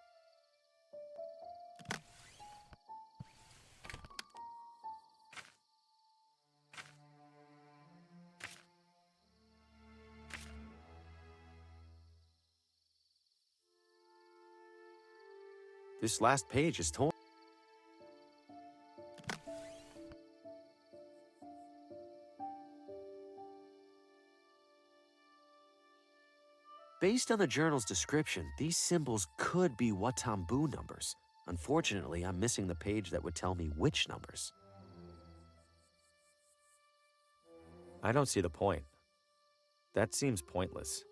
H: This last page is torn. Based on the journal's description, these symbols could be Watambu numbers. Unfortunately, I'm missing the page that would tell me which numbers. I don't see the point. That seems pointless.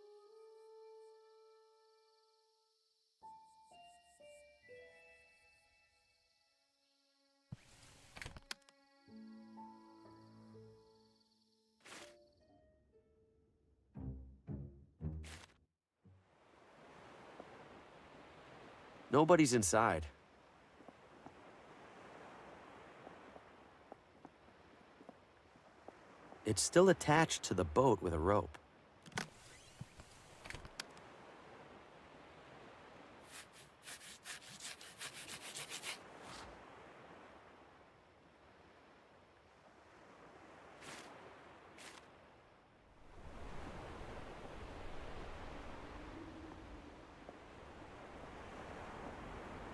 H: Nobody's inside. It's still attached to the boat with a rope.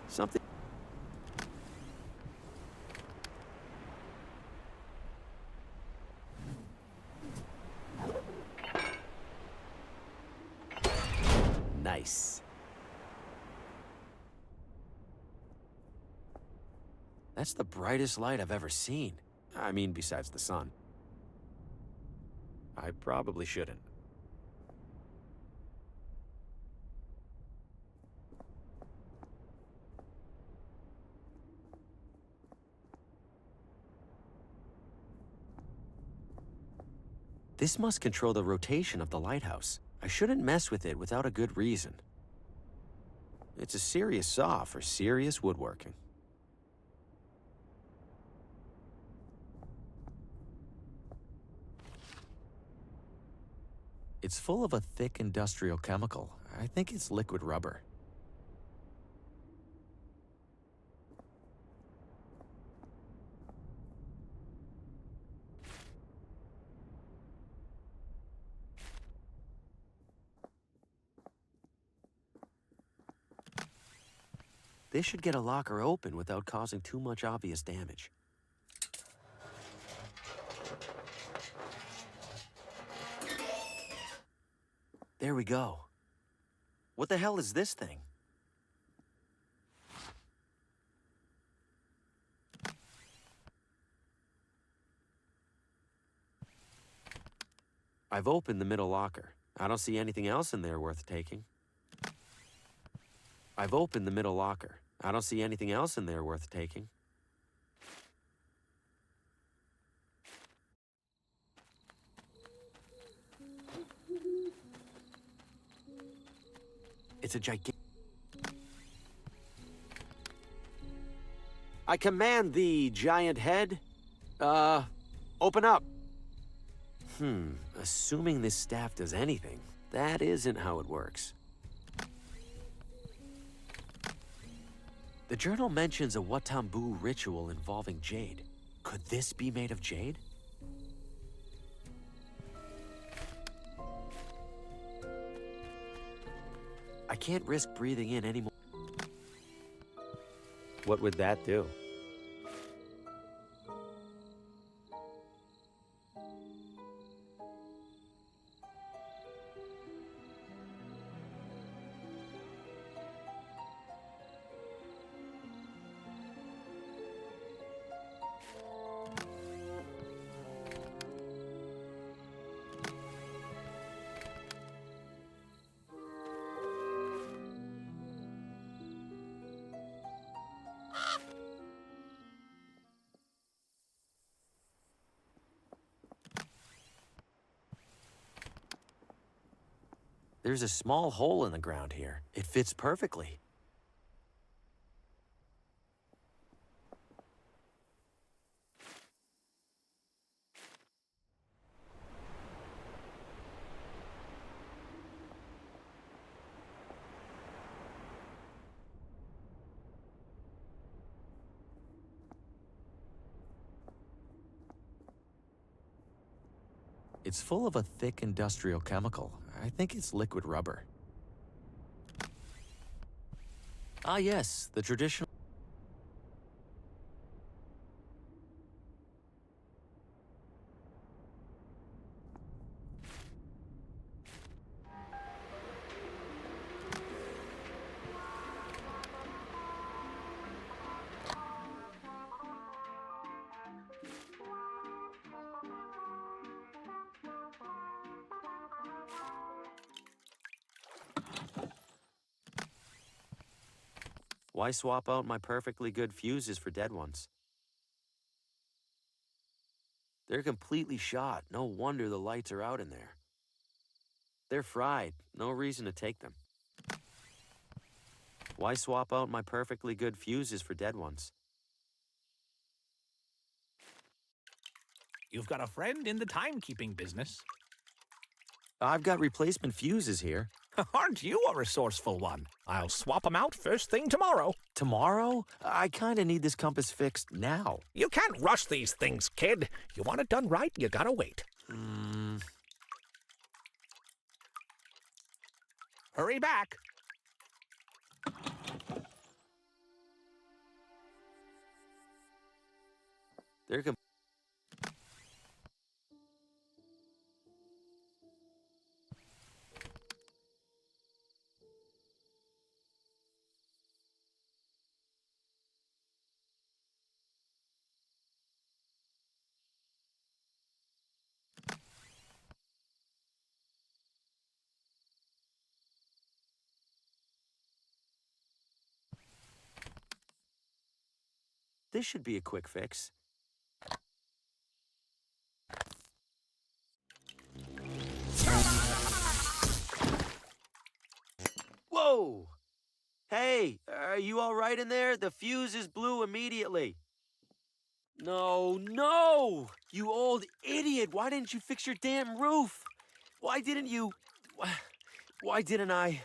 H: Something. Nice. That's the brightest light I've ever seen. I mean, besides the sun. I probably shouldn't. This must control the rotation of the lighthouse. I shouldn't mess with it without a good reason. It's a serious saw for serious woodworking. It's full of a thick industrial chemical. I think it's liquid rubber. This should get a locker open without causing too much obvious damage. There we go. What the hell is this thing? I've opened the middle locker. I don't see anything else in there worth taking. I've opened the middle locker. I don't see anything else in there worth taking. It's a gigantic... I command thee, giant head. Open up. Assuming this staff does anything, that isn't how it works. The journal mentions a Watambu ritual involving jade. Could this be made of jade? I can't risk breathing in anymore. What would that do? There's a small hole in the ground here. It fits perfectly. It's full of a thick industrial chemical. I think it's liquid rubber. Ah yes, the traditional... Why swap out my perfectly good fuses for dead ones? They're completely shot. No wonder the lights are out in there. They're fried. No reason to take them. Why swap out my perfectly good fuses for dead ones?
B: You've got a friend in the timekeeping business.
A: I've got replacement fuses here.
B: Aren't you a resourceful one? I'll swap them out first thing tomorrow.
A: Tomorrow? I kinda need this compass fixed now.
B: You can't rush these things, kid. You want it done right, you gotta wait. Hurry back.
H: They're This should be a quick fix. Whoa! Hey, are you all right in there? The fuse is blew immediately. No, no! You old idiot! Why didn't you fix your damn roof? Why didn't you... Why didn't I...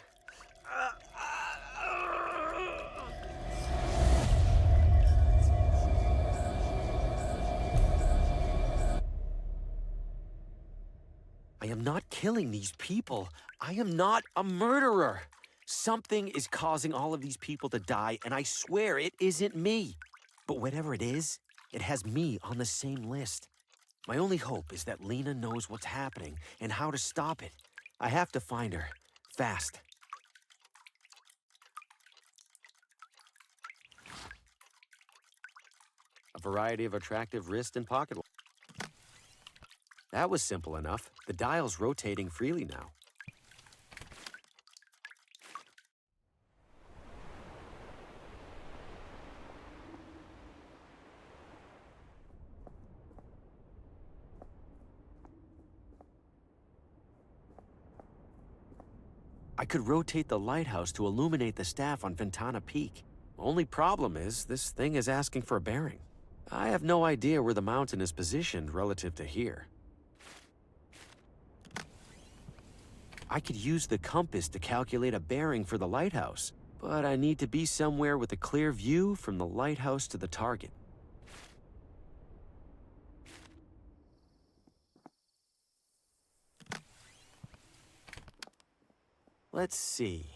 H: I am not killing these people. I am not a murderer. Something is causing all of these people to die, and I swear it isn't me. But whatever it is, it has me on the same list. My only hope is that Lena knows what's happening and how to stop it. I have to find her. Fast. A variety of attractive wrist and pocket watches. That was simple enough. The dial's rotating freely now. I could rotate the lighthouse to illuminate the staff on Ventana Peak. Only problem is, this thing is asking for a bearing. I have no idea where the mountain is positioned relative to here. I could use the compass to calculate a bearing for the lighthouse, but I need to be somewhere with a clear view from the lighthouse to the target. Let's see.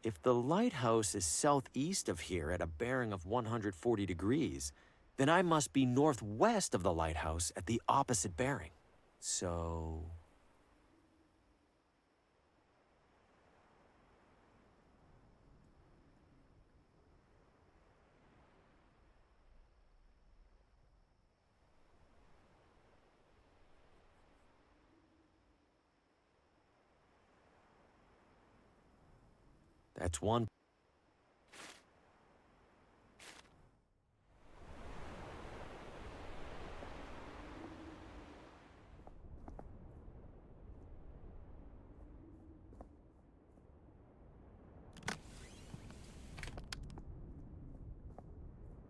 H: If the lighthouse is southeast of here at a bearing of 140 degrees, then I must be northwest of the lighthouse at the opposite bearing. So... That's one.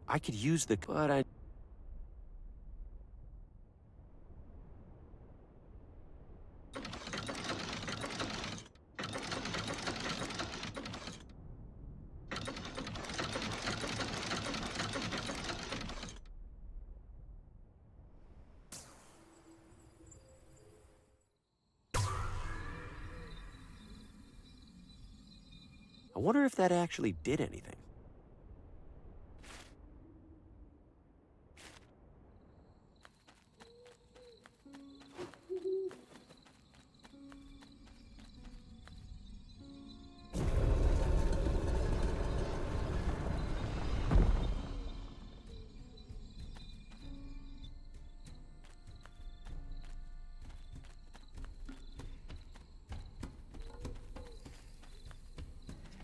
H: I could use the, but I... I wonder if that actually did anything.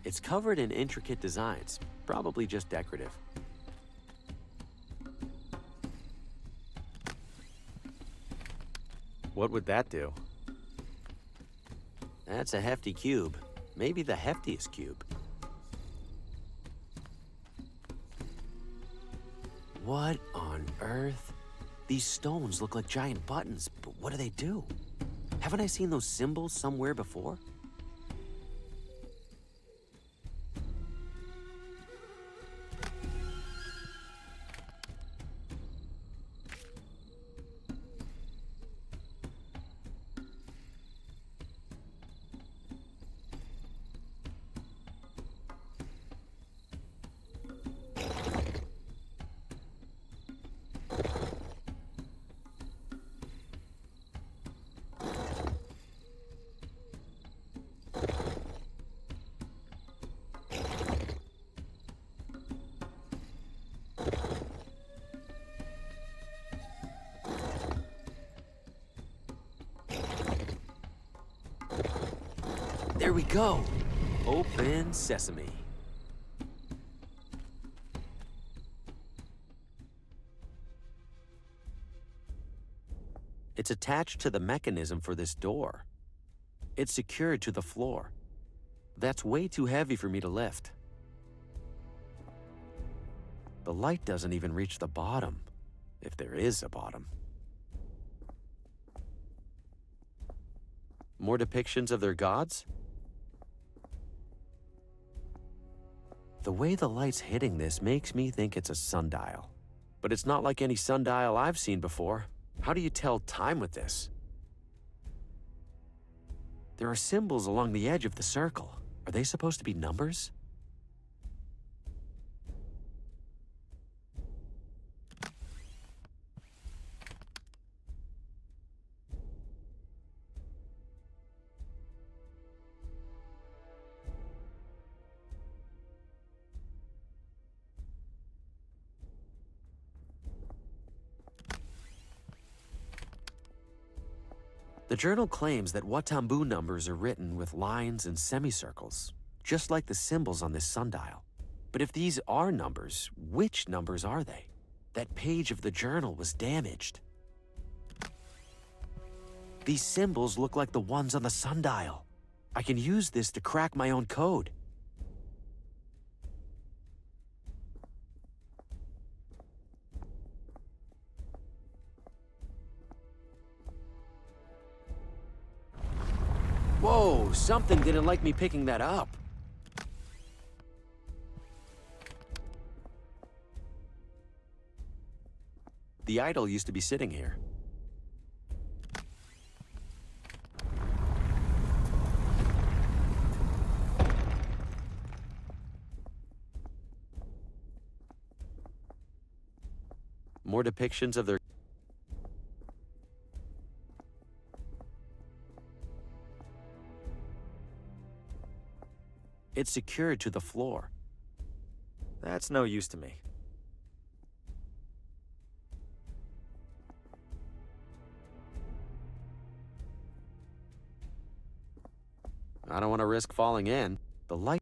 H: It's covered in intricate designs, probably just decorative. What would that do? That's a hefty cube. Maybe the heftiest cube. What on earth? These stones look like giant buttons, but what do they do? Haven't I seen those symbols somewhere before? There we go. Open sesame. It's attached to the mechanism for this door. It's secured to the floor. That's way too heavy for me to lift. The light doesn't even reach the bottom, if there is a bottom. More depictions of their gods? The way the light's hitting this makes me think it's a sundial. But it's not like any sundial I've seen before. How do you tell time with this? There are symbols along the edge of the circle. Are they supposed to be numbers? The journal claims that Watambu numbers are written with lines and semicircles, just like the symbols on this sundial. But if these are numbers, which numbers are they? That page of the journal was damaged. These symbols look like the ones on the sundial. I can use this to crack my own code. Whoa, something didn't like me picking that up. The idol used to be sitting here. More depictions of their... It's secured to the floor. That's no use to me. I don't want to risk falling in. The light...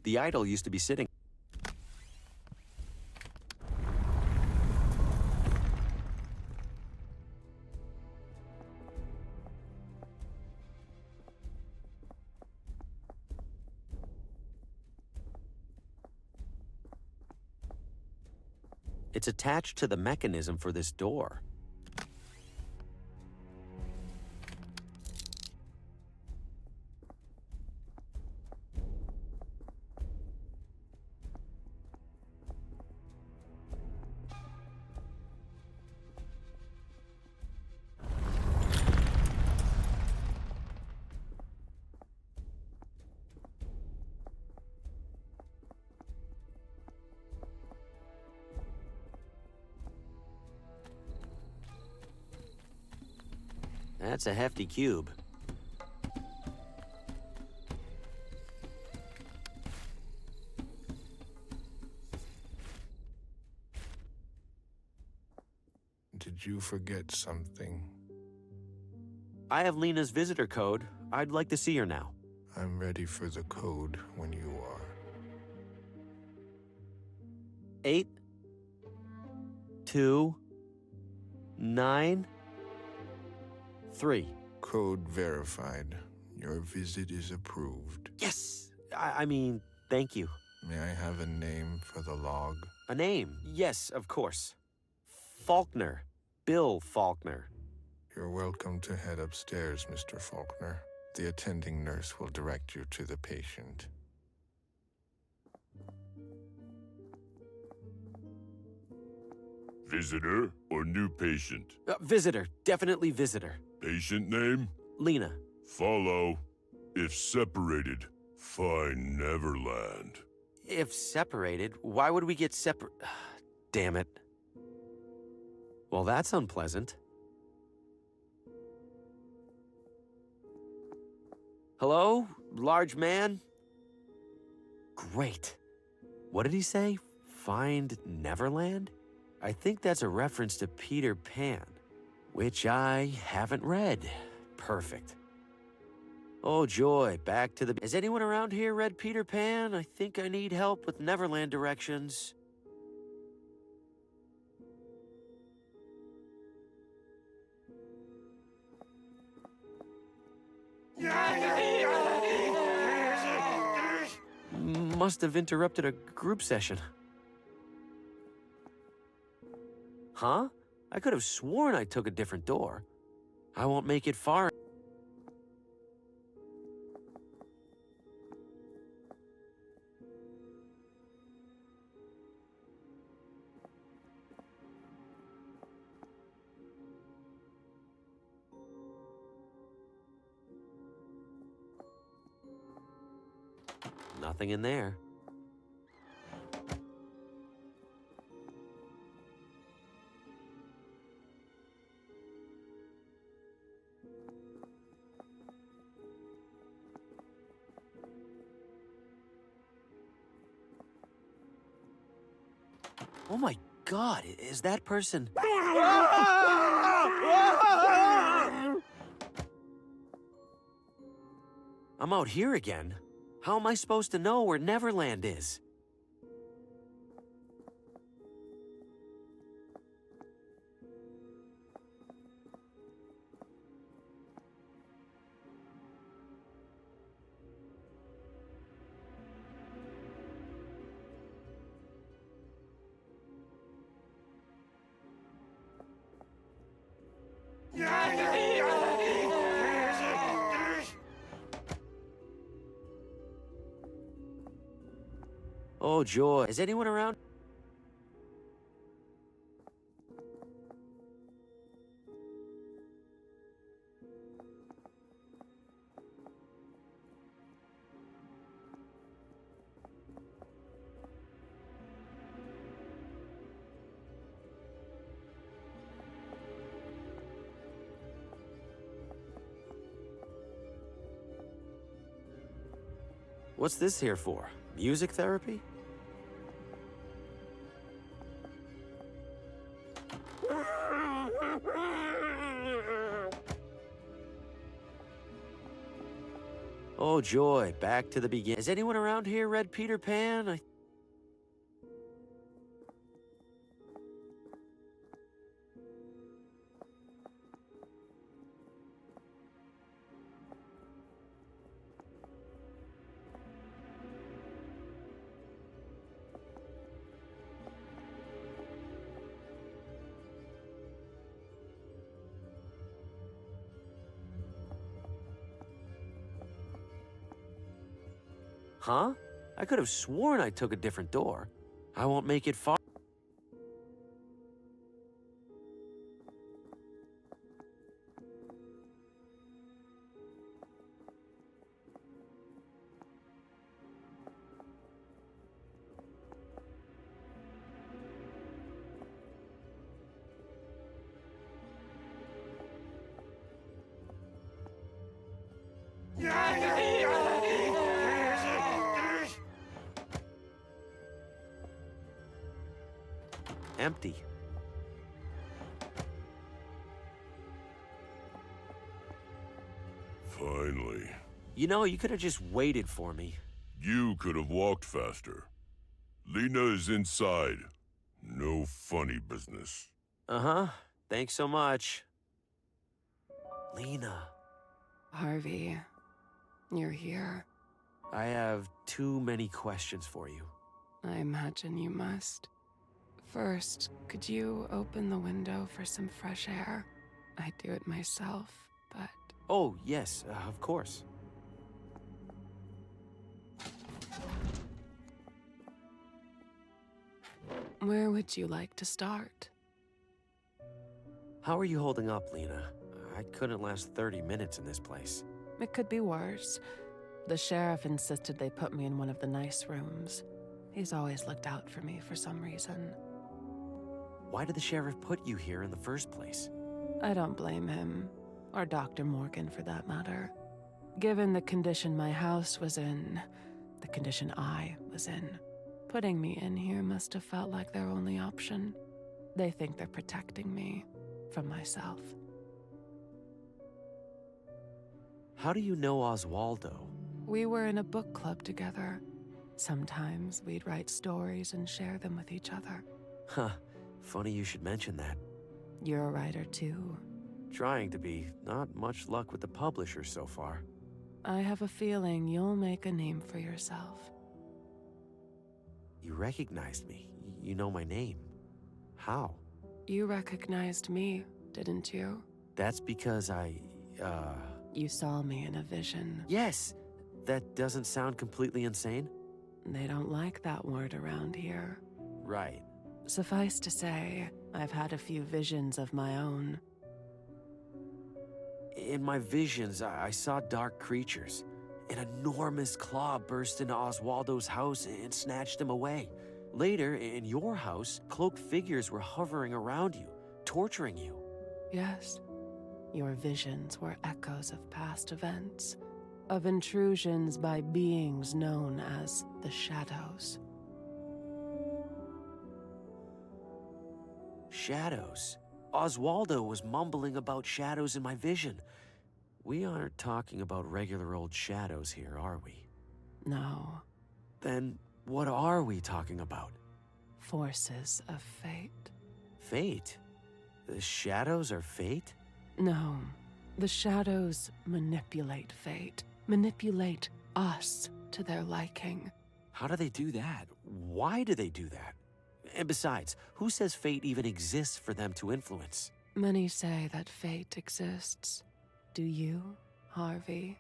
H: The idol used to be sitting... It's attached to the mechanism for this door. That's a hefty cube.
N: Did you forget something?
H: I have Lena's visitor code. I'd like to see her now.
N: I'm ready for the code when you are.
H: 8, 2, 9, 3.
N: Code verified. Your visit is approved.
H: Yes! I mean, thank you.
N: May I have a name for the log?
H: A name? Yes, of course. Faulkner. Bill Faulkner.
N: You're welcome to head upstairs, Mr. Faulkner. The attending nurse will direct you to the patient.
K: Visitor or new patient?
H: Visitor. Definitely visitor.
K: Patient name?
H: Lena.
K: Follow. If separated, find Neverland.
H: If separated, why would we get separate? Damn it. Well, that's unpleasant. Hello? Large man? Great. What did he say? Find Neverland? I think that's a reference to Peter Pan, which I haven't read. Perfect. Oh joy, back to the... Has anyone around here read Peter Pan? I think I need help with Neverland directions. Must have interrupted a group session. Huh? I could have sworn I took a different door. I won't make it far. Nothing in there. Oh my God, is that person... I'm out here again. How am I supposed to know where Neverland is? Oh, joy. Is anyone around? What's this here for? Music therapy? Oh, joy. Back to the beginning. Has anyone around here read Peter Pan? Huh? I could have sworn I took a different door. I won't make it far. Empty.
K: Finally.
H: You know, you could have just waited for me.
K: You could have walked faster. Lena is inside. No funny business.
H: Uh-huh. Thanks so much. Lena.
O: Harvey, you're here.
H: I have too many questions for you.
O: I imagine you must. First, could you open the window for some fresh air? I do it myself, but...
H: Oh, yes, of course.
O: Where would you like to start?
H: How are you holding up, Lena? I couldn't last 30 minutes in this place.
O: It could be worse. The sheriff insisted they put me in one of the nice rooms. He's always looked out for me for some reason.
H: Why did the sheriff put you here in the first place?
O: I don't blame him, or Dr. Morgan for that matter. Given the condition my house was in, the condition I was in, putting me in here must have felt like their only option. They think they're protecting me from myself.
H: How do you know Oswaldo?
O: We were in a book club together. Sometimes we'd write stories and share them with each other.
H: Huh. Funny you should mention that.
O: You're a writer too.
H: Trying to be. Not much luck with the publisher so far.
O: I have a feeling you'll make a name for yourself.
H: You recognized me. You know my name. How?
O: You recognized me, didn't you?
H: That's because
O: You saw me in a vision.
H: Yes! That doesn't sound completely insane?
O: They don't like that word around here.
H: Right.
O: Suffice to say, I've had a few visions of my own.
H: In my visions, I saw dark creatures. An enormous claw burst into Oswaldo's house and snatched him away. Later, in your house, cloaked figures were hovering around you, torturing you.
O: Yes. Your visions were echoes of past events, of intrusions by beings known as the Shadows.
H: Shadows? Oswaldo was mumbling about shadows in my vision. We aren't talking about regular old shadows here, are we?
O: No.
H: Then what are we talking about?
O: Forces of fate.
H: Fate? The shadows are fate?
O: No. The Shadows manipulate fate. Manipulate us to their liking.
H: How do they do that? Why do they do that? And besides, who says fate even exists for them to influence?
O: Many say that fate exists. Do you, Harvey?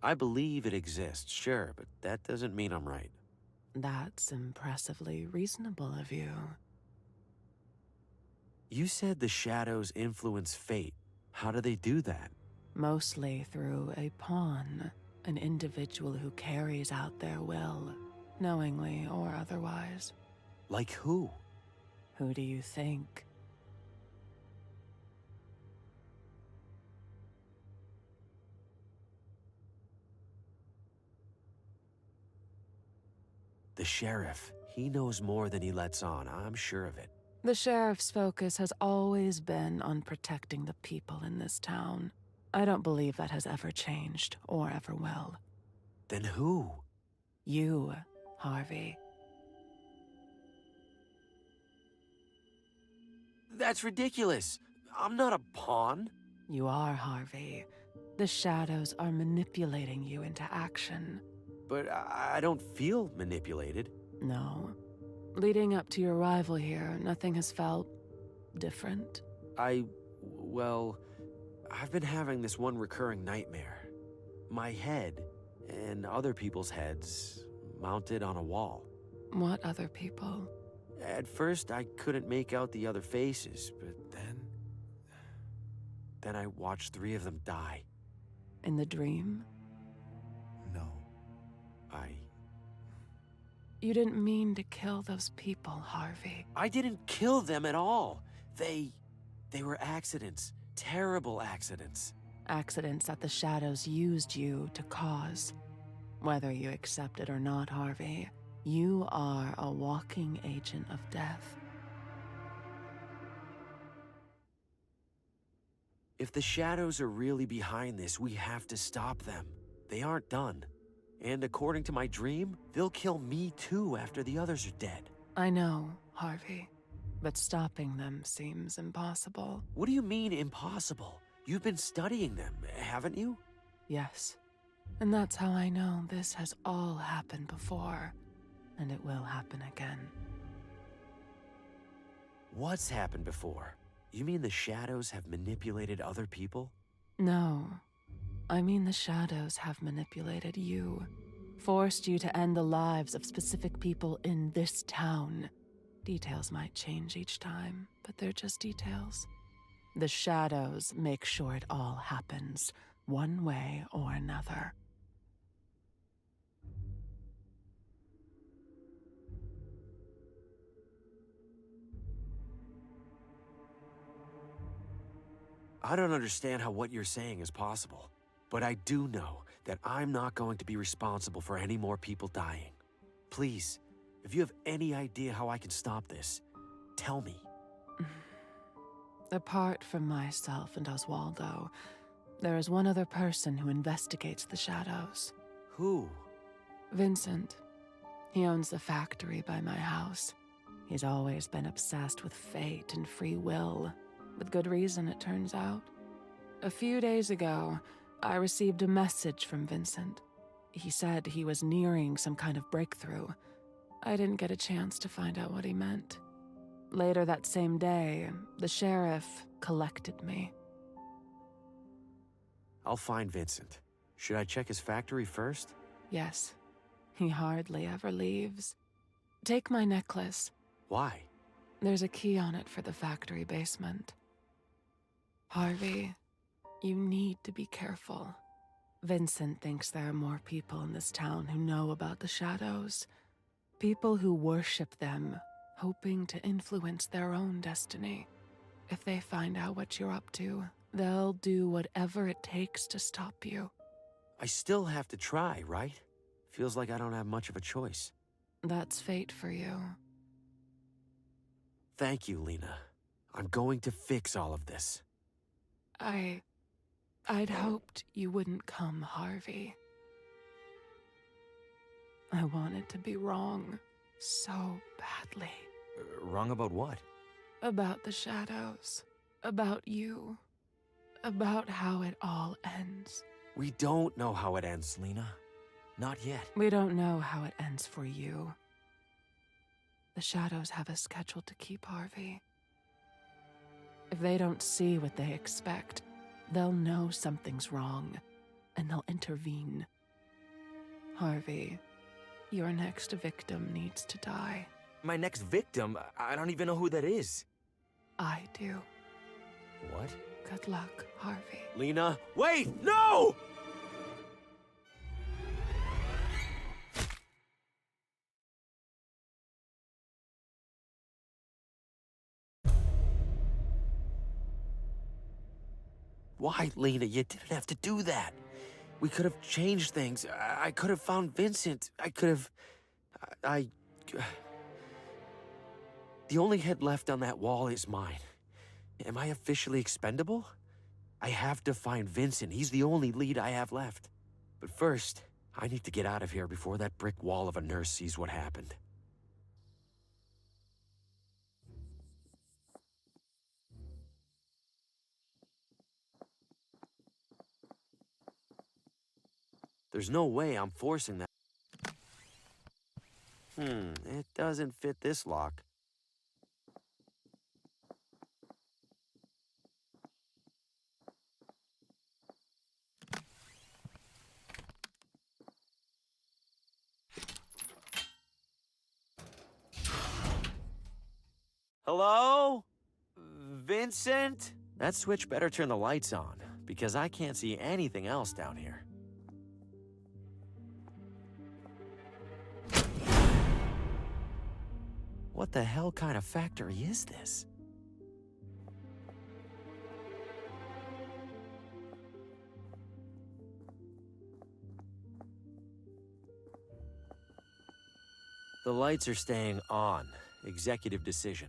H: I believe it exists, sure, but that doesn't mean I'm right.
O: That's impressively reasonable of you.
H: You said the shadows influence fate. How do they do that?
O: Mostly through a pawn, an individual who carries out their will, knowingly or otherwise.
H: Like who?
O: Who do you think?
H: The sheriff. He knows more than he lets on, I'm sure of it.
O: The sheriff's focus has always been on protecting the people in this town. I don't believe that has ever changed, or ever will.
H: Then who?
O: You, Harvey.
H: That's ridiculous. I'm not a pawn.
O: You are, Harvey. The shadows are manipulating you into action.
H: But I don't feel manipulated.
O: No. Leading up to your arrival here, nothing has felt different.
H: Well, I've been having this one recurring nightmare. My head and other people's heads mounted on a wall.
O: What other people?
H: At first, I couldn't make out the other faces, but then I watched 3 of them die.
O: In the dream?
N: No.
O: You didn't mean to kill those people, Harvey.
H: I didn't kill them at all. They were accidents. Terrible accidents.
O: Accidents that the shadows used you to cause. Whether you accept it or not, Harvey, you are a walking agent of death.
H: If the shadows are really behind this, we have to stop them. They aren't done. And according to my dream, they'll kill me too after the others are dead.
O: I know, Harvey, but stopping them seems impossible.
H: What do you mean, impossible? You've been studying them, haven't you?
O: Yes. And that's how I know this has all happened before, and it will happen again.
H: What's happened before? You mean the shadows have manipulated other people?
O: No. I mean the shadows have manipulated you. Forced you to end the lives of specific people in this town. Details might change each time, but they're just details. The shadows make sure it all happens, one way or another.
H: I don't understand how what you're saying is possible, but I do know that I'm not going to be responsible for any more people dying. Please, if you have any idea how I can stop this, tell me.
O: Apart from myself and Oswaldo, there is one other person who investigates the shadows.
H: Who?
O: Vincent. He owns the factory by my house. He's always been obsessed with fate and free will. With good reason, it turns out. A few days ago, I received a message from Vincent. He said he was nearing some kind of breakthrough. I didn't get a chance to find out what he meant. Later that same day, the sheriff collected me.
H: I'll find Vincent. Should I check his factory first?
O: Yes. He hardly ever leaves. Take my necklace.
H: Why?
O: There's a key on it for the factory basement. Harvey, you need to be careful. Vincent thinks there are more people in this town who know about the shadows. People who worship them, hoping to influence their own destiny. If they find out what you're up to, they'll do whatever it takes to stop you.
H: I still have to try, right? Feels like I don't have much of a choice.
O: That's fate for you.
H: Thank you, Lena. I'm going to fix all of this.
O: I'd hoped you wouldn't come, Harvey. I wanted to be wrong so badly.
H: Wrong about what?
O: About the shadows. About you. About how it all ends.
H: We don't know how it ends, Lena. Not yet.
O: We don't know how it ends for you. The shadows have a schedule to keep, Harvey. If they don't see what they expect, they'll know something's wrong, and they'll intervene. Harvey, your next victim needs to die.
A: My next victim? I don't even know who that is.
O: I do.
A: What?
O: Good luck, Harvey.
A: Lena, wait! No! Why, Lena? You didn't have to do that. We could have changed things. I could have found Vincent. I could have... The only head left on that wall is mine. Am I officially expendable? I have to find Vincent. He's the only lead I have left. But first, I need to get out of here before that brick wall of a nurse sees what happened. There's no way I'm forcing that. It doesn't fit this lock. Hello? Vincent? That switch better turn the lights on, because I can't see anything else down here. What the hell kind of factory is this? The lights are staying on. Executive decision.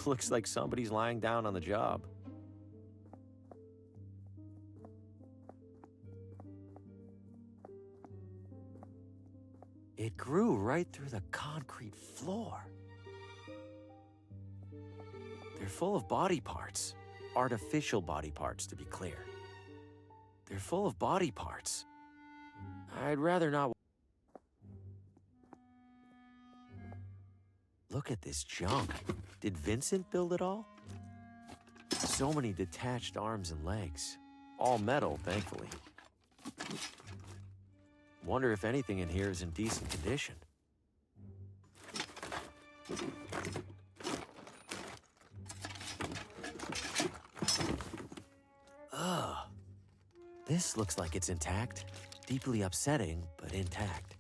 A: Looks like somebody's lying down on the job. It grew right through the concrete floor. They're full of body parts. Artificial body parts, to be clear. They're full of body parts. I'd rather not... Look at this junk. Did Vincent build it all? So many detached arms and legs. All metal, thankfully. Wonder if anything in here is in decent condition. Ugh. This looks like it's intact. Deeply upsetting, but intact.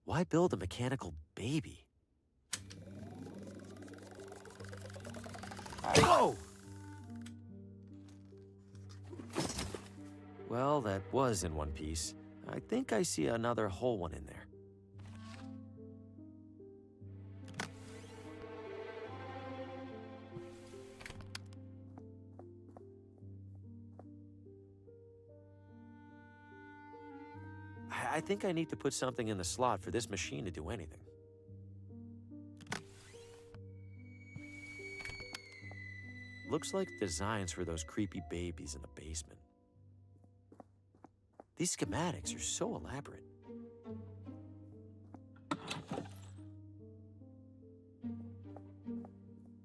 A: Why build a mechanical baby? Whoa! Well, that was in one piece. I think I see another whole one in there. I think I need to put something in the slot for this machine to do anything. Looks like designs for those creepy babies in the basement. These schematics are so elaborate.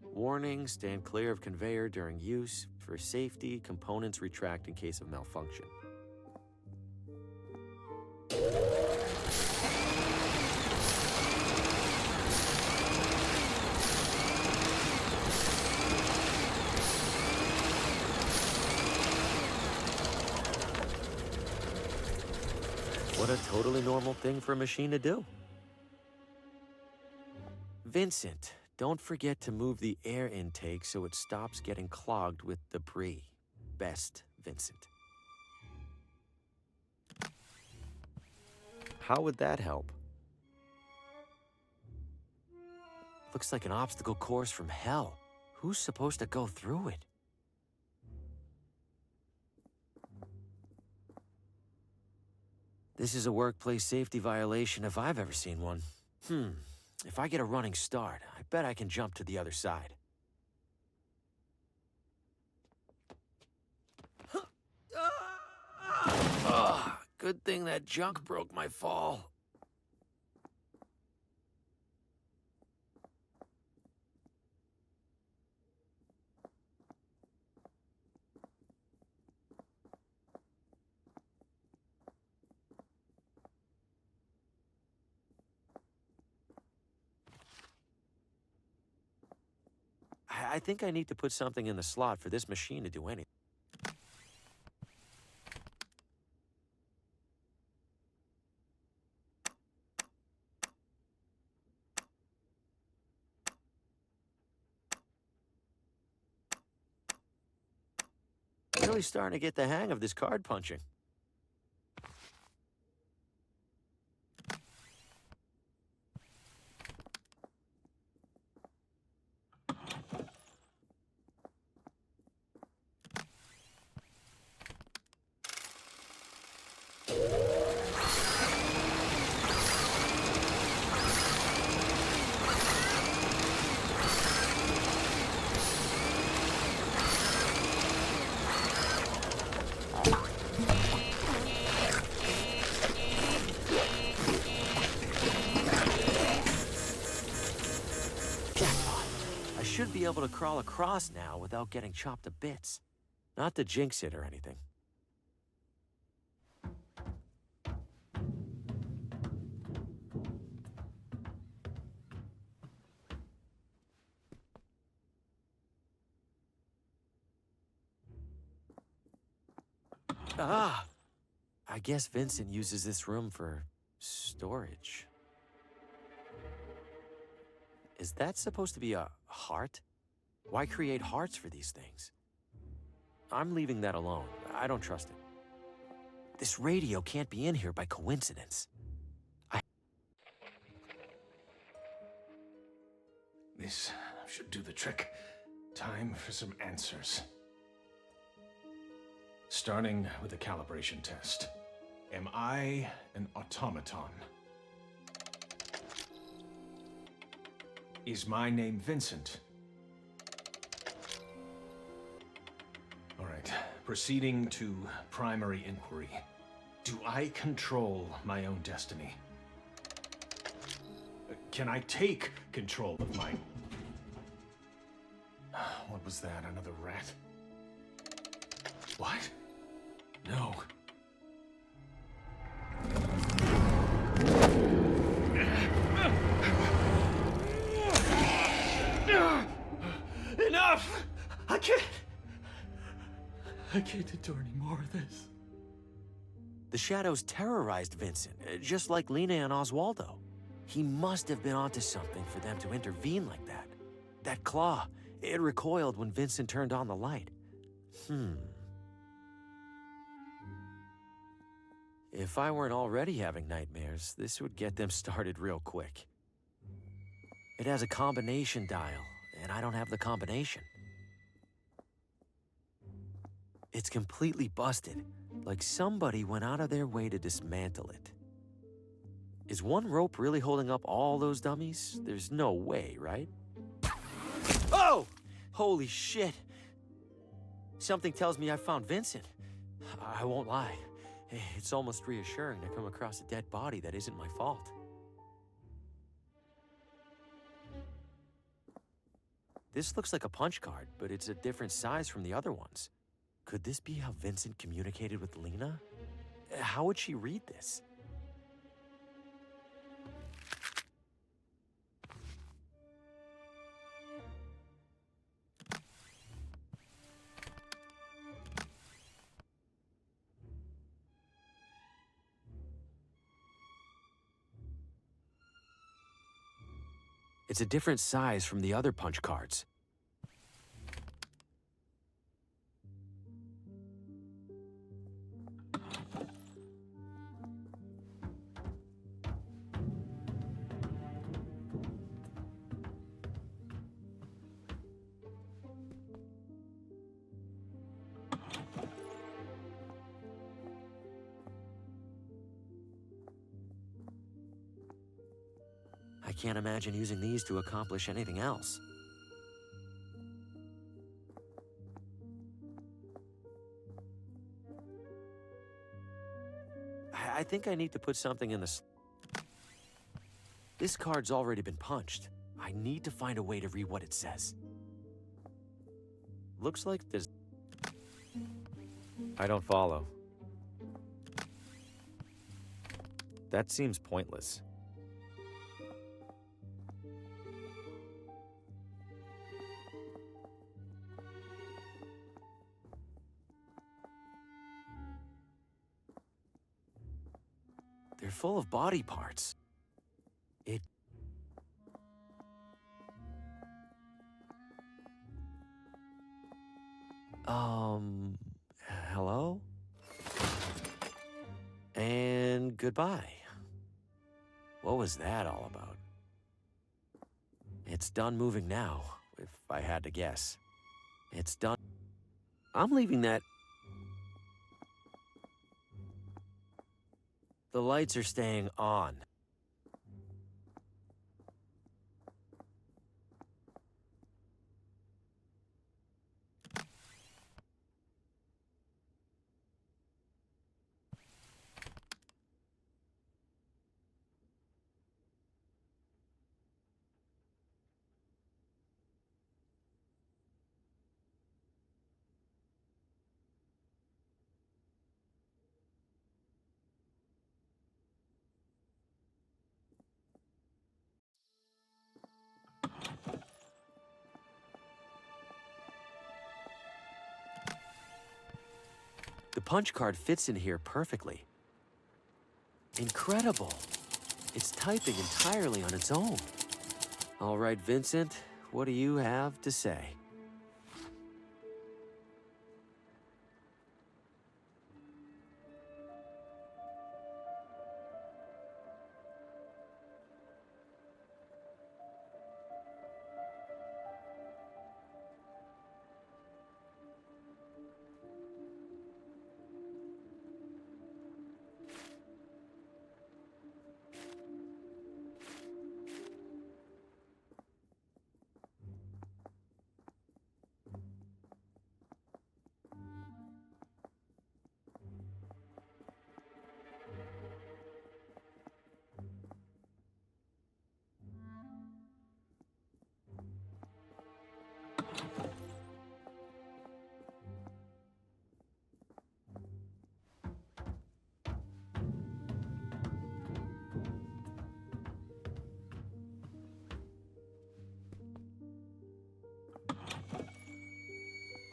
A: Warning, stand clear of conveyor during use. For safety, components retract in case of malfunction. What a totally normal thing for a machine to do. Vincent, don't forget to move the air intake so it stops getting clogged with debris. Best, Vincent. How would that help? Looks like an obstacle course from hell. Who's supposed to go through it? This is a workplace safety violation if I've ever seen one. If I get a running start, I bet I can jump to the other side. Good thing that junk broke my fall.
H: I think I need to put something in the slot for this machine to do anything. Really starting to get the hang of this card punching. Should be able to crawl across now without getting chopped to bits. Not to jinx it or anything. Ah! I guess Vincent uses this room for storage. Is that supposed to be a heart? Why create hearts for these things? I'm leaving that alone. I don't trust it. This radio can't be in here by coincidence.
P: This should do the trick. Time for some answers. Starting with a calibration test. Am I an automaton? Is my name Vincent? All right, proceeding to primary inquiry. Do I control my own destiny? Can I take control of my... What was that, another rat? What? No. Enough! I can't endure any more of this.
H: The shadows terrorized Vincent, just like Lena and Oswaldo. He must have been onto something for them to intervene like that. That claw, it recoiled when Vincent turned on the light. If I weren't already having nightmares, this would get them started real quick. It has a combination dial, and I don't have the combination. It's completely busted, like somebody went out of their way to dismantle it. Is one rope really holding up all those dummies? There's no way, right? Oh! Holy shit! Something tells me I found Vincent. I won't lie. It's almost reassuring to come across a dead body that isn't my fault. This looks like a punch card, but it's a different size from the other ones. Could this be how Vincent communicated with Lena? How would she read this? It's a different size from the other punch cards. I can't imagine using these to accomplish anything else. I think I need to put something in the... This card's already been punched. I need to find a way to read what it says. Looks like there's... I don't follow. That seems pointless. full of body parts. It... Hello? And goodbye. What was that all about? It's done moving now, if I had to guess. It's done. I'm leaving that. The lights are staying on. The punch card fits in here perfectly. Incredible. It's typing entirely on its own. All right, Vincent, what do you have to say?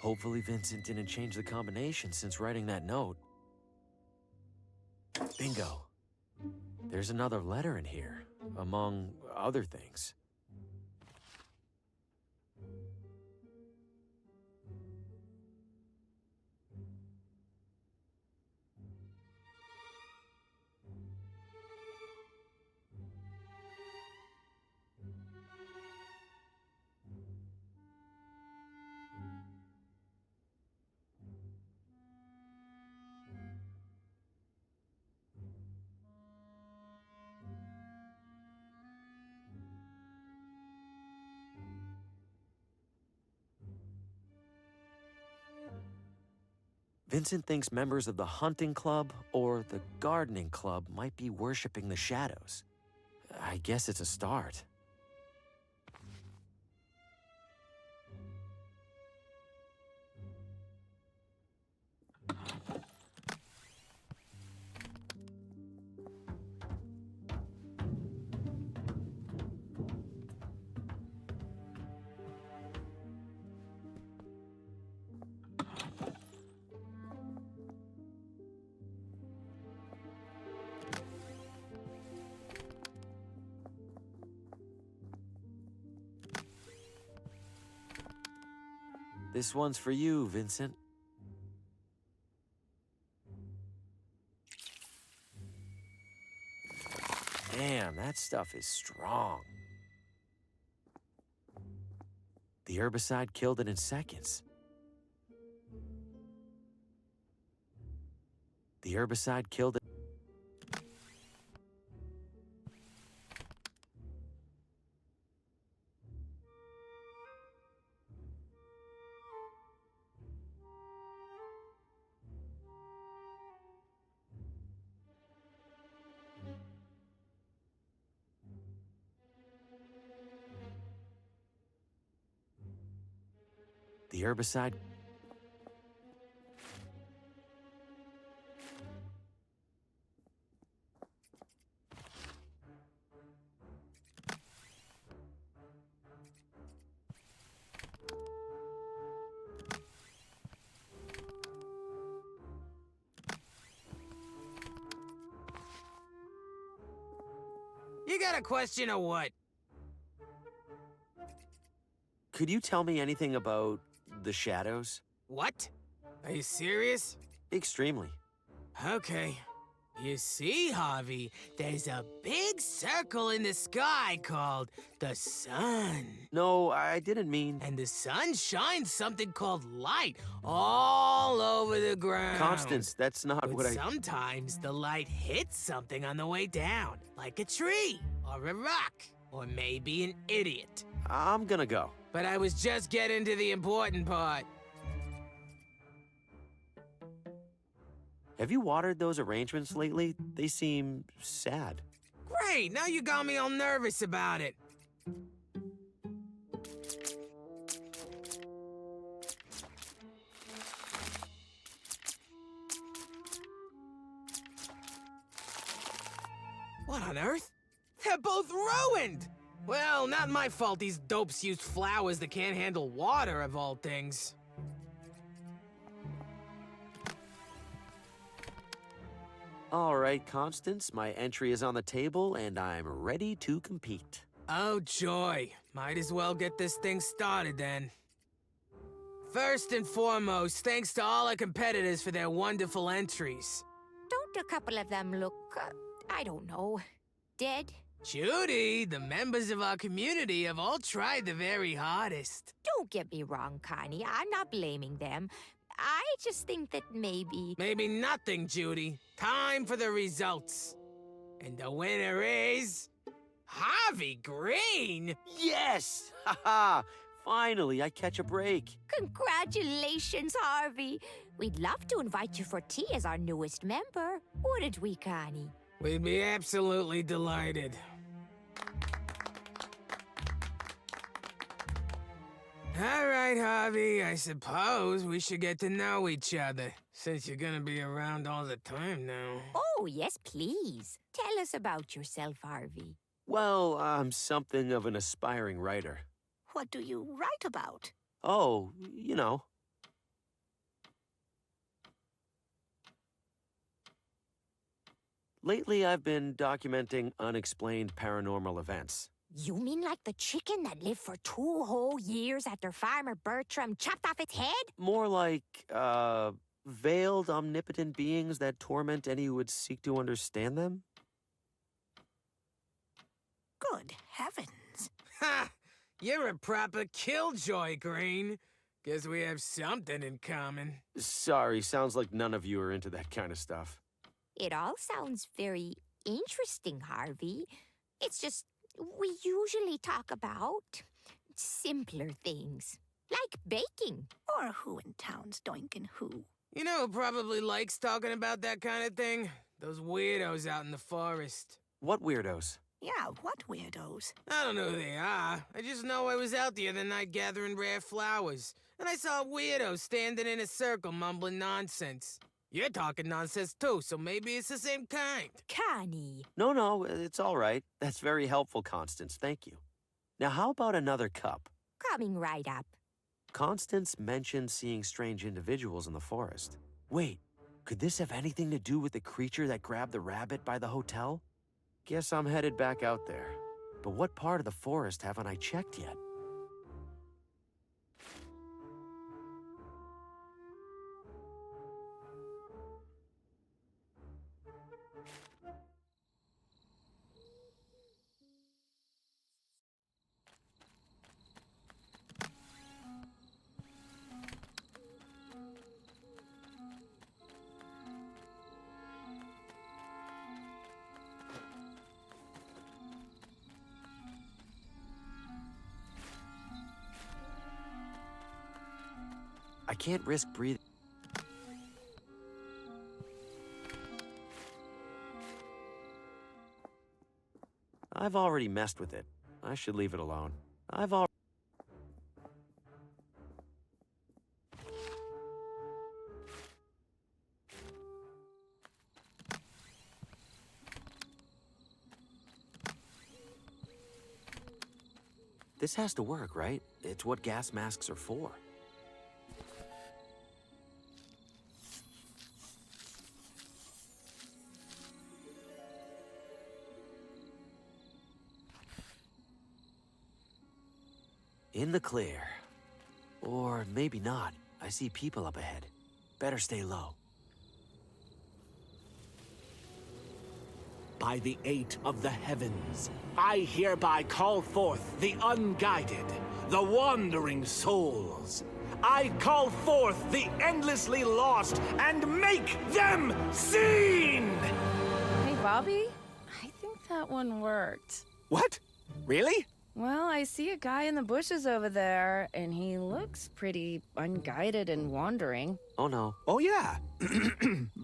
H: Hopefully Vincent didn't change the combination since writing that note. Bingo. There's another letter in here, among other things. Vincent thinks members of the hunting club or the gardening club might be worshiping the shadows. I guess it's a start. This one's for you, Vincent. Damn, that stuff is strong. The herbicide killed it in seconds. The herbicide killed it. The herbicide.
D: that a question or what?
H: Could you tell me anything about the shadows?
D: What? Are you serious?
H: Extremely.
D: Okay. You see, Harvey, there's a big circle in the sky called the sun.
H: No, I didn't mean...
D: And the sun shines something called light all over the ground.
H: Constance, that's not
D: but
H: what I...
D: sometimes the light hits something on the way down, like a tree, or a rock, or maybe an idiot.
H: I'm gonna go.
D: But I was just getting to the important part.
H: Have you watered those arrangements lately? They seem sad.
D: Great, now you got me all nervous about it. What on earth? They're both ruined! Well, not my fault these dopes used flowers that can't handle water, of all things.
H: All right, Constance, my entry is on the table, and I'm ready to compete.
D: Oh, joy. Might as well get this thing started, then. First and foremost, thanks to all our competitors for their wonderful entries.
S: Don't a couple of them look, I don't know, dead?
D: Judy, the members of our community have all tried the very hardest.
S: Don't get me wrong, Connie. I'm not blaming them. I just think that maybe...
D: Maybe nothing, Judy. Time for the results. And the winner is... Harvey Green!
H: Yes! Haha! Finally, I catch a break.
S: Congratulations, Harvey. We'd love to invite you for tea as our newest member. Wouldn't we, Connie?
D: We'd be absolutely delighted. All right, Harvey, I suppose we should get to know each other, since you're gonna be around all the time now.
S: Oh, yes, please. Tell us about yourself, Harvey.
H: Well, I'm something of an aspiring writer.
S: What do you write about?
H: Oh, you know. Lately, I've been documenting unexplained paranormal events.
S: You mean like the chicken that lived for 2 whole years after Farmer Bertram chopped off its head?
H: More like, veiled, omnipotent beings that torment any who would seek to understand them?
S: Good heavens.
D: Ha! You're a proper killjoy, Green. Guess we have something in common.
H: Sorry, sounds like none of you are into that kind of stuff.
S: It all sounds very interesting, Harvey. It's just, we usually talk about simpler things, like baking. Or who in town's doinkin' who.
D: You know who probably likes talking about that kind of thing? Those weirdos out in the forest.
H: What weirdos?
S: Yeah, what weirdos?
D: I don't know who they are. I just know I was out the other night gathering rare flowers, and I saw a weirdo standing in a circle mumbling nonsense. You're talking nonsense too, so maybe it's the same kind.
S: Connie.
H: No, it's all right. That's very helpful, Constance. Thank you. Now, how about another cup?
S: Coming right up.
H: Constance mentioned seeing strange individuals in the forest. Wait, could this have anything to do with the creature that grabbed the rabbit by the hotel? Guess I'm headed back out there. But what part of the forest haven't I checked yet? I can't risk breathing. I've already messed with it. I should leave it alone. This has to work, right? It's what gas masks are for. In the clear. Or maybe not. I see people up ahead. Better stay low.
T: By the eight of the heavens, I hereby call forth the unguided, the wandering souls. I call forth the endlessly lost and make them seen!
I: Hey, Bobby, I think that one worked.
T: What? Really?
I: Well, I see a guy in the bushes over there, and he looks pretty unguided and wandering.
H: Oh no.
T: Oh yeah.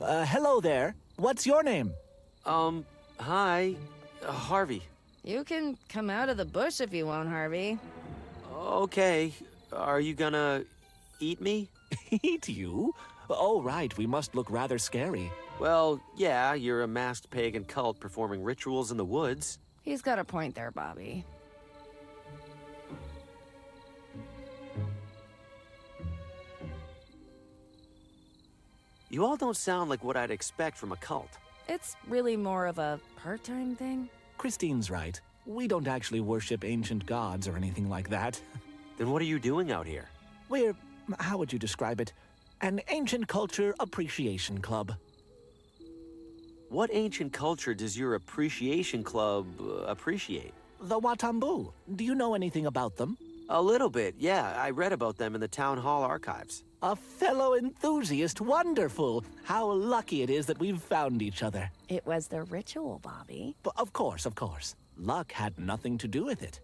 T: Hello there. What's your name?
H: Hi. Harvey.
I: You can come out of the bush if you want, Harvey.
H: Okay. Are you gonna eat me?
T: Eat you? Oh, right. We must look rather scary.
H: Well, yeah, you're a masked pagan cult performing rituals in the woods.
I: He's got a point there, Bobby.
H: You all don't sound like what I'd expect from a cult.
I: It's really more of a part-time thing.
T: Christine's right. We don't actually worship ancient gods or anything like that.
H: Then what are you doing out here?
T: We're, how would you describe it? An ancient culture appreciation club.
H: What ancient culture does your appreciation club appreciate?
T: The Watambu. Do you know anything about them?
H: A little bit, yeah. I read about them in the town hall archives.
T: A fellow enthusiast. Wonderful. How lucky it is that we've found each other.
I: It was the ritual, Bobby.
T: But of course, of course. Luck had nothing to do with it.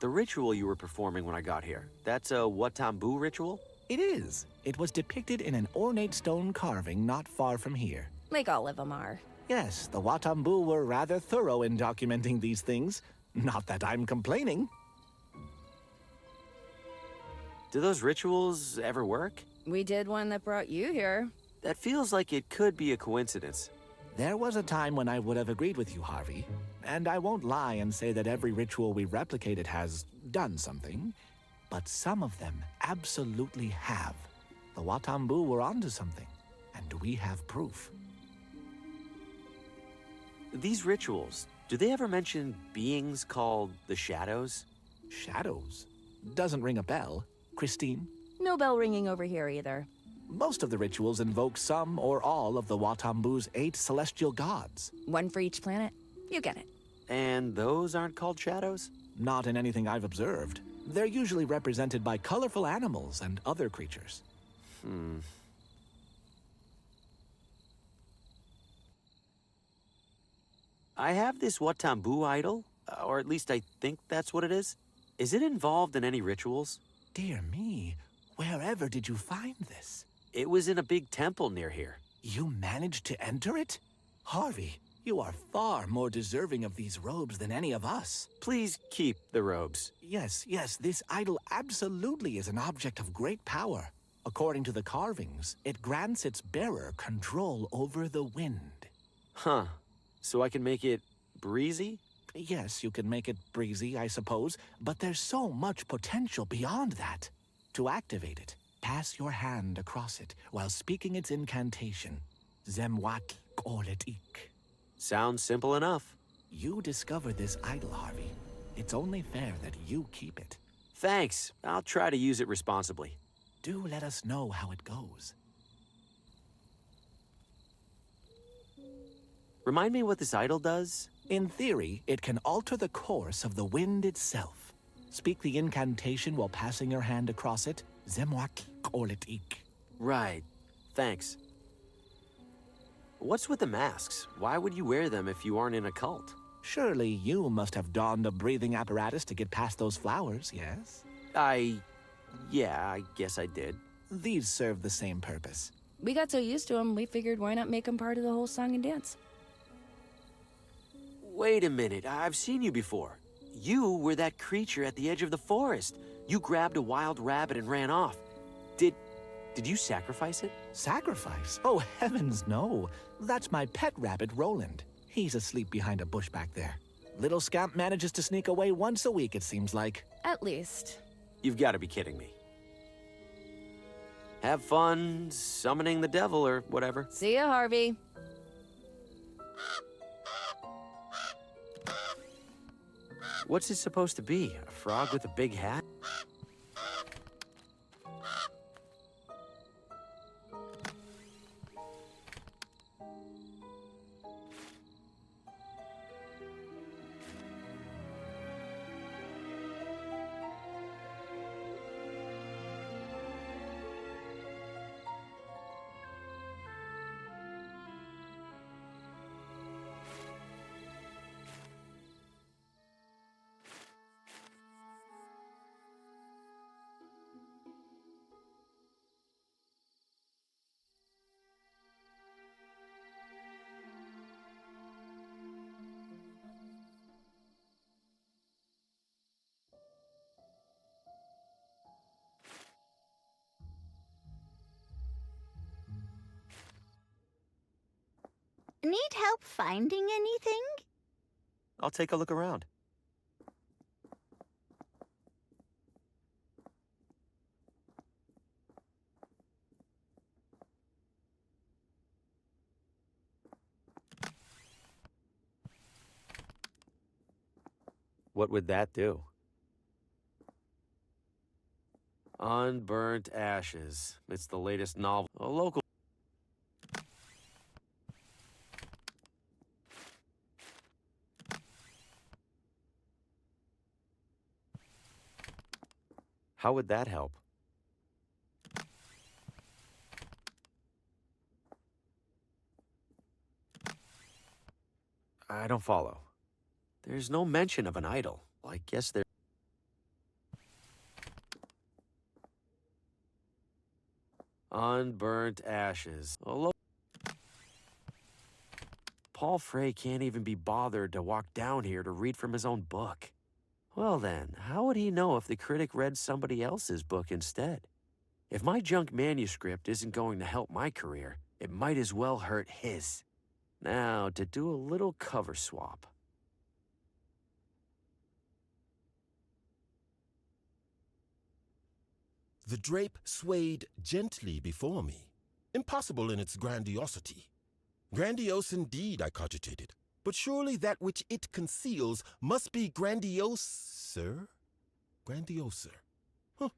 H: The ritual you were performing when I got here, that's a Watambu ritual?
T: It is. It was depicted in an ornate stone carving not far from here.
I: Like all of them are.
T: Yes, the Watambu were rather thorough in documenting these things. Not that I'm complaining.
H: Do those rituals ever work?
I: We did one that brought you here.
H: That feels like it could be a coincidence.
T: There was a time when I would have agreed with you, Harvey. And I won't lie and say that every ritual we replicated has done something. But some of them absolutely have. The Watambu were onto something. And we have proof.
H: These rituals, do they ever mention beings called the Shadows?
T: Shadows? Doesn't ring a bell. Christine?
I: No bell ringing over here either.
T: Most of the rituals invoke some or all of the Watambu's 8 celestial gods.
I: One for each planet. You get it.
H: And those aren't called shadows?
T: Not in anything I've observed. They're usually represented by colorful animals and other creatures.
H: I have this Watambu idol, or at least I think that's what it is. Is it involved in any rituals?
T: Dear me, wherever did you find this?
H: It was in a big temple near here.
T: You managed to enter it? Harvey, you are far more deserving of these robes than any of us.
H: Please keep the robes.
T: Yes, this idol absolutely is an object of great power. According to the carvings, it grants its bearer control over the wind.
H: Huh. So I can make it breezy?
T: Yes, you can make it breezy, I suppose, but there's so much potential beyond that. To activate it, pass your hand across it while speaking its incantation. Zemwat Koletik.
H: Sounds simple enough.
T: You discovered this idol, Harvey. It's only fair that you keep it.
H: Thanks. I'll try to use it responsibly.
T: Do let us know how it goes.
H: Remind me what this idol does?
T: In theory, it can alter the course of the wind itself. Speak the incantation while passing your hand across it. Zemwat Koletik.
H: Right. Thanks. What's with the masks? Why would you wear them if you aren't in a cult?
T: Surely you must have donned a breathing apparatus to get past those flowers, yes?
H: Yeah, I guess I did.
T: These serve the same purpose.
I: We got so used to them, we figured why not make them part of the whole song and dance.
H: Wait a minute, I've seen you before. You were that creature at the edge of the forest. You grabbed a wild rabbit and ran off. Did you sacrifice it?
T: Sacrifice? Oh, heavens no. That's my pet rabbit, Roland. He's asleep behind a bush back there. Little scamp manages to sneak away once a week, it seems like.
I: At least.
H: You've got to be kidding me. Have fun summoning the devil or whatever.
I: See ya, Harvey.
H: What's it supposed to be? A frog with a big hat?
F: Need help finding anything?
H: I'll take a look around. What would that do? Unburnt Ashes. It's the latest novel. A local. How would that help? I don't follow. There's no mention of an idol. I guess there... Unburnt Ashes. Paul Frey can't even be bothered to walk down here to read from his own book. Well then, how would he know if the critic read somebody else's book instead? If my junk manuscript isn't going to help my career, it might as well hurt his. Now, to do a little cover swap.
U: The drape swayed gently before me, impossible in its grandiosity. Grandiose indeed, I cogitated, but surely that which it conceals must be grandioser? Grandioser. Huh.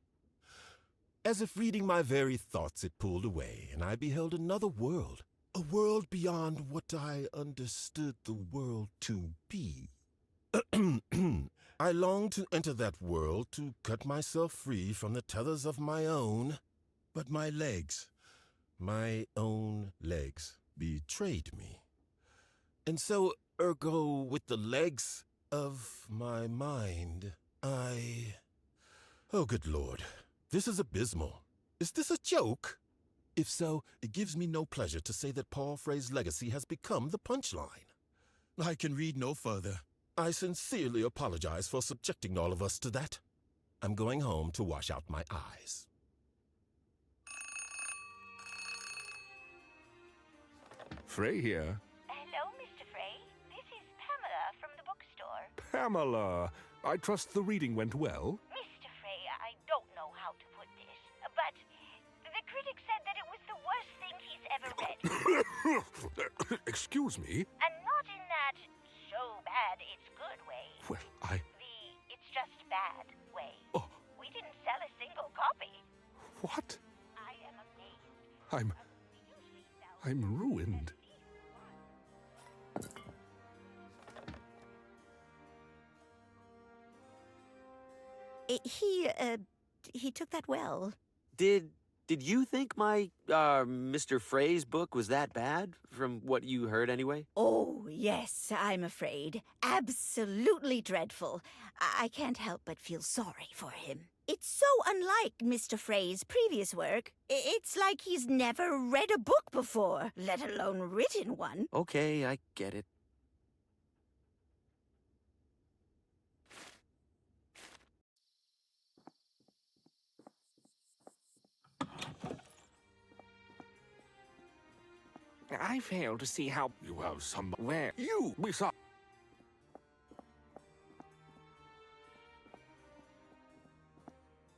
U: As if reading my very thoughts, it pulled away, and I beheld another world. A world beyond what I understood the world to be. I longed to enter that world, to cut myself free from the tethers of my own. But my legs, my own legs, betrayed me. And so, ergo, with the legs of my mind, Oh, good Lord, this is abysmal. Is this a joke? If so, it gives me no pleasure to say that Paul Frey's legacy has become the punchline. I can read no further. I sincerely apologize for subjecting all of us to that. I'm going home to wash out my eyes.
J: Frey here.
F: Hello, Mr. Frey. This is Pamela from the bookstore.
J: Pamela, I trust the reading went well?
F: Mr. Frey, I don't know how to put this, but the critic said that it was the worst thing he's ever read.
J: Excuse me?
F: And not in that so bad it's good way.
J: Well,
F: It's just bad way. Oh. We didn't sell a single copy.
J: What?
F: I am amazed.
J: I'm ruined.
F: He took that well.
H: Did you think my, Mr. Frey's book was that bad, from what you heard anyway?
F: Oh, yes, I'm afraid. Absolutely dreadful. I can't help but feel sorry for him. It's so unlike Mr. Frey's previous work. It's like he's never read a book before, let alone written one.
H: Okay, I get it.
T: I fail to see how...
J: You have some...
T: Where?
J: You! We saw...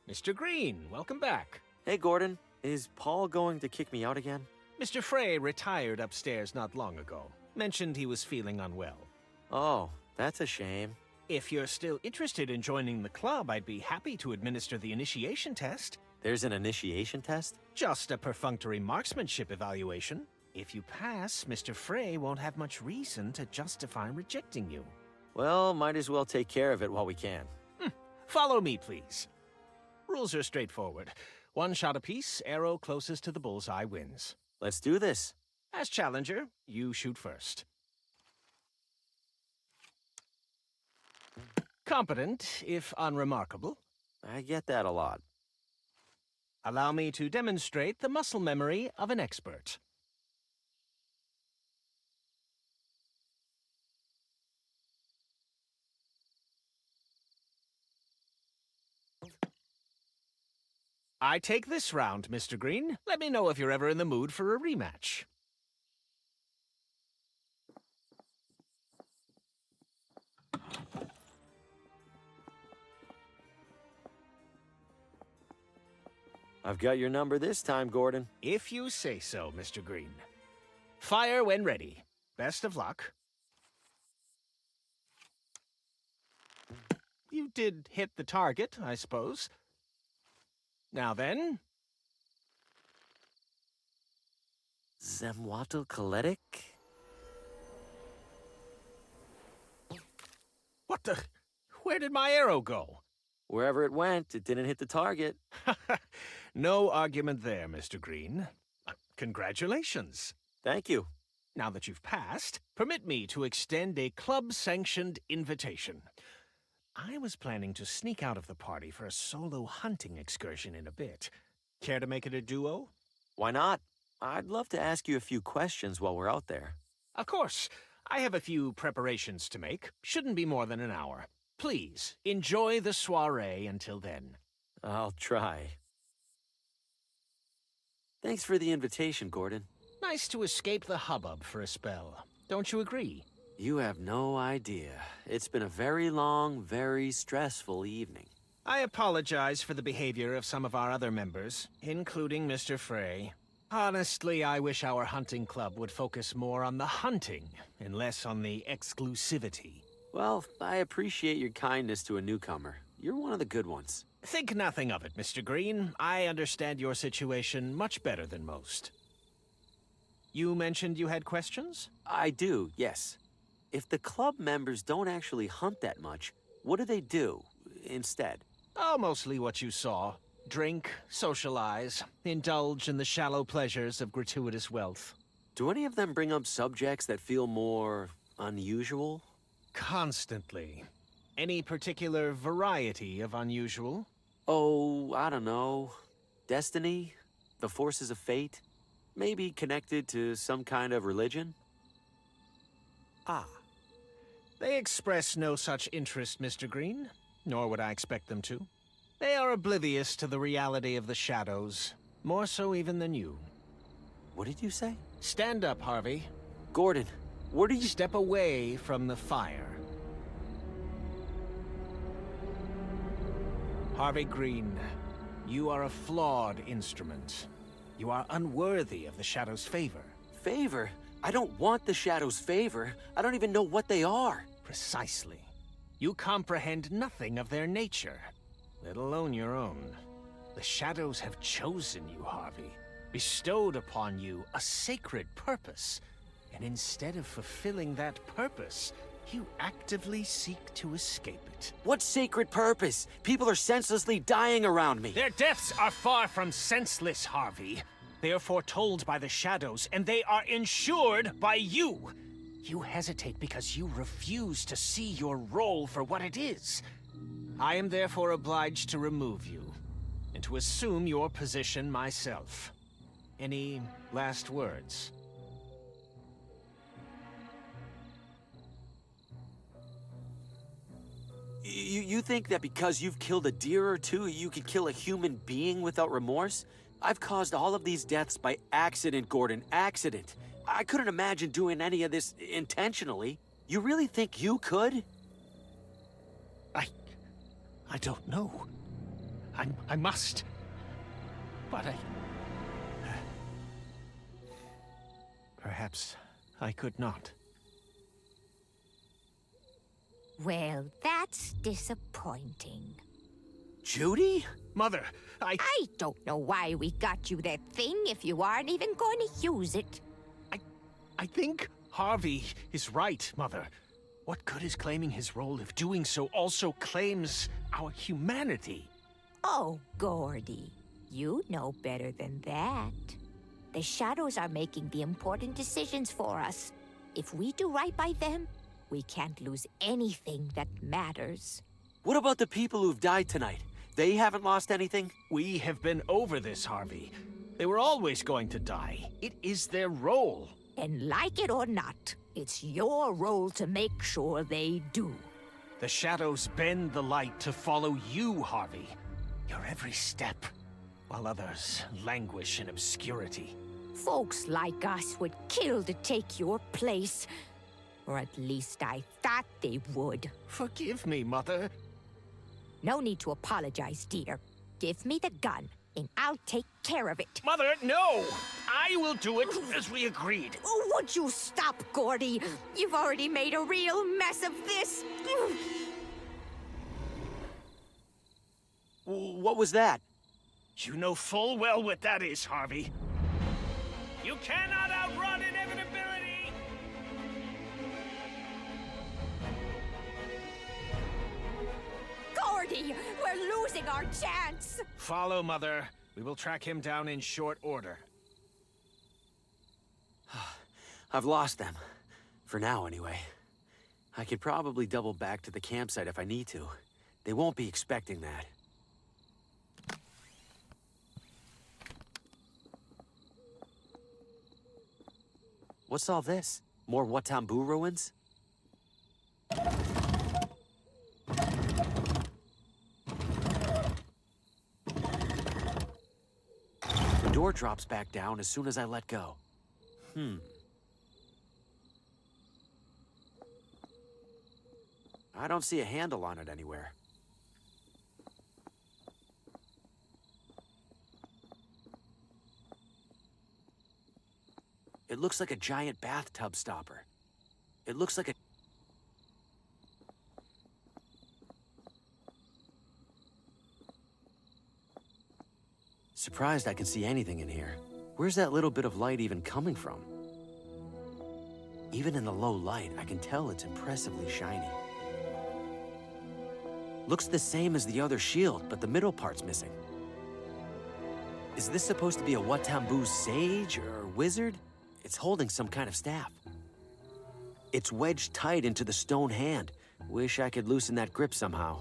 V: Mr. Green, welcome back.
H: Hey, Gordon. Is Paul going to kick me out again?
V: Mr. Frey retired upstairs not long ago. Mentioned he was feeling unwell.
H: Oh, that's a shame.
V: If you're still interested in joining the club, I'd be happy to administer the initiation test.
H: There's an initiation test?
V: Just a perfunctory marksmanship evaluation. If you pass, Mr. Frey won't have much reason to justify rejecting you.
H: Well, might as well take care of it while we can.
V: Follow me, please. Rules are straightforward. One shot apiece, arrow closest to the bullseye wins.
H: Let's do this.
V: As challenger, you shoot first. Competent, if unremarkable.
H: I get that a lot.
V: Allow me to demonstrate the muscle memory of an expert. I take this round, Mr. Green. Let me know if you're ever in the mood for a rematch.
H: I've got your number this time, Gordon.
V: If you say so, Mr. Green. Fire when ready. Best of luck. You did hit the target, I suppose. Now then.
H: Zemwatl-Kaletic?
V: What the? Where did my arrow go?
H: Wherever it went, it didn't hit the target.
V: No argument there, Mr. Green. Congratulations.
H: Thank you.
V: Now that you've passed, permit me to extend a club-sanctioned invitation. I was planning to sneak out of the party for a solo hunting excursion in a bit. Care to make it a duo?
H: Why not? I'd love to ask you a few questions while we're out there.
V: Of course. I have a few preparations to make. Shouldn't be more than an hour. Please, enjoy the soiree until then.
H: I'll try. Thanks for the invitation, Gordon.
V: Nice to escape the hubbub for a spell. Don't you agree?
H: You have no idea. It's been a very long, very stressful evening.
V: I apologize for the behavior of some of our other members, including Mr. Frey. Honestly, I wish our hunting club would focus more on the hunting and less on the exclusivity.
H: Well, I appreciate your kindness to a newcomer. You're one of the good ones.
V: Think nothing of it, Mr. Green. I understand your situation much better than most. You mentioned you had questions?
H: I do, yes. If the club members don't actually hunt that much, what do they do instead?
V: Oh, mostly what you saw. Drink, socialize, indulge in the shallow pleasures of gratuitous wealth.
H: Do any of them bring up subjects that feel more unusual?
V: Constantly. Any particular variety of unusual?
H: Oh, I don't know. Destiny? The forces of fate? Maybe connected to some kind of religion?
V: Ah. They express no such interest, Mr. Green, nor would I expect them to. They are oblivious to the reality of the shadows, more so even than you.
H: What did you say?
V: Stand up, Harvey.
H: Gordon, what are you—
V: Step away from the fire. Harvey Green, you are a flawed instrument. You are unworthy of the Shadow's favor.
H: Favor? I don't want the Shadow's favor. I don't even know what they are.
V: Precisely. You comprehend nothing of their nature, let alone your own. The Shadows have chosen you, Harvey, bestowed upon you a sacred purpose, and instead of fulfilling that purpose, you actively seek to escape it.
H: What sacred purpose? People are senselessly dying around me.
V: Their deaths are far from senseless, Harvey. They are foretold by the Shadows, and they are ensured by you. You hesitate because you refuse to see your role for what it is. I am therefore obliged to remove you, and to assume your position myself. Any last words?
H: You think that because you've killed a deer or two, you could kill a human being without remorse? I've caused all of these deaths by accident, Gordon. Accident. I couldn't imagine doing any of this intentionally. You really think you could?
V: I don't know. I must. But perhaps I could not.
S: Well, that's disappointing.
V: Judy? Mother, I
S: don't know why we got you that thing if you aren't even going to use it.
V: I think Harvey is right, Mother. What good is claiming his role if doing so also claims our humanity?
S: Oh, Gordy, you know better than that. The shadows are making the important decisions for us. If we do right by them, we can't lose anything that matters.
H: What about the people who've died tonight? They haven't lost anything?
V: We have been over this, Harvey. They were always going to die. It is their role.
S: And like it or not, it's your role to make sure they do.
V: The shadows bend the light to follow you, Harvey. Your every step, while others languish in obscurity.
S: Folks like us would kill to take your place. Or at least I thought they would.
V: Forgive me, Mother.
S: No need to apologize, dear. Give me the gun, and I'll take care of it.
V: Mother, no! I will do it as we agreed.
S: Oh, would you stop, Gordy? You've already made a real mess of this.
H: What was that?
V: You know full well what that is, Harvey. You cannot outrun inevitability!
S: Gordy, we're losing our chance!
V: Follow, Mother. We will track him down in short order.
H: I've lost them. For now, anyway. I could probably double back to the campsite if I need to. They won't be expecting that. What's all this? More Watambu ruins? The door drops back down as soon as I let go. I don't see a handle on it anywhere. It looks like a giant bathtub stopper. It looks like a... Surprised I can see anything in here. Where's that little bit of light even coming from? Even in the low light, I can tell it's impressively shiny. Looks the same as the other shield, but the middle part's missing. Is this supposed to be a Watambu sage or wizard? It's holding some kind of staff. It's wedged tight into the stone hand. Wish I could loosen that grip somehow.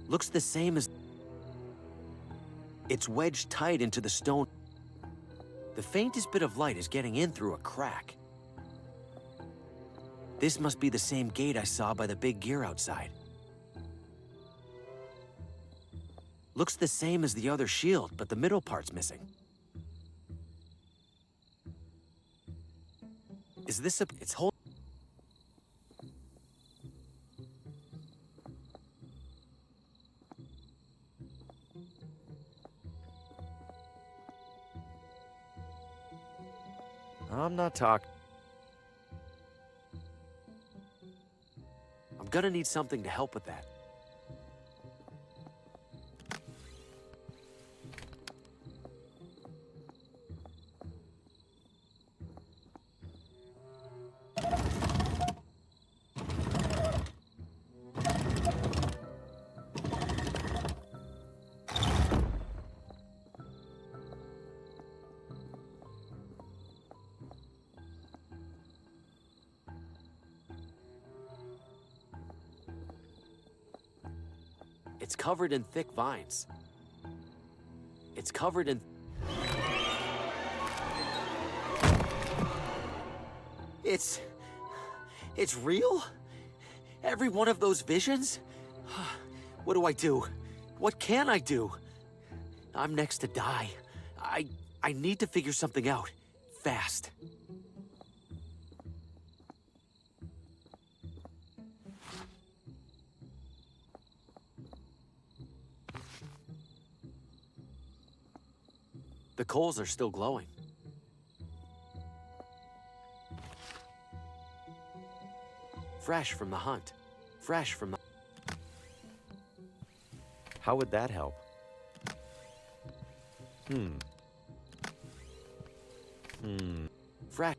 H: Looks the same as... It's wedged tight into the stone. The faintest bit of light is getting in through a crack. This must be the same gate I saw by the big gear outside. Looks the same as the other shield, but the middle part's missing. Is this a... It's hold... I'm not talking. I'm gonna need something to help with that. It's covered in thick vines. It's covered in... It's real? Every one of those visions? What do I do? What can I do? I'm next to die. I need to figure something out. Fast. The coals are still glowing. Fresh from the hunt. Fresh from the...
A: How would that help?
H: Fresh.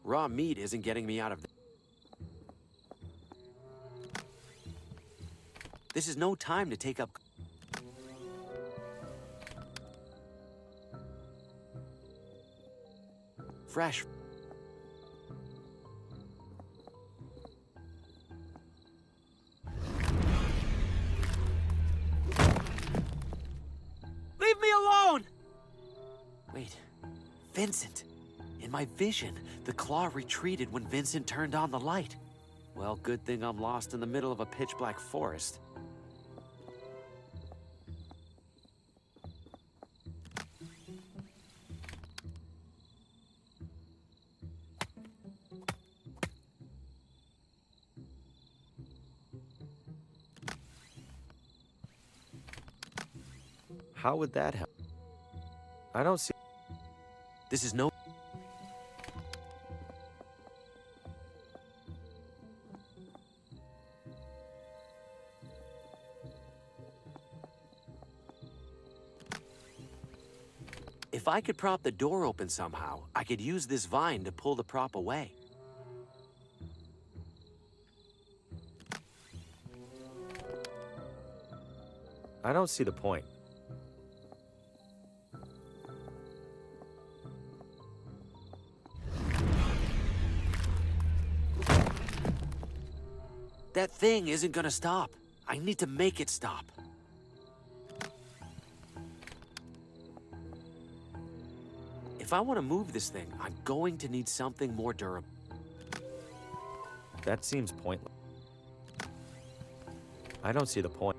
H: Raw meat isn't getting me out of... This is no time to take up... Fresh. Leave me alone! Wait, Vincent. In my vision, the claw retreated when Vincent turned on the light. Well, good thing I'm lost in the middle of a pitch-black forest.
A: How would that help? I don't see...
H: This is no... If I could prop the door open somehow, I could use this vine to pull the prop away.
A: I don't see the point.
H: That thing isn't gonna stop. I need to make it stop. If I want to move this thing, I'm going to need something more durable.
A: That seems pointless. I don't see the point.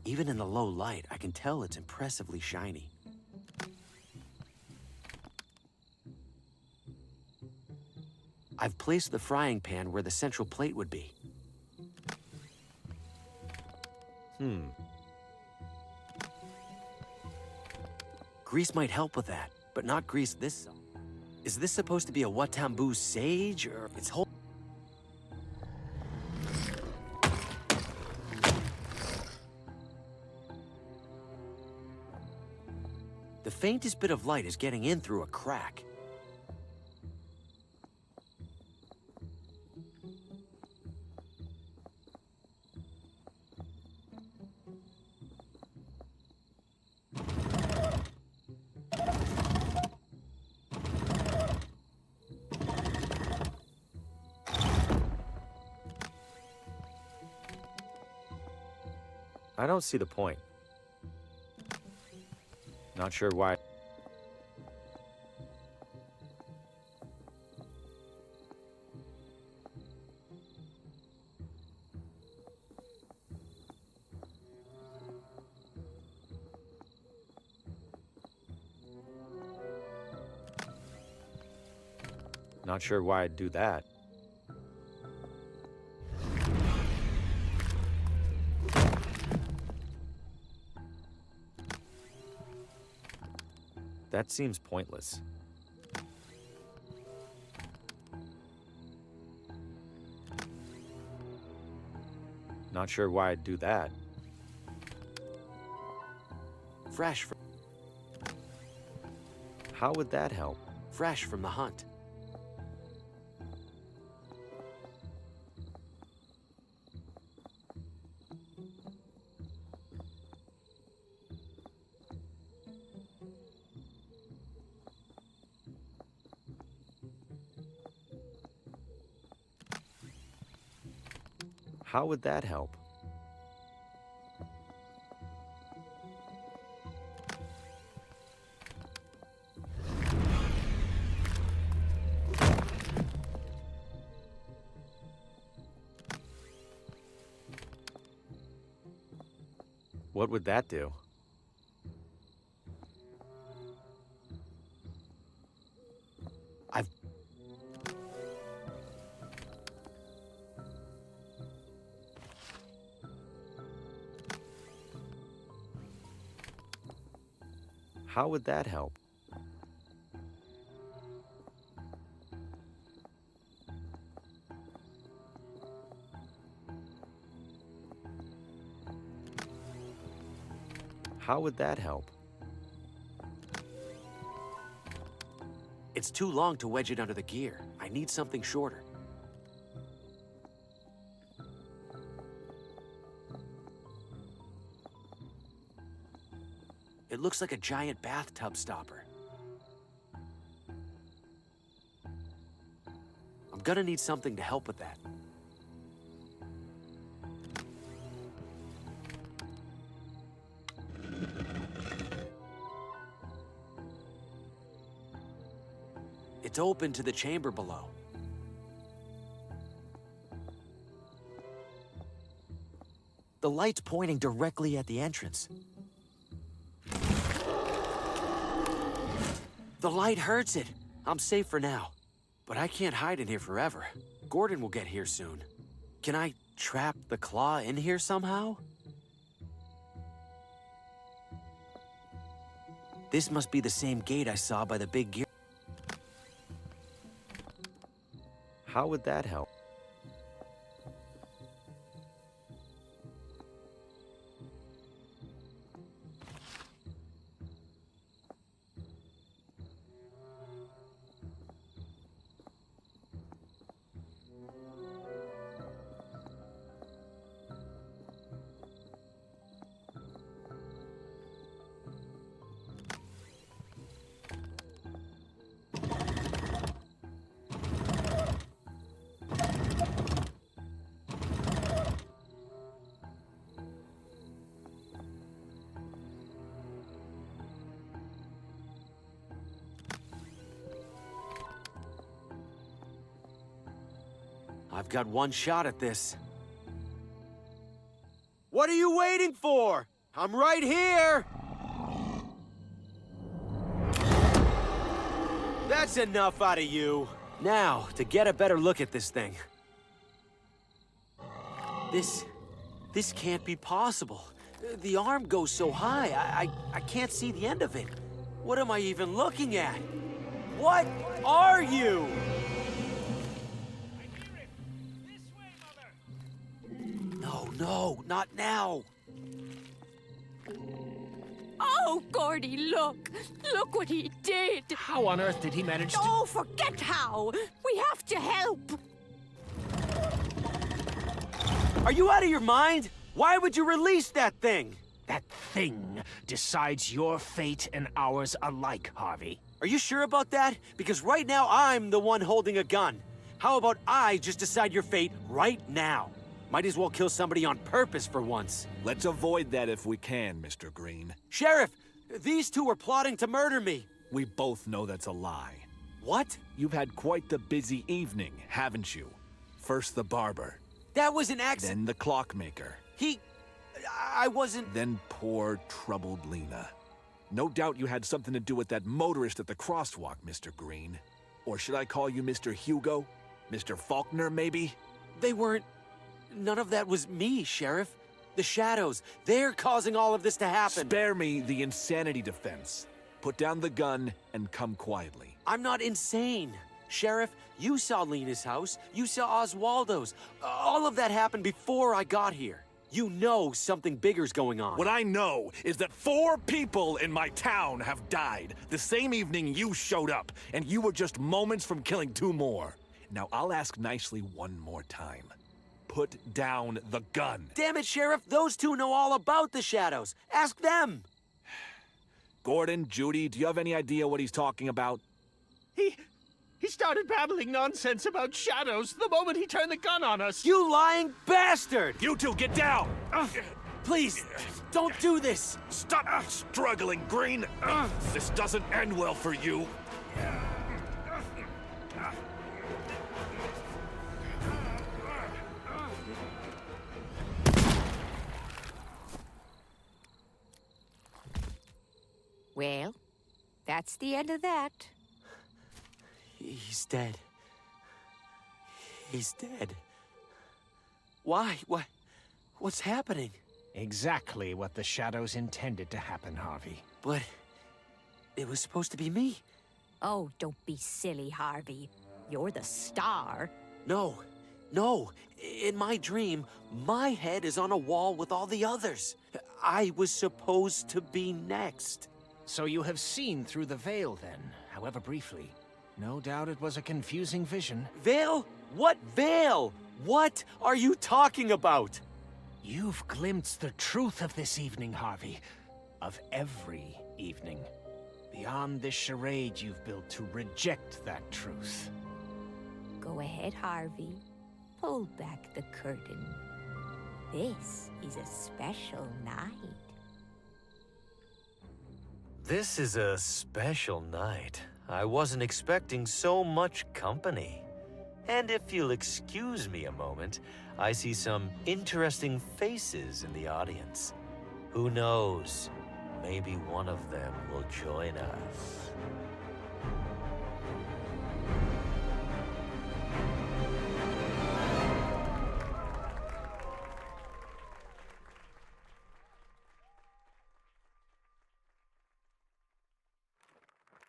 H: Even in the low light, I can tell it's impressively shiny. I've placed the frying pan where the central plate would be. Grease might help with that, but not grease this. Is this supposed to be a Watambu sage, or its whole... The faintest bit of light is getting in through a crack.
A: I don't see the point. Not sure why. Not sure why I'd do that. That seems pointless. Not sure why I'd do that.
H: Fresh from...
A: How would that help?
H: Fresh from the hunt.
A: How would that help? What would that do?
H: How would that help? How would that help? It's too long to wedge it under the gear. I need something shorter. It looks like a giant bathtub stopper. I'm gonna need something to help with that. It's open to the chamber below. The light's pointing directly at the entrance. The light hurts it. I'm safe for now. But I can't hide in here forever. Gordon will get here soon. Can I trap the claw in here somehow? This must be the same gate I saw by the big gear. How would that help? I've got one shot at this. What are you waiting for? I'm right here! That's enough out of you. Now, to get a better look at this thing. This can't be possible. The arm goes so high, I can't see the end of it. What am I even looking at? What are you? No, not now.
S: Oh, Gordy, look. Look what he did.
V: How on earth did he manage to...
S: Oh, forget how. We have to help.
H: Are you out of your mind? Why would you release that thing?
V: That thing decides your fate and ours alike, Harvey.
H: Are you sure about that? Because right now I'm the one holding a gun. How about I just decide your fate right now? Might as well kill somebody on purpose for once.
P: Let's avoid that if we can, Mr. Green.
H: Sheriff, these two were plotting to murder me.
P: We both know that's a lie.
H: What?
P: You've had quite the busy evening, haven't you? First the barber.
H: That was an accident.
P: Then the clockmaker.
H: I wasn't...
P: Then poor, troubled Lena. No doubt you had something to do with that motorist at the crosswalk, Mr. Green. Or should I call you Mr. Hugo? Mr. Faulkner, maybe?
H: They weren't... None of that was me, Sheriff. The shadows, they're causing all of this to happen.
P: Spare me the insanity defense. Put down the gun and come quietly.
H: I'm not insane. Sheriff, you saw Lena's house. You saw Oswaldo's. All of that happened before I got here. You know something bigger's going on.
P: What I know is that 4 people in my town have died the same evening you showed up, and you were just moments from killing 2 more. Now, I'll ask nicely one more time. Put down the gun.
H: Damn it, Sheriff. Those 2 know all about the shadows. Ask them.
P: Gordon, Judy, do you have any idea what he's talking about?
V: He started babbling nonsense about shadows the moment he turned the gun on us.
H: You lying bastard!
P: You 2, get down!
H: Please, don't do this.
P: Stop struggling, Green. This doesn't end well for you.
S: Well, that's the end of that.
H: He's dead. He's dead. Why? What's happening?
V: Exactly what the shadows intended to happen, Harvey.
H: But it was supposed to be me.
S: Oh, don't be silly, Harvey. You're the star.
H: No. In my dream, my head is on a wall with all the others. I was supposed to be next.
V: So you have seen through the veil then, however briefly. No doubt it was a confusing vision.
H: Veil? What veil? What are you talking about?
V: You've glimpsed the truth of this evening, Harvey. Of every evening. Beyond this charade you've built to reject that truth.
S: Go ahead, Harvey. Pull back the curtain. This is a special night.
A: This is a special night. I wasn't expecting so much company. And if you'll excuse me a moment, I see some interesting faces in the audience. Who knows? Maybe one of them will join us.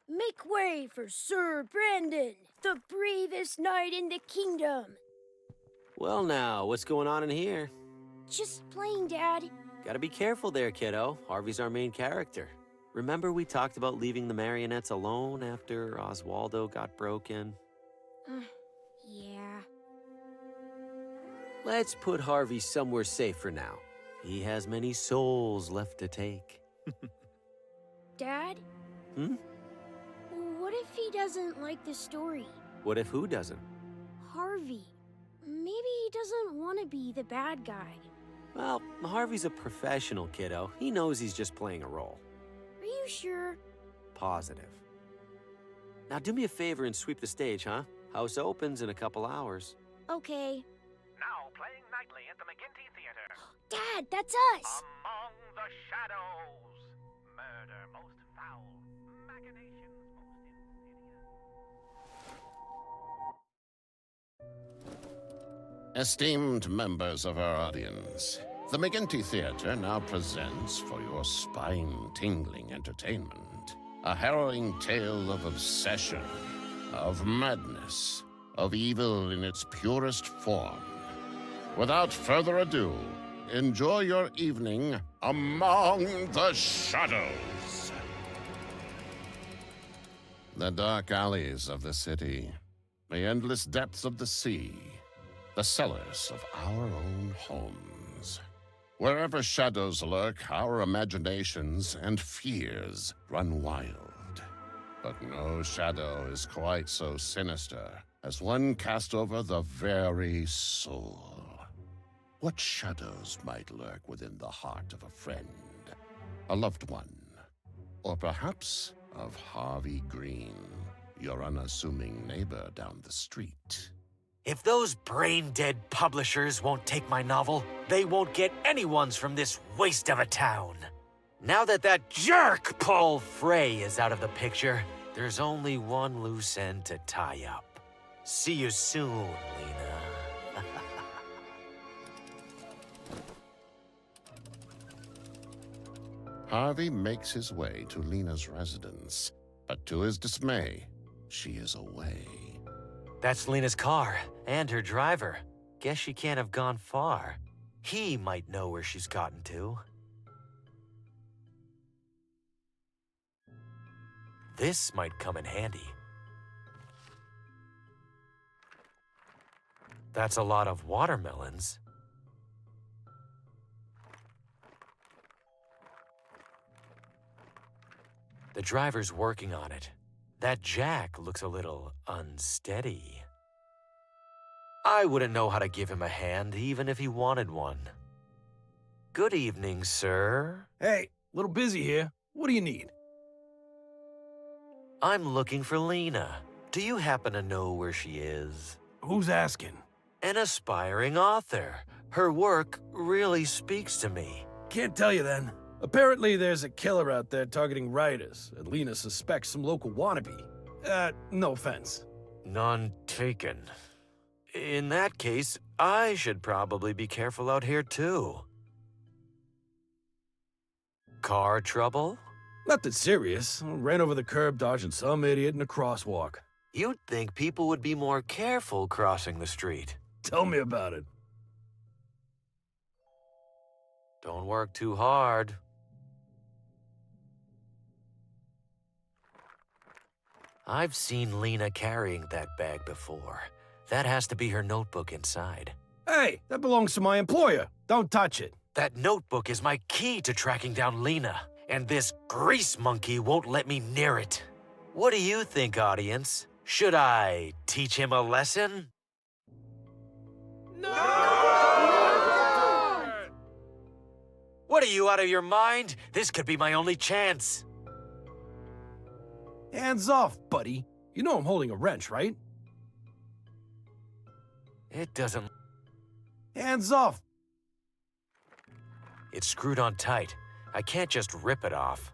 C: Make way for Sir Brandon, the bravest knight in the kingdom.
H: Well now, what's going on in here?
C: Just playing, Dad.
H: Gotta be careful there, kiddo. Harvey's our main character. Remember we talked about leaving the marionettes alone after Oswaldo got broken?
C: Yeah.
H: Let's put Harvey somewhere safe for now. He has many souls left to take.
C: Dad?
H: Hmm?
C: What if he doesn't like the story?
H: What if who doesn't?
C: Harvey. Maybe he doesn't want to be the bad guy.
H: Well, Harvey's a professional, kiddo. He knows he's just playing a role.
C: Are you sure?
H: Positive. Now do me a favor and sweep the stage, huh? House opens in a couple hours.
C: Okay.
M: Now playing nightly at the McGinty Theater.
C: Dad, that's us!
M: Among the Shadows. Murder most foul. Machinations
W: Esteemed members of our audience, the McGinty Theater now presents for your spine-tingling entertainment a harrowing tale of obsession, of madness, of evil in its purest form. Without further ado, enjoy your evening Among the Shadows. The dark alleys of the city, the endless depths of the sea, the cellars of our own homes. Wherever shadows lurk, our imaginations and fears run wild. But no shadow is quite so sinister as one cast over the very soul. What shadows might lurk within the heart of a friend, a loved one, or perhaps of Harvey Green, your unassuming neighbor down the street?
A: If those brain-dead publishers won't take my novel, they won't get anyone's from this waste of a town. Now that that jerk Paul Frey is out of the picture, there's only one loose end to tie up. See you soon, Lena.
W: Harvey makes his way to Lena's residence, but to his dismay, she is away.
A: That's Lena's car, and her driver. Guess she can't have gone far. He might know where she's gotten to. This might come in handy. That's a lot of watermelons. The driver's working on it. That jack looks a little unsteady. I wouldn't know how to give him a hand, even if he wanted one. Good evening, sir.
X: Hey, a little busy here. What do you need?
A: I'm looking for Lena. Do you happen to know where she is?
X: Who's asking?
A: An aspiring author. Her work really speaks to me.
X: Can't tell you then. Apparently there's a killer out there targeting writers, and Lena suspects some local wannabe. No offense.
A: None taken. In that case, I should probably be careful out here too. Car trouble?
X: Nothing serious. Ran over the curb dodging some idiot in a crosswalk.
A: You'd think people would be more careful crossing the street.
X: Tell me about it.
A: Don't work too hard. I've seen Lena carrying that bag before. That has to be her notebook inside.
X: Hey, that belongs to my employer. Don't touch it.
A: That notebook is my key to tracking down Lena, and this grease monkey won't let me near it. What do you think, audience? Should I teach him a lesson? What are you, out of your mind? This could be my only chance.
X: Hands off, buddy. You know I'm holding a wrench, right?
A: It doesn't...
X: Hands off.
A: It's screwed on tight. I can't just rip it off.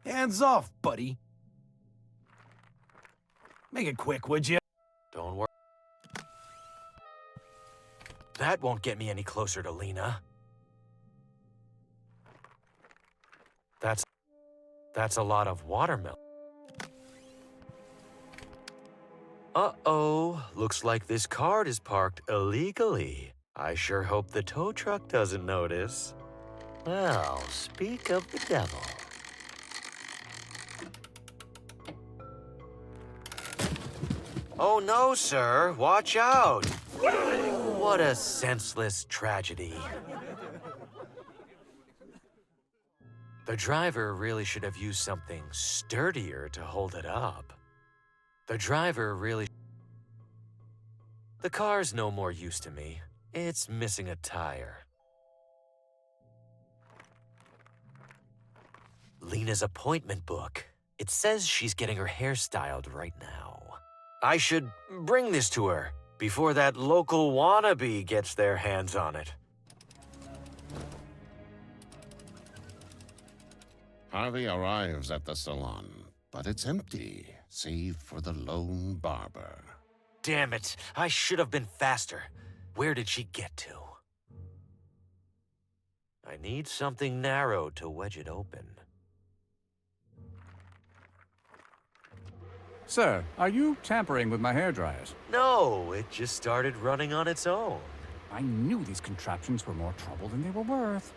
X: Hands off, buddy. Make it quick, would you?
A: Don't worry. That won't get me any closer to Lena. That's a lot of watermelon. Uh-oh, looks like this cart is parked illegally. I sure hope the tow truck doesn't notice. Well, speak of the devil. Oh no, sir, watch out! What a senseless tragedy. The driver really should have used something sturdier to hold it up. The car's no more use to me. It's missing a tire. Lena's appointment book. It says she's getting her hair styled right now. I should bring this to her before that local wannabe gets their hands on it.
W: Harvey arrives at the salon, but it's empty, save for the lone barber.
A: Damn it, I should have been faster. Where did she get to? I need something narrow to wedge it open.
E: Sir, are you tampering with my hairdryers?
A: No, it just started running on its own.
E: I knew these contraptions were more trouble than they were worth.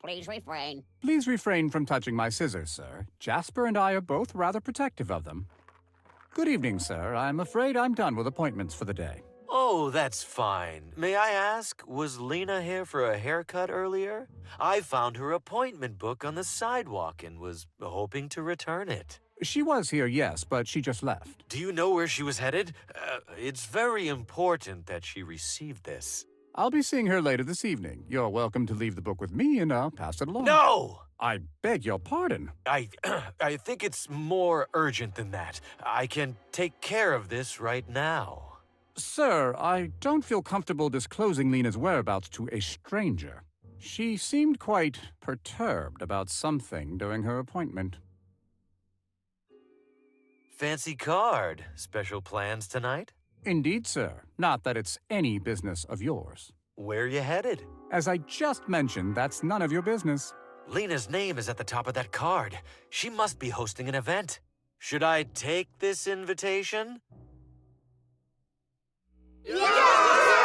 L: Please refrain.
E: Please refrain from touching my scissors, sir. Jasper and I are both rather protective of them. Good evening, sir. I'm afraid I'm done with appointments for the day.
A: Oh, that's fine. May I ask, was Lena here for a haircut earlier? I found her appointment book on the sidewalk and was hoping to return it.
E: She was here, yes, but she just left.
A: Do you know where she was headed? It's very important that she received this.
E: I'll be seeing her later this evening. You're welcome to leave the book with me and I'll pass it along.
A: No!
E: I beg your pardon.
A: I think it's more urgent than that. I can take care of this right now.
E: Sir, I don't feel comfortable disclosing Lena's whereabouts to a stranger. She seemed quite perturbed about something during her appointment.
A: Fancy card. Special plans tonight?
E: Indeed, sir. Not that it's any business of yours.
A: Where you headed?
E: As I just mentioned, that's none of your business.
A: Lena's name is at the top of that card. She must be hosting an event. Should I take this invitation? Yeah!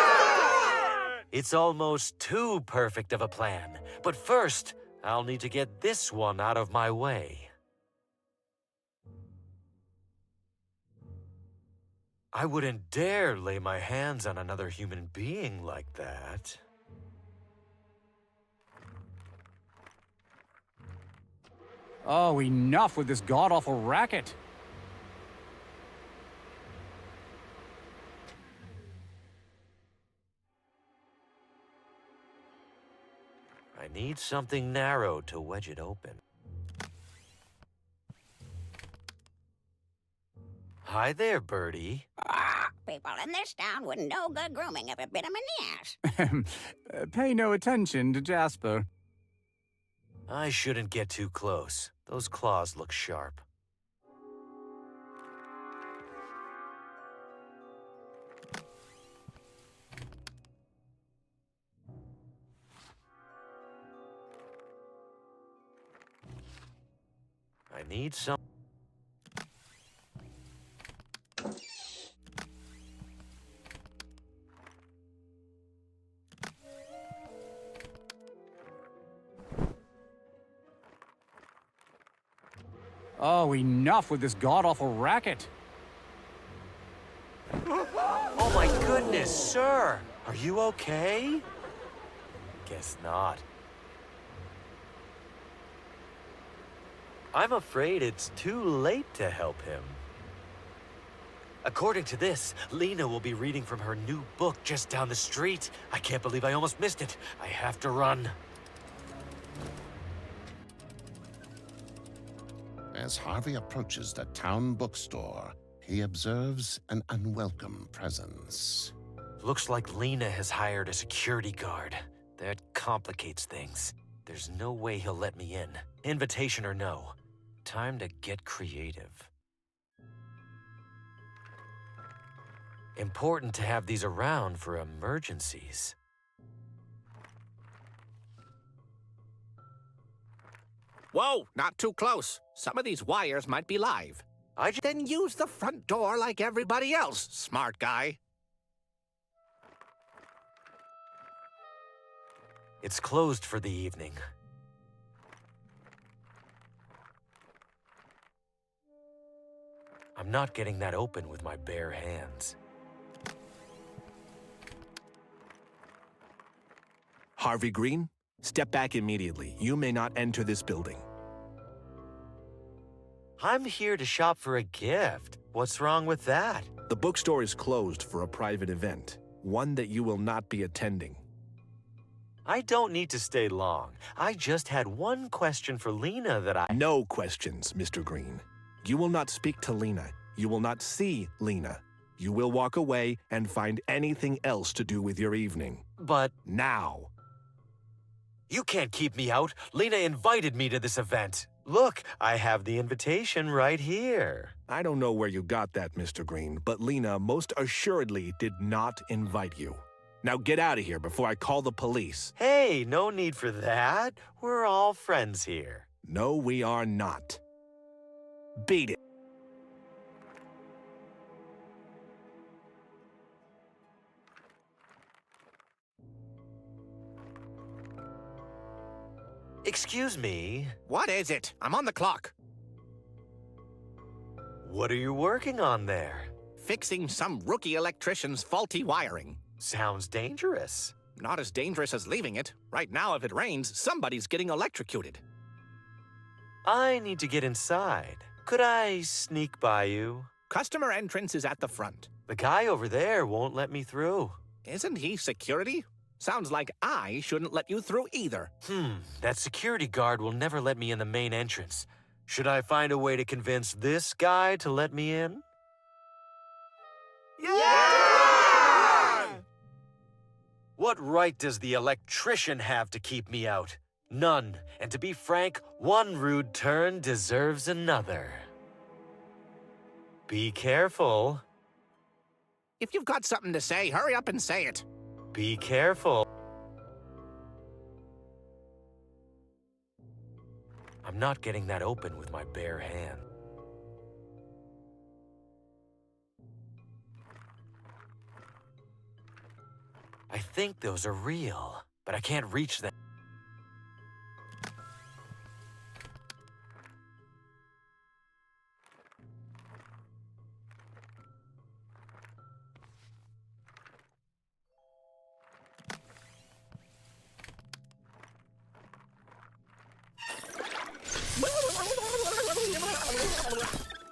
A: It's almost too perfect of a plan. But first, I'll need to get this one out of my way. I wouldn't dare lay my hands on another human being like that.
E: Oh, enough with this god-awful racket.
A: I need something narrow to wedge it open. Hi there, Birdie.
G: people in this town wouldn't know good grooming if it bit 'em in the ass.
E: Pay no attention to Jasper.
H: I shouldn't get too close. Those claws look sharp. I need some...
E: Oh, enough with this god-awful racket.
H: Oh my goodness, sir! Are you okay? Guess not. I'm afraid it's too late to help him. According to this, Lena will be reading from her new book just down the street. I can't believe I almost missed it. I have to run.
W: As Harvey approaches the town bookstore, he observes an unwelcome presence.
H: Looks like Lena has hired a security guard. That complicates things. There's no way he'll let me in. Invitation or no. Time to get creative. Important to have these around for emergencies.
B: Whoa, not too close. Some of these wires might be live. Then use the front door like everybody else, smart guy.
H: It's closed for the evening. I'm not getting that open with my bare hands.
P: Harvey Green, step back immediately. You may not enter this building.
H: I'm here to shop for a gift. What's wrong with that?
P: The bookstore is closed for a private event, one that you will not be attending.
H: I don't need to stay long. I just had one question for Lena that I...
P: No questions, Mr. Green. You will not speak to Lena. You will not see Lena. You will walk away and find anything else to do with your evening.
H: But...
P: Now.
H: You can't keep me out. Lena invited me to this event. Look, I have the invitation right here.
P: I don't know where you got that, Mr. Green, but Lena most assuredly did not invite you. Now get out of here before I call the police.
H: Hey, no need for that. We're all friends here.
P: No, we are not. Beat it.
H: Excuse me.
B: What is it? I'm on the clock.
H: What are you working on there?
B: Fixing some rookie electrician's faulty wiring.
H: Sounds dangerous.
B: Not as dangerous as leaving it. Right now, if it rains, somebody's getting electrocuted.
H: I need to get inside. Could I sneak by you?
B: Customer entrance is at the front.
H: The guy over there won't let me through.
B: Isn't he security? Sounds like I shouldn't let you through either.
H: That security guard will never let me in the main entrance. Should I find a way to convince this guy to let me in?
B: Yeah!
H: What right does the electrician have to keep me out? None. And to be frank, one rude turn deserves another. Be careful.
B: If you've got something to say, hurry up and say it.
H: Be careful. I'm not getting that open with my bare hand. I think those are real, but I can't reach them.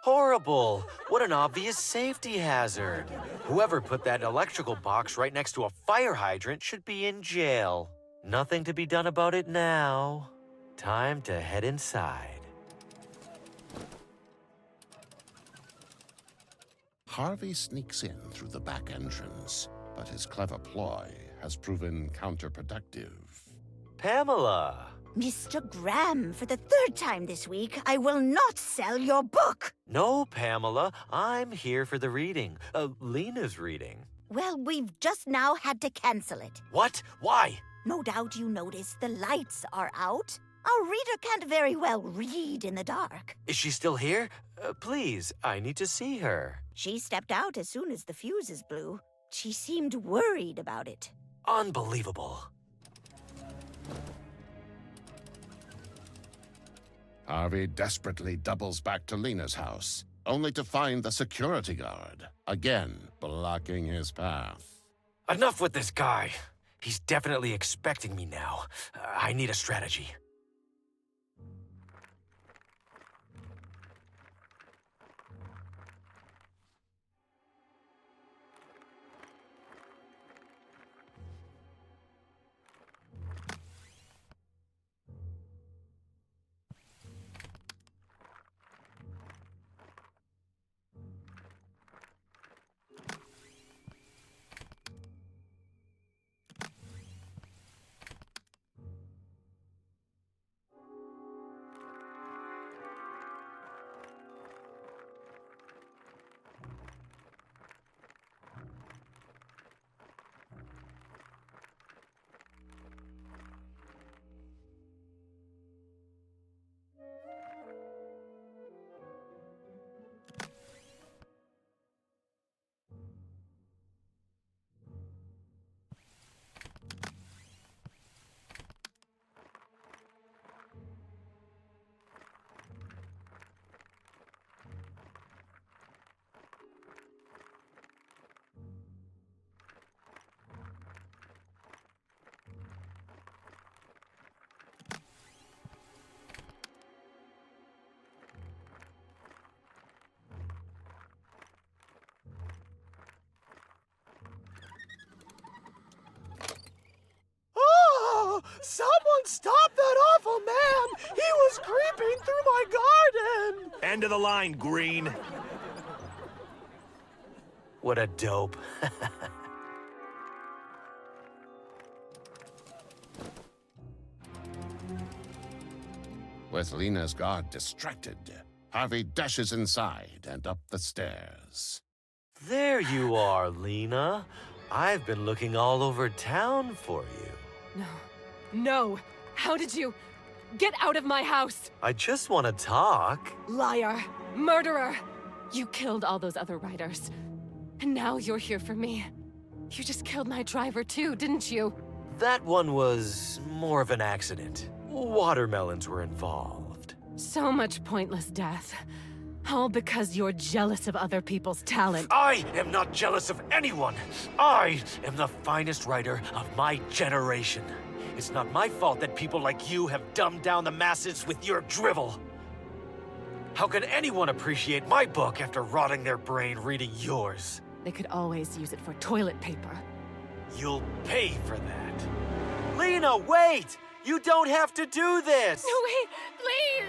H: Horrible! What an obvious safety hazard. Whoever put that electrical box right next to a fire hydrant should be in jail. Nothing to be done about it now. Time to head inside.
W: Harvey sneaks in through the back entrance, but his clever ploy has proven counterproductive.
H: Pamela!
F: Mr. Graham, for the third time this week, I will not sell your book.
H: No, Pamela. I'm here for the reading. Lena's reading.
F: Well, we've just now had to cancel it.
H: What? Why?
F: No doubt you noticed the lights are out. Our reader can't very well read in the dark.
H: Is she still here? Please, I need to see her.
F: She stepped out as soon as the fuses blew. She seemed worried about it.
H: Unbelievable.
W: Harvey desperately doubles back to Lena's house, only to find the security guard, again blocking his path.
H: Enough with this guy. He's definitely expecting me now. I need a strategy.
P: Someone stop that awful man! He was creeping through my garden! End of the line, Green.
H: What a dope.
W: With Lena's guard distracted, Harvey dashes inside and up the stairs.
H: There you are, Lena. I've been looking all over town for you.
I: No. No! How did you... Get out of my house!
H: I just want to talk.
I: Liar! Murderer! You killed all those other writers. And now you're here for me. You just killed my driver too, didn't you?
H: That one was more of an accident. Watermelons were involved.
I: So much pointless death. All because you're jealous of other people's talent.
H: I am not jealous of anyone. I am the finest writer of my generation. It's not my fault that people like you have dumbed down the masses with your drivel. How can anyone appreciate my book after rotting their brain reading yours?
I: They could always use it for toilet paper.
H: You'll pay for that. Lena, wait! You don't have to do this!
I: No, wait! Please!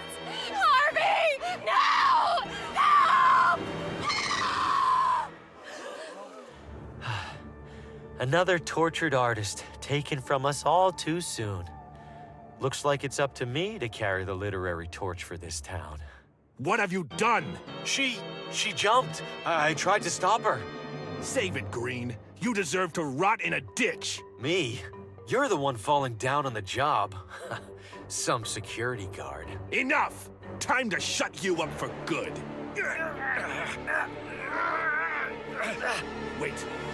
I: Harvey! No! Help!
H: Another tortured artist taken from us all too soon. Looks like it's up to me to carry the literary torch for this town.
P: What have you done?
H: She jumped. I tried to stop her.
P: Save it, Green. You deserve to rot in a ditch.
H: Me? You're the one falling down on the job. Some security guard.
P: Enough! Time to shut you up for good.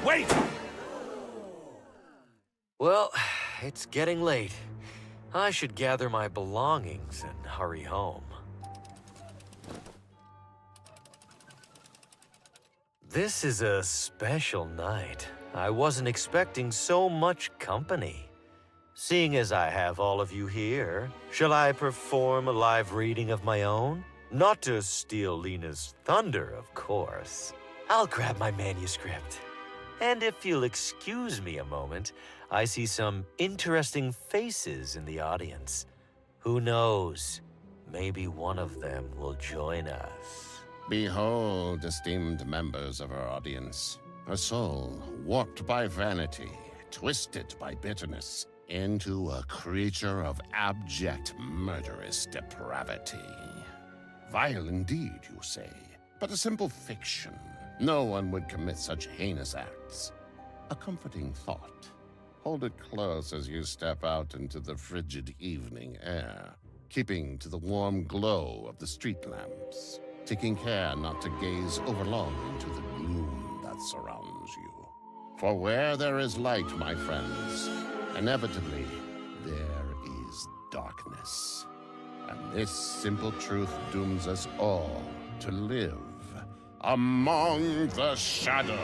P: Wait!
H: Well, it's getting late. I should gather my belongings and hurry home. This is a special night. I wasn't expecting so much company. Seeing as I have all of you here, shall I perform a live reading of my own? Not to steal Lena's thunder, of course. I'll grab my manuscript. And if you'll excuse me a moment, I see some interesting faces in the audience. Who knows? Maybe one of them will join us.
W: Behold, esteemed members of our audience, a soul warped by vanity, twisted by bitterness, into a creature of abject murderous depravity. Vile indeed, you say, but a simple fiction. No one would commit such heinous acts. A comforting thought. Hold it close as you step out into the frigid evening air, keeping to the warm glow of the street lamps, taking care not to gaze overlong into the gloom that surrounds you. For where there is light, my friends, inevitably there is darkness. And this simple truth dooms us all to live among the shadows.